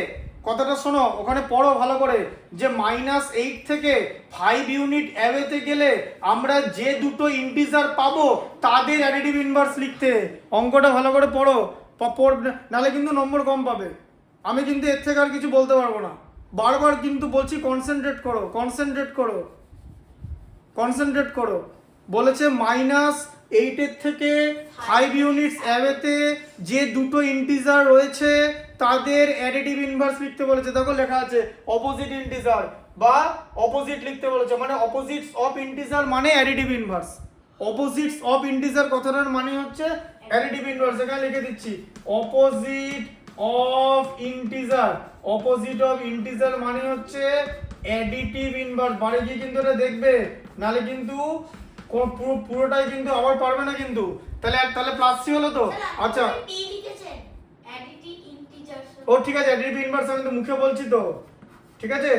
কথাটা শোনো ওখানে পড়ো ভালো করে যে -8 থেকে 5 ইউনিট অ্যাওয়েতে গেলে আমরা যে দুটো ইন্টিজার পাবো তাদের অ্যাডিটিভ ইনভার্স লিখতে অঙ্কটা ভালো করে পড়ো নাহলে কিন্তু নম্বর কম পাবে আমি কিন্তু এর থেকে আর কিছু বলতে পারবো না বারবার কিন্তু বলছি কনসেন্ট্রেট করো বলেছে -8 এর থেকে 5 ইউনিটস অ্যাওয়েতে যে দুটো ইন্টিজার রয়েছে তাদের অ্যাডিটিভ ইনভার্স লিখতে বলেছে দেখো লেখা আছে অপোজিট ইন্টিজার বা অপোজিট লিখতে বলেছে মানে অপোজিটস অফ ইন্টিজার মানে additive inverse opposites of integer কথাটার মানে হচ্ছে অ্যাডিটিভ ইনভার্স এখানে লিখে দিচ্ছি অপোজিট অফ ইন্টিজার মানে হচ্ছে অ্যাডিটিভ ইনভার্স বারে গিয়ে কিন্তু এটা দেখবে নালে কিন্তু পুরোটাই কিন্তু আবার পারবে না কিন্তু তাহলে +3 হলো তো আচ্ছা টি লিখেছেন অ্যাডিটিভ ইন্টিজার্স ও ঠিক আছে অ্যাডিটিভ ইনভার্স আমি তো মুখে বলছি তো ঠিক আছে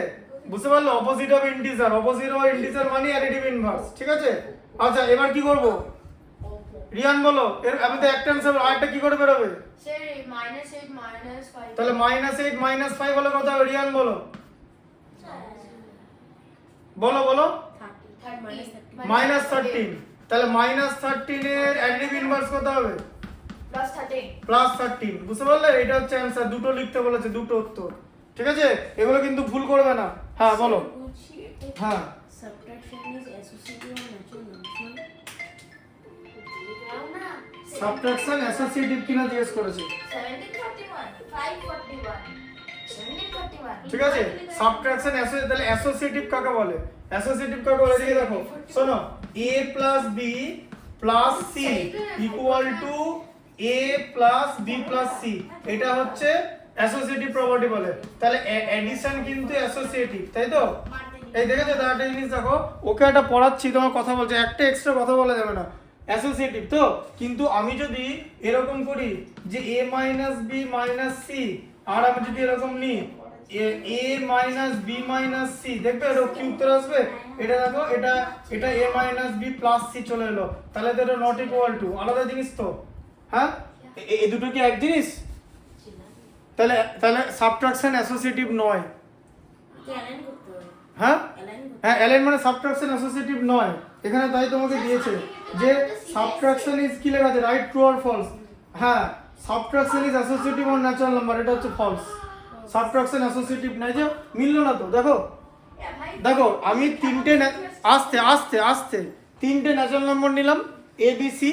বুঝতে পারলো অপোজিট অফ ইন্টিজার মানে অ্যাডিটিভ ইনভার্স ঠিক আছে আচ্ছা এবার কি করব রিয়ান বলো, এর আমি তো একটা অ্যান্সার, আরেকটা কি করে বেরোবে? Sir, -8 -5. তাহলে -8 - 5 হলে কত হবে? রিয়ান বলো বলো বলো। 30. -13। তাহলে -13 এর অ্যাডিটিভ ইনভার্স কত হবে? +13. +13। বুঝতে পারলে? এটা হচ্ছে অ্যান্সার। দুটো লিখতে বলেছে, দুটো উত্তর। ঠিক আছে, এগুলো কিন্তু ভুল করবে না। হ্যাঁ বলো। হ্যাঁ Subtraction is associative or natural function. Subtraction associative কিনা জিজ্ঞেস করেছে। 1741 541 1741 ঠিক আছে, সাবট্রাকশন অ্যাসোসিয়েটিভ, তাহলে অ্যাসোসিয়েটিভ কাকে বলে? অ্যাসোসিয়েটিভ কাকে বলে এদিকে দেখো, শোনো, a + b + c = a + b + c, এটা হচ্ছে অ্যাসোসিয়েটিভ প্রপার্টি বলে। তাহলে এডিশন কিন্তু অ্যাসোসিয়েটিভ, তাই তো? এই দেখেছো তো, একটা জিনিস দেখো, ওকে একটা পড়াচ্ছি, তোমার কথা বলছে, একটা এক্সট্রা কথা বলা যাবে না, অ্যাসোসিয়েটিভ তো। কিন্তু আমি যদি এরকম করি যে a - b - c, আর আমি যদি এরকম নিই a - b - c, দেখবে এর কি উত্তর আসবে? এটা দেখো, এটা a - b + c চলে এলো, তাহলে তো এটা নট ইকুয়াল টু, আলাদা জিনিস তো। হ্যাঁ, এই দুটো কি এক জিনিস? তাহলে তাহলে সাবট্রাকশন অ্যাসোসিয়েটিভ নয়। হ্যাঁ হ্যাঁ, অ্যালাইন মানে সাবট্রাকশন অ্যাসোসিয়েটিভ নয় এখানে, তাই তোমাকে দিয়েছে যে সাবট্রাকশন ইজ কি লেখা আছে, রাইট, ট্রু আর ফলস। হ্যাঁ, subtraction is associative or natural number, এটা হচ্ছে ফলস। সাবট্রাকশন অ্যাসোসিয়েটিভ নাই, যে মিললো না তো। দেখো দেখো, আমি তিনটে আস্তে আস্তে আস্তে তিনটে ন্যাচারাল নাম্বার নিলাম, এ বি সি,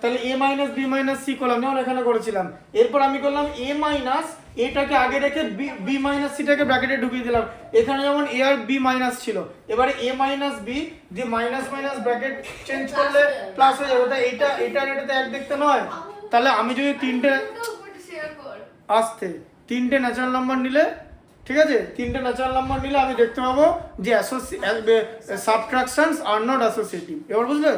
তাহলে a - b - c করলাম, যেমন এখানে করেছিলাম। এরপর আমি করলাম a- এটাকে আগে রেখে b - c টাকে ব্র্যাকেটে ঢুকিয়ে দিলাম। এখানে যেমন a আর b মাইনাস ছিল, এবারে a - b যে মাইনাস মাইনাস ব্র্যাকেট চেঞ্জ করলে প্লাস হয়ে যাবে, তাই এটা আর এটাতে এক দেখতে নয়। তাহলে আমি যদি তিনটে ন্যাচারাল নাম্বার নিলে, ঠিক আছে, তিনটে ন্যাচারাল নাম্বার নিলে আমি দেখতে পাবো যে সাবট্রাকশনস আর নট অ্যাসোসিয়েটিভ। এবার বুঝলে?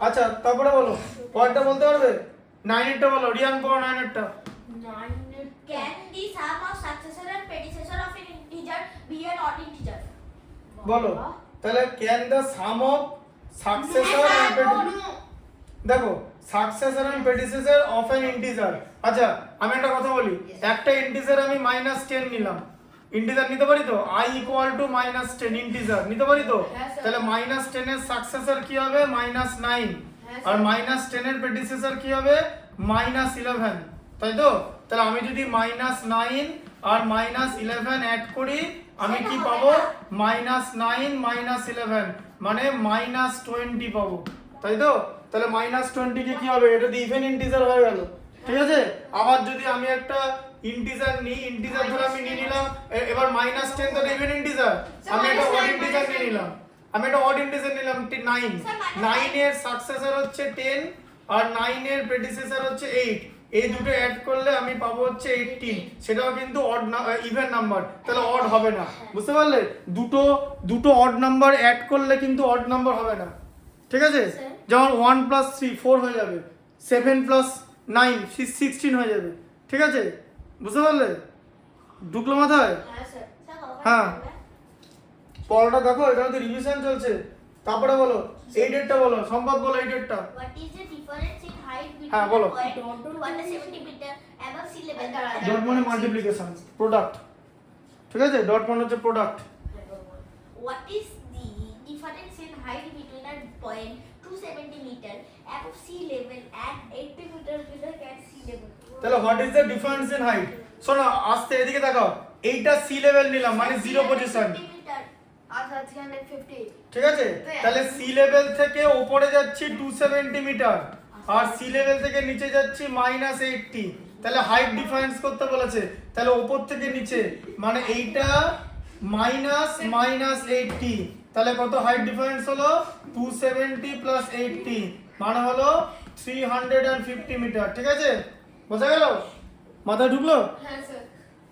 আচ্ছা, তারপরে বলো, পরেরটা বলতে পারবে? 9 এরটা বলো, রিয়ান পড়ো 9 এরটা। Can the sum of successor and predecessor of an integer be an odd integer? বলো তাহলে, can the sum of successor and দেখো, successor and predecessor of an integer. আচ্ছা, আমি একটা কথা বলি, একটা ইন্টিজার আমি -10 নিলাম, ইন্টিজার নিতে পারি তো? I = -10 ইন্টিজার নিতে পারি তো? তাহলে -10 এর সাকসেসর কি হবে? -9, আর -10 এর প্রেডিসেসর কি হবে? -11, তাই তো? তাহলে আমি যদি -9 আর -11 অ্যাড করি, আমি কি পাবো? -9 -11 মানে -20 পাবো, তাই তো? তাহলে -20 কে কি হবে? এটা তো ইভেন ইন্টিজার হয়ে গেল, ঠিক আছে? আবার যদি আমি একটা ইন্টিজার নিই, ইন্টিজার ধরে আমি নিয়ে নিলাম, এবার -10 তো ইভেন ইন্টিজার, আমি একটা অড ইন্টিজার নিয়ে নিলাম, 9 এর সাকসেসর হচ্ছে 10 আর 9 এর প্রেডিসেসর হচ্ছে 8, এই দুটো অ্যাড করলে আমি পাবো হচ্ছে 18, সেটাও কিন্তু অড ইভেন নাম্বার, তাহলে অড হবে না। বুঝতে পারলে? দুটো অড নাম্বার অ্যাড করলে কিন্তু অড নাম্বার হবে না, ঠিক আছে? যেমন 1 + 3 4 হয়ে যাবে, 7 + 9 16 হয়ে যাবে, ঠিক আছে? বুঝতে পারলে? ঢুকলো মাথায়? হ্যাঁ, পড়াটা দেখো, এটা তো রিভিশন চলছে। তারপরে বলো 8 এরটা বলো, সম্ভব বলো 8 এরটা। What is the difference in height between হ্যাঁ, বলো। a point 270 meter above sea level? Dot মানে মাল্টিপ্লিকেশন, প্রোডাক্ট, ঠিক আছে? ডট মানে হচ্ছে product. What is the difference in height between a point 270 meter above sea level and 80 meter below sea level? তাহলে what is the difference in height? শোনো, আস্তে এদিকে তাকাও, এইটা সি লেভেল নিলাম মানে জিরো পজিশন, 350 meter. আচ্ছা 350 ঠিক আছে? তাহলে সি লেভেল থেকে উপরে যাচ্ছি 270 মিটার, আর সি লেভেল থেকে নিচে যাচ্ছি -80, তাহলে হাইট ডিফারেন্স করতে বলেছে, তাহলে উপর থেকে নিচে মানে এইটা -80, তাহলে কত হাইট ডিফারেন্স হলো? 270 + 80 মানে হলো 350 মিটার, ঠিক আছে? বোঝা গেল? মাথায় ঢুকলো? হ্যাঁ স্যার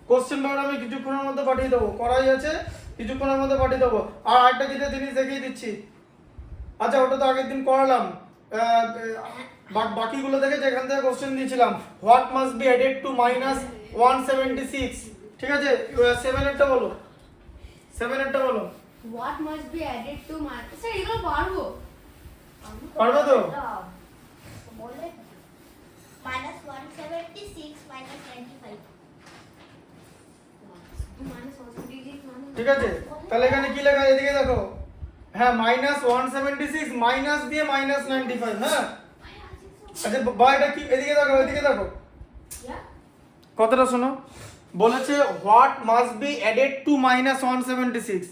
কোশ্চেন ব্যাপার আমি কিছুক্ষণের মধ্যে পাঠিয়ে দেবো, করাই আছে, কিছুক্ষণের মধ্যে পাঠিয়ে দেবো। আর আরেকটা জিনিস দেখিয়ে দিচ্ছি। আচ্ছা, ওটা তো আগের দিন করালাম, বাকিগুলো থেকে যেখান থেকে কোশ্চেন দিয়েছিলাম, what must be added to -176, ঠিক আছে? 7 এরটা বলো, 7 এরটা বলো। What must be added to my? Sir, এগুলো পারবো। পারবে তো? বলে -176 -95 Minus 176 minus. ঠিক আছে, তাহলে এখানে কি লেখা আছে এদিকে দেখো। হ্যাঁ -176 মাইনাস দিয়ে -95, হ্যাঁ আচ্ছা বা এটা কি এদিকে দেখো Yeah. কথাটা শোনো, বলেছে what must be added to -176,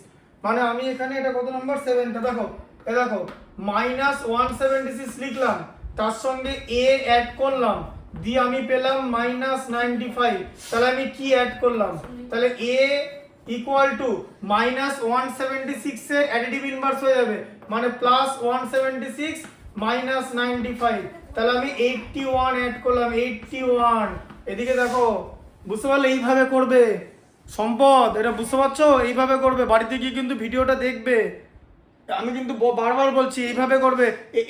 মানে আমি এখানে এটা কত নাম্বার 7টা দেখো, এ দেখো -176 লিখলাম, তার সঙ্গে a অ্যাড করলাম, দিয়ে আমি পেলাম -95, তাহলে আমি কি অ্যাড করলাম, তাহলে a ইকুয়াল টু -176 এর অ্যাডিটিভ ইনভার্স হয়ে যাবে, মানে +176 -95, তাহলে আমি 81 অ্যাড করলাম, 81। এদিকে দেখো, বুঝতে পারলে এইভাবে করবে সম্পদ, এটা বুঝতে পারছো, এইভাবে করবে, বাড়িতে গিয়ে কিন্তু ভিডিওটা দেখবে, আমি কিন্তু বারবার বলছি এইভাবে করবে,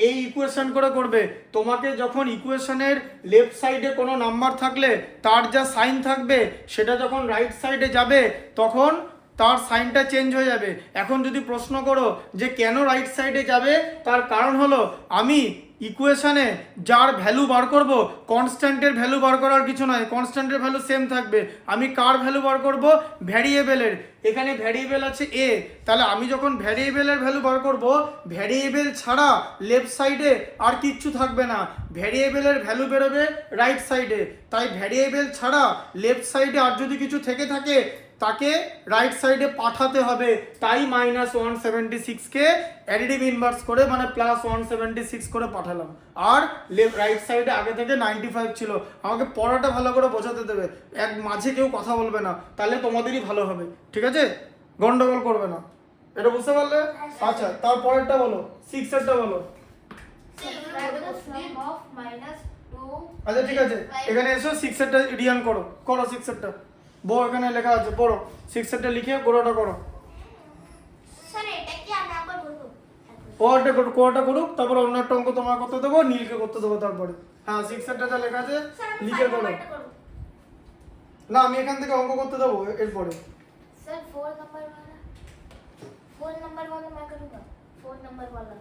এই ইকুয়েশন করে করবে। তোমাকে যখন ইকুয়েশনের লেফট সাইডে কোনো নাম্বার থাকলে তার যা সাইন থাকবে সেটা যখন রাইট সাইডে যাবে তখন তার সাইনটা চেঞ্জ হয়ে যাবে। এখন যদি প্রশ্ন করো যে কেন রাইট সাইডে যাবে, তার কারণ হলো আমি ইকুয়েশনে যার ভ্যালু বার করব, কনস্ট্যান্টের ভ্যালু বার করার কিছু নয়, কনস্ট্যান্টের ভ্যালু সেম থাকবে। আমি কার ভ্যালু বার করব, ভ্যারিয়েবলের, এখানে ভ্যারিয়েবল আছে এ, তাহলে আমি যখন ভ্যারিয়েবলের ভ্যালু বার করব, ভ্যারিয়েবল ছাড়া লেফট সাইডে আর কিচ্ছু থাকবে না, ভ্যারিয়েবলের ভ্যালু বেরোবে রাইট সাইডে, তাই ভ্যারিয়েবল ছাড়া লেফট সাইডে আর যদি কিছু থেকে থাকে তাকে রাইট সাইডে পাঠাতে হবে, তাই -176 কে অ্যাডিটিভ ইনভার্স করে মানে +176 করে পাঠালাম। আর রাইট সাইডে আগে থেকে 95 ছিল। আমাকে পড়াটা ভালো করে বোঝাতে দেবে, এক মাঝে কেউ কথা বলবে না, তাহলে তোমাদেরই ভালো হবে, ঠিক আছে, গন্ডগোল করবে না, এটা বুঝতে পারলে? আচ্ছা তারপরেরটা বলো, 6 এরটা বলো। আচ্ছা ঠিক আছে, এখানে এসো 6 এরটা রিয়ান করো 6 এরটা, বউ এখানে লেখা আছে, পড়ো 6 এরটা লিখে গোড়াটা করো। স্যার এটা কি আমি আবার বলবো? কোয়াটা করুক, তারপর অন্য একটা অঙ্ক তোমার করতে দেবো, নীলকে করতে দেবো তারপরে। হ্যাঁ 6 এরটা যা লেখা আছে স্যার আমি লিখে 5 করো। নাম্বারটা করব। না আমি এখান থেকে অঙ্ক করতে দেবো এরপরে। सर 4 नंबर वाला मैं करूंगा, 4 नंबर वाला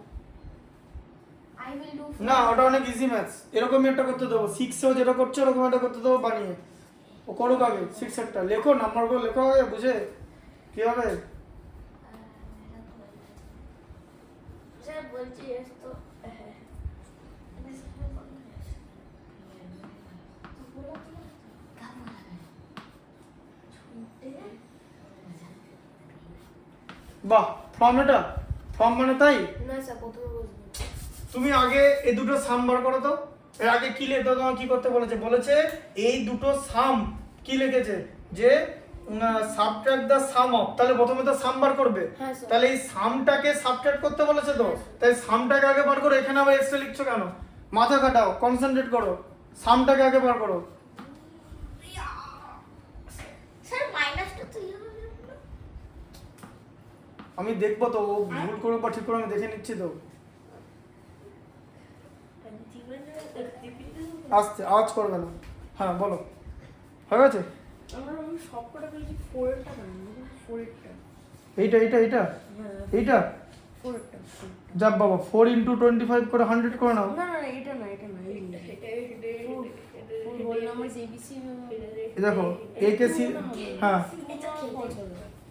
आई विल डू। না ওটা অনেক ইজি ম্যাথস, এরকমই একটা করতে দেবো, 6 এও যেটা করছো এরকম একটা করতে দেবো বানিয়ে, ও করুক আগে 6 এরটা, লেখো নাম্বারগুলো লেখো আগে, বুঝে কি হবে। सर बोलছি তো বাহ, ফর্ম মানে তাই। না স্যার প্রথমে বলবো। তুমি আগে এই দুটো সাম বার করো তো, এর আগে কি লিখতে তোমার কি করতে বলেছে এই দুটো সাম কি লিখেছে যে সাবট্রাক্ট দ্য সাম অফ, তাহলে প্রথমে তো সাম বার করবে, হ্যাঁ, স্যার। তাহলে এই সামটাকে সাবট্রাক্ট করতে বলেছে তো, তাই সামটাকে আগে বার করো, এখানে আবার এক্সট্রা লিখছো কেন, মাথা কাটাও, কনসেন্ট্রেট করো, সামটাকে আগে বার করো। স্যার মাইনাসটা তো ইয়ে হবে না। আমি দেখবো তো ও ভুল করুক বা ঠিক করে, আমি দেখে নিচ্ছি তো। আস্তে আওয়াজ করবে না, হ্যাঁ বলো, হয়ে গেছে। আমি সবকটা পেয়েছি 4 এরটা বানাবো, 4 এরটা। এইটা এইটা 4 এরটা। যাব বাবা, 4 × 25 করে 100 করে নাও। না এটা না এটা হোল নাম্বার এবিসি। এই দেখো a কে c, হ্যাঁ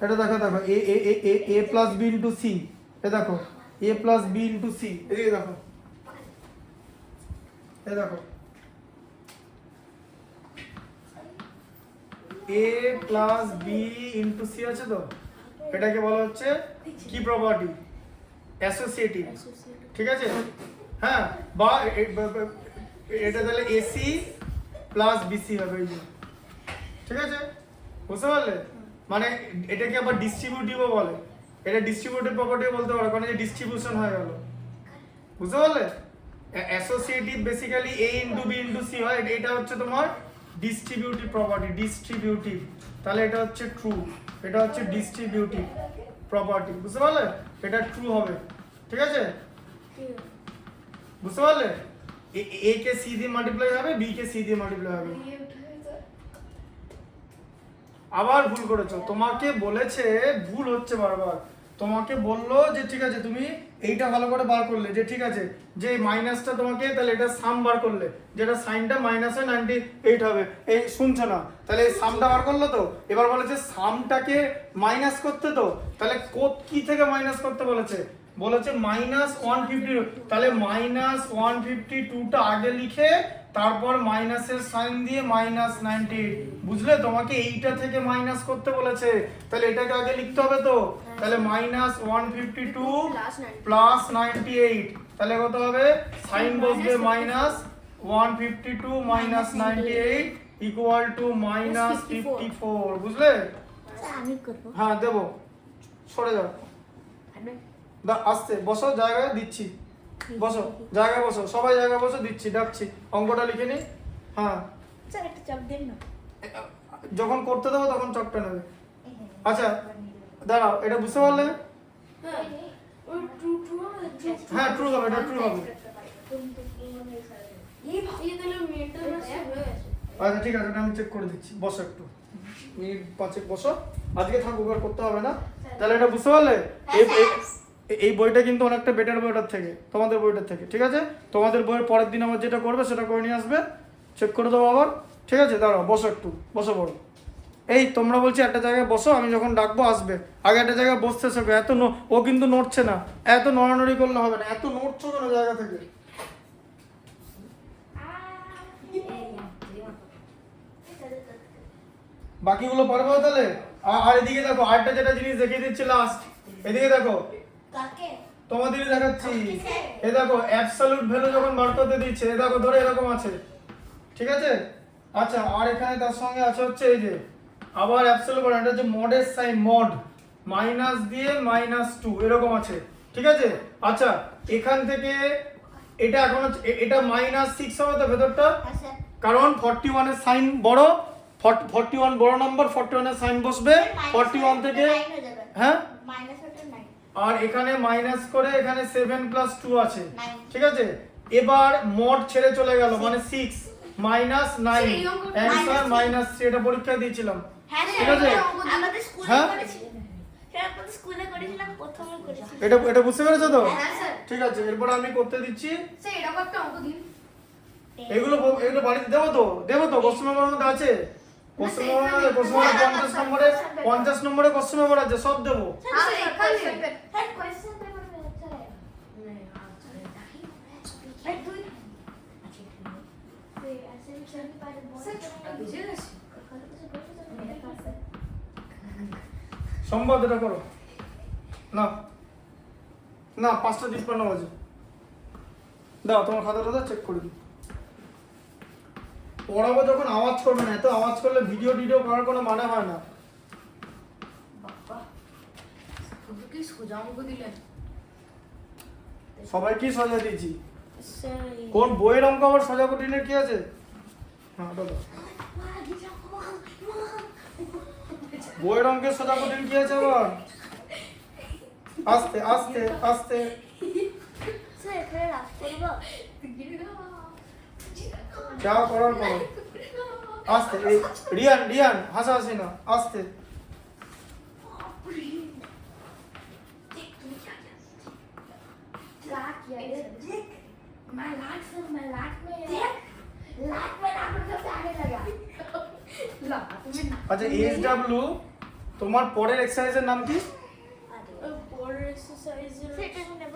এটা দেখো a plus b into c, এ দেখো a plus b into c, এদিকে দেখো, এ দেখো a plus b into c আছে তো, এটাকে বলা হচ্ছে কি প্রপার্টি, অ্যাসোসিয়েটিভ, ঠিক আছে। হ্যাঁ বা এটা তাহলে ac প্লাস bc হবে, এই যে, ঠিক আছে, বুঝতে পারলে, মানে এটাকে আবার ডিস্ট্রিবিউটিভও বলে, এটা ডিস্ট্রিবিউটিভ প্রপার্টি বলতে পারো, কারণ এই ডিস্ট্রিবিউশন হয়ে গেল, বুঝতে পারলে। Associative basically a × b × c হয়, এটা হচ্ছে তোমার ডিস্ট্রিবিউটিভ প্রপার্টি, ডিস্ট্রিবিউটিভ, তাহলে এটা হচ্ছে ট্রু, এটা হচ্ছে ডিস্ট্রিবিউটিভ প্রপার্টি, বুঝতে পারলে, এটা ট্রু হবে, ঠিক আছে, বুঝতে পারলে। a কে c দিয়ে মাল্টিপ্লাই হবে, b কে c দিয়ে মাল্টিপ্লাই হবে। আবার ভুল করেছো, তোমাকে বলেছে ভুল হচ্ছে বারবার, তোমাকে বললো যে ঠিক আছে তুমি এইটা ভালো করে বার করলে, যে ঠিক আছে যে মাইনাসটা তোমাকে তাহলে এটা সাম বার করলে, যেটা সাইনটা মাইনাসে 98 হবে, এই শুনছো না, তাহলে এই সামটা বার করলো তো। এবার বলেছে সামটাকে মাইনাস করতে, তো তাহলে কি থেকে মাইনাস করতে বলেছে, বলেছে -150, তাহলে -152টা আগে লিখে তারপর মাইনাসের সাইন দিয়ে -98, বুঝলে? তোমাকে এইটা থেকে মাইনাস করতে বলেছে, তাহলে এটাকে আগে লিখতে হবে তো। তাহলে -152 প্লাস 98, তাহলে কত হবে? সাইন বসবে -152 মাইনাস 98 ইকুয়াল টু -54, বুঝলে? আমি করবো। হ্যাঁ দেবো, সরে যাও, আসতে বসো, জায়গায় দিচ্ছি, বসো জায়গায় বসো, সবাই জায়গায় বসো, দিচ্ছি, ডাকছি, অঙ্কটা লিখে নি। হ্যাঁ স্যার একটা চাপ দেন না। যখন করতে দেবো তখন চকটা নেবে। আচ্ছা দাঁড়াও, এটা বুঝতে পারলে? হ্যাঁ ট্রু হবে, এটা ট্রু হবে। আচ্ছা ঠিক আছে, এটা আমি চেক করে দিচ্ছি, বসো একটু, মিনিট 5 বসো, আজকে থাকুক, আর করতে হবে না। তাহলে এটা বুঝতে পারলে? এই বইটা কিন্তু অনেকটা বেটার বইটার থেকে, তোমাদের বইটার থেকে, ঠিক আছে? তোমাদের বইয়ের পরের দিন আবার যেটা করবে সেটা করে নিয়ে আসবে, চেক করে দেবো আবার, ঠিক আছে? দাঁড়াও, বসো একটু, বসো বড়। এই তোমরা বলছি একটা জায়গায় বসো, আমি যখন ডাকবো আসবে, আগে একটা জায়গায় বসতে শেখো। ও কিন্তু নড়ছে না, এত নড়ানড়ি করলে হবে না, এত নড়ছো কেন জায়গা থেকে? বাকিগুলো পারবো তাহলে? আর এদিকে দেখো, আরেকটা যেটা জিনিস দেখিয়ে দিচ্ছি লাস্ট, এদিকে দেখো, কাকে? তোমাদেরই দেখাচ্ছি। এই দেখো অ্যাবসলিউট ভ্যালু যখন বার করতে দিচ্ছে, এই দেখো ধরে এরকম আছে, ঠিক আছে? আচ্ছা, আর এখানে তার সঙ্গে আছে হচ্ছে এই যে আবার অ্যাবসলিউট ভ্যালু, এটা হচ্ছে মডের সাইন, মড মাইনাস দিয়ে -2 এরকম আছে, ঠিক আছে? আচ্ছা এখান থেকে এটা এখন এটা -6 হবে তো ভেতরটা, হ্যাঁ স্যার। কারণ 41 এর সাইন বড়, 41 বড় নাম্বার, 41 এর সাইন বসবে 41 থেকে, হ্যাঁ? মাইনাস ওটা 9। আর এখানে মাইনাস করে এখানে 7 প্লাস 2 আছে, 9। ঠিক আছে? এবার মড ছেড়ে চলে গেল, মানে 6 মাইনাস 9 অ্যানসার -3, এটা পরীক্ষায় দিয়েছিলাম, হ্যাঁ ঠিক আছে? আমাদের স্কুলে হ্যাঁ? করেছিলাম। স্যার আমাদের স্কুলে করেছিলাম, প্রথমে করেছিলাম। এটা বুঝতে পেরেছো তো? হ্যাঁ স্যার। ঠিক আছে, এরপর আমি করতে দিচ্ছি। স্যার এরকম একটা অঙ্ক দিন। এগুলো বাড়িতে দেবো তো, কোশ্চেন নম্বরের মধ্যে আছে, কোশ্চেন নম্বর 50 নম্বরে কোশ্চেন নম্বর আছে, সব দেবো। স্যার এখানে। স্যার কোয়েশ্চেন পেপার में अच्छा है। স্যার তুই ऐसे भी चल पाए बहुत। স্যার ছোটটা বুঝে গেছে। সম্ভব এটা করো না, না 5:53 বাজে, দাও তোমার খাতাটা চেক করে দিই। পড়াবো যখন আওয়াজ করবে না, এত আওয়াজ করলে ভিডিও করার কোনো মানে হয় না। বাবা শুধু কি সোজা অঙ্ক দিলেন? সবাইকে সোজা দিয়েছি, স্যার কোন বইয়ের অঙ্ক আবার সোজা কঠিনের কি আছে? হ্যাঁ দাদা, বইয়ের অঙ্কের সোজা কঠিন কি আছে আবার? আস্তে আস্তে আস্তে, স্যার এখানে রাখ করব। যা করার করো, আস্তে। এই রিয়ান হাসাহাসি না, আস্তে। लाट किया देख मैं लाट में लाट में नाम से आने लगा। লা তুমি আচ্ছা এসডব্লিউ, তোমার পরের এক্সারসাইজের নাম কি? পর এক্সারসাইজ সেটা নেব।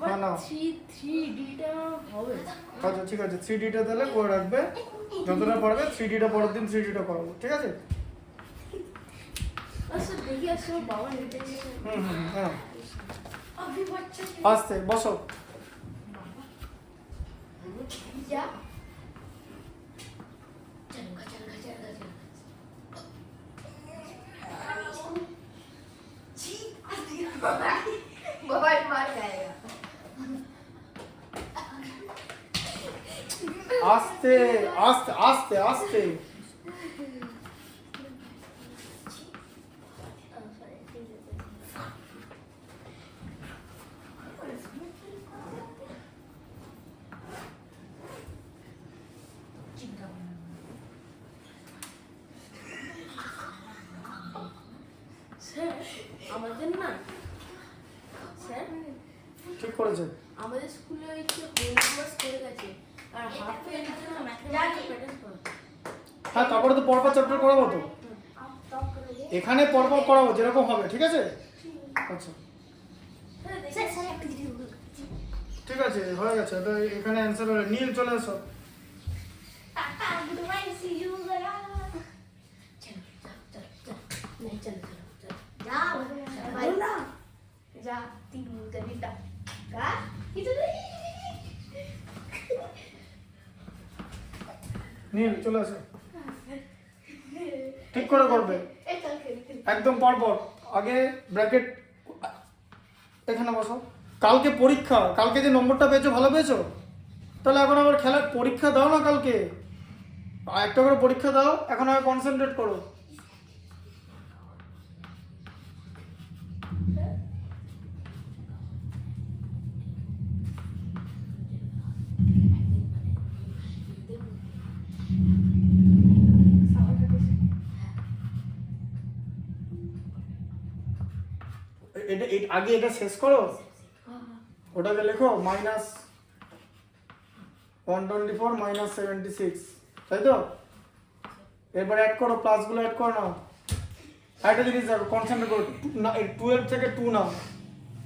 না না, 3D টা হবে। আচ্ছা ঠিক আছে, 3D টা তাহলে করে রাখবে, যতটা পারবে 3D টা পরের দিন 3D টা করাবো, ঠিক আছে? আচ্ছা দেখি আসো বাবা নিতে হ্যাঁ अभी बच्चा আস্তে বসো। जा बाबा मार जाएगा। আস্তে আস্তে আস্তে আস্তে, স্যার আমাদের না বলেছে? আমাদের স্কুলে হচ্ছে হোমওয়ার্ক করে গেছে আর হাফ এর জন্য ম্যাথমেটিক্স প্র্যাকটিস করে। হ্যাঁ, তারপরে তো পরপর চ্যাপ্টার করাবো তো, এখানে পরপর করাবো যেরকম হবে, ঠিক আছে? আচ্ছা ঠিক আছে, হয়ে গেছে, তো এখানে অ্যান্সার হলো নীল। চলে এসো। যা 3 মিনিট নীল চলে এসো, ঠিক করে করবে একদম পরপর। আগে ব্র্যাকেট এখানে বসো। কালকে পরীক্ষা, কালকে যে নম্বরটা পেয়েছো ভালো পেয়েছো, তাহলে এখন আবার খেলার পরীক্ষা দাও না, কালকে একটা করে পরীক্ষা দাও, এখন আবার কনসেন্ট্রেট করো। আগে এটা শেষ করো, ওটাকে লেখো -124 -76, তাই তো? এবার অ্যাড করো, প্লাসগুলো অ্যাড করো নাও। একটা জিনিস দেখো, কনসেন্ট্রেট করো, 12 থেকে 2 নাও।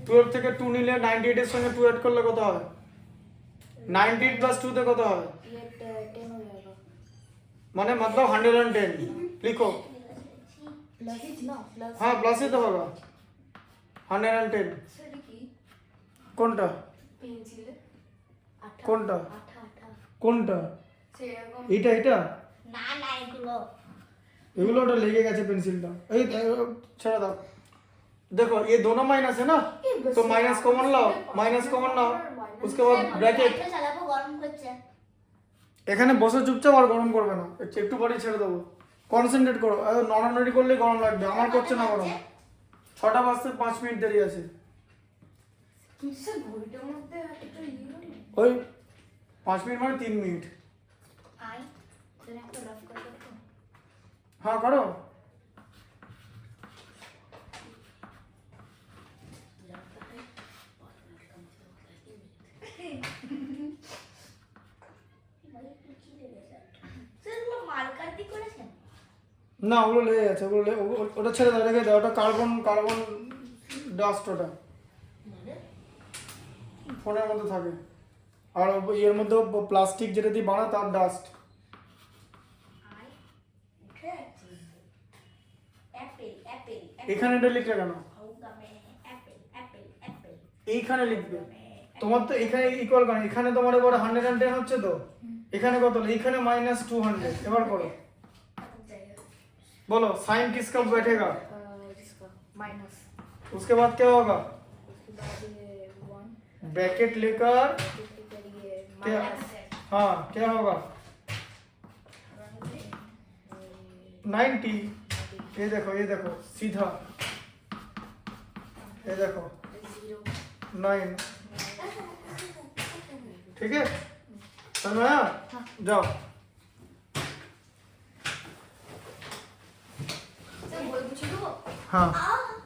12 থেকে 2 নিলে 98 এর সঙ্গে 2 অ্যাড করলে কত হয়? 98 + 2 তে কত হয়? মানে मतलब 110 লিখো। हाँ प्लस ही तो होगा 110। কোনটা কোনটা কোনটা? এইটা এটা না না এগুলো এগুলো ওটা লেগে গেছে পেন্সিলটা। এই ছেড়ে দাও। देखो ये दोनों माइनस है ना, तो माइनस कॉमन लाओ, उसके बाद ब्रैकेट। চালাবো, গরম করছে। এখানে বসে চুপচাপ, আর গরম করবে না, একটু পরে ছেড়ে দেবো। কনসেন্ট্রেট করো, নড়ানড়ি করলে গরম লাগবে, আমার করছে না গরম। 6টা বাজতে 5 মিনিট দেরি আছে। ঘড়িটার মধ্যে একটা ওই 5 মিনিট মানে 3 মিনিট। আই তুমি একটা রফ করে দাও। হ্যাঁ করো। মার্কার দিয়ে করেছেন? না ওগুলো লেগে গেছে, ওটা ছেড়ে দাও, রেখে দাও। ওটা কার্বন ডাস্ট, ওটা ফোনের মধ্যে থাকে। আর এর মধ্যে প্লাস্টিক যেটা দিয়ে বানায় তার ডাস্ট। এখানে এটা লিখলে কেন? এইখানে লিখবে। তোমার তো এখানে ইকুয়াল কেন? এখানে তোমার এবার 110 হচ্ছে তো, এখানে কত? এখানে -200। এবার করো, बोलो साइन किसका बैठेगा? माइनस। उसके बाद क्या होगा? उसके बाद ये 1 ब्रैकेट लेकर क्या? हाँ क्या होगा? 90। ये देखो सीधा, ये देखो 9। ठीक है, समझ में आया? जाओ। বই বুঝিয়ে দেবো। हाँ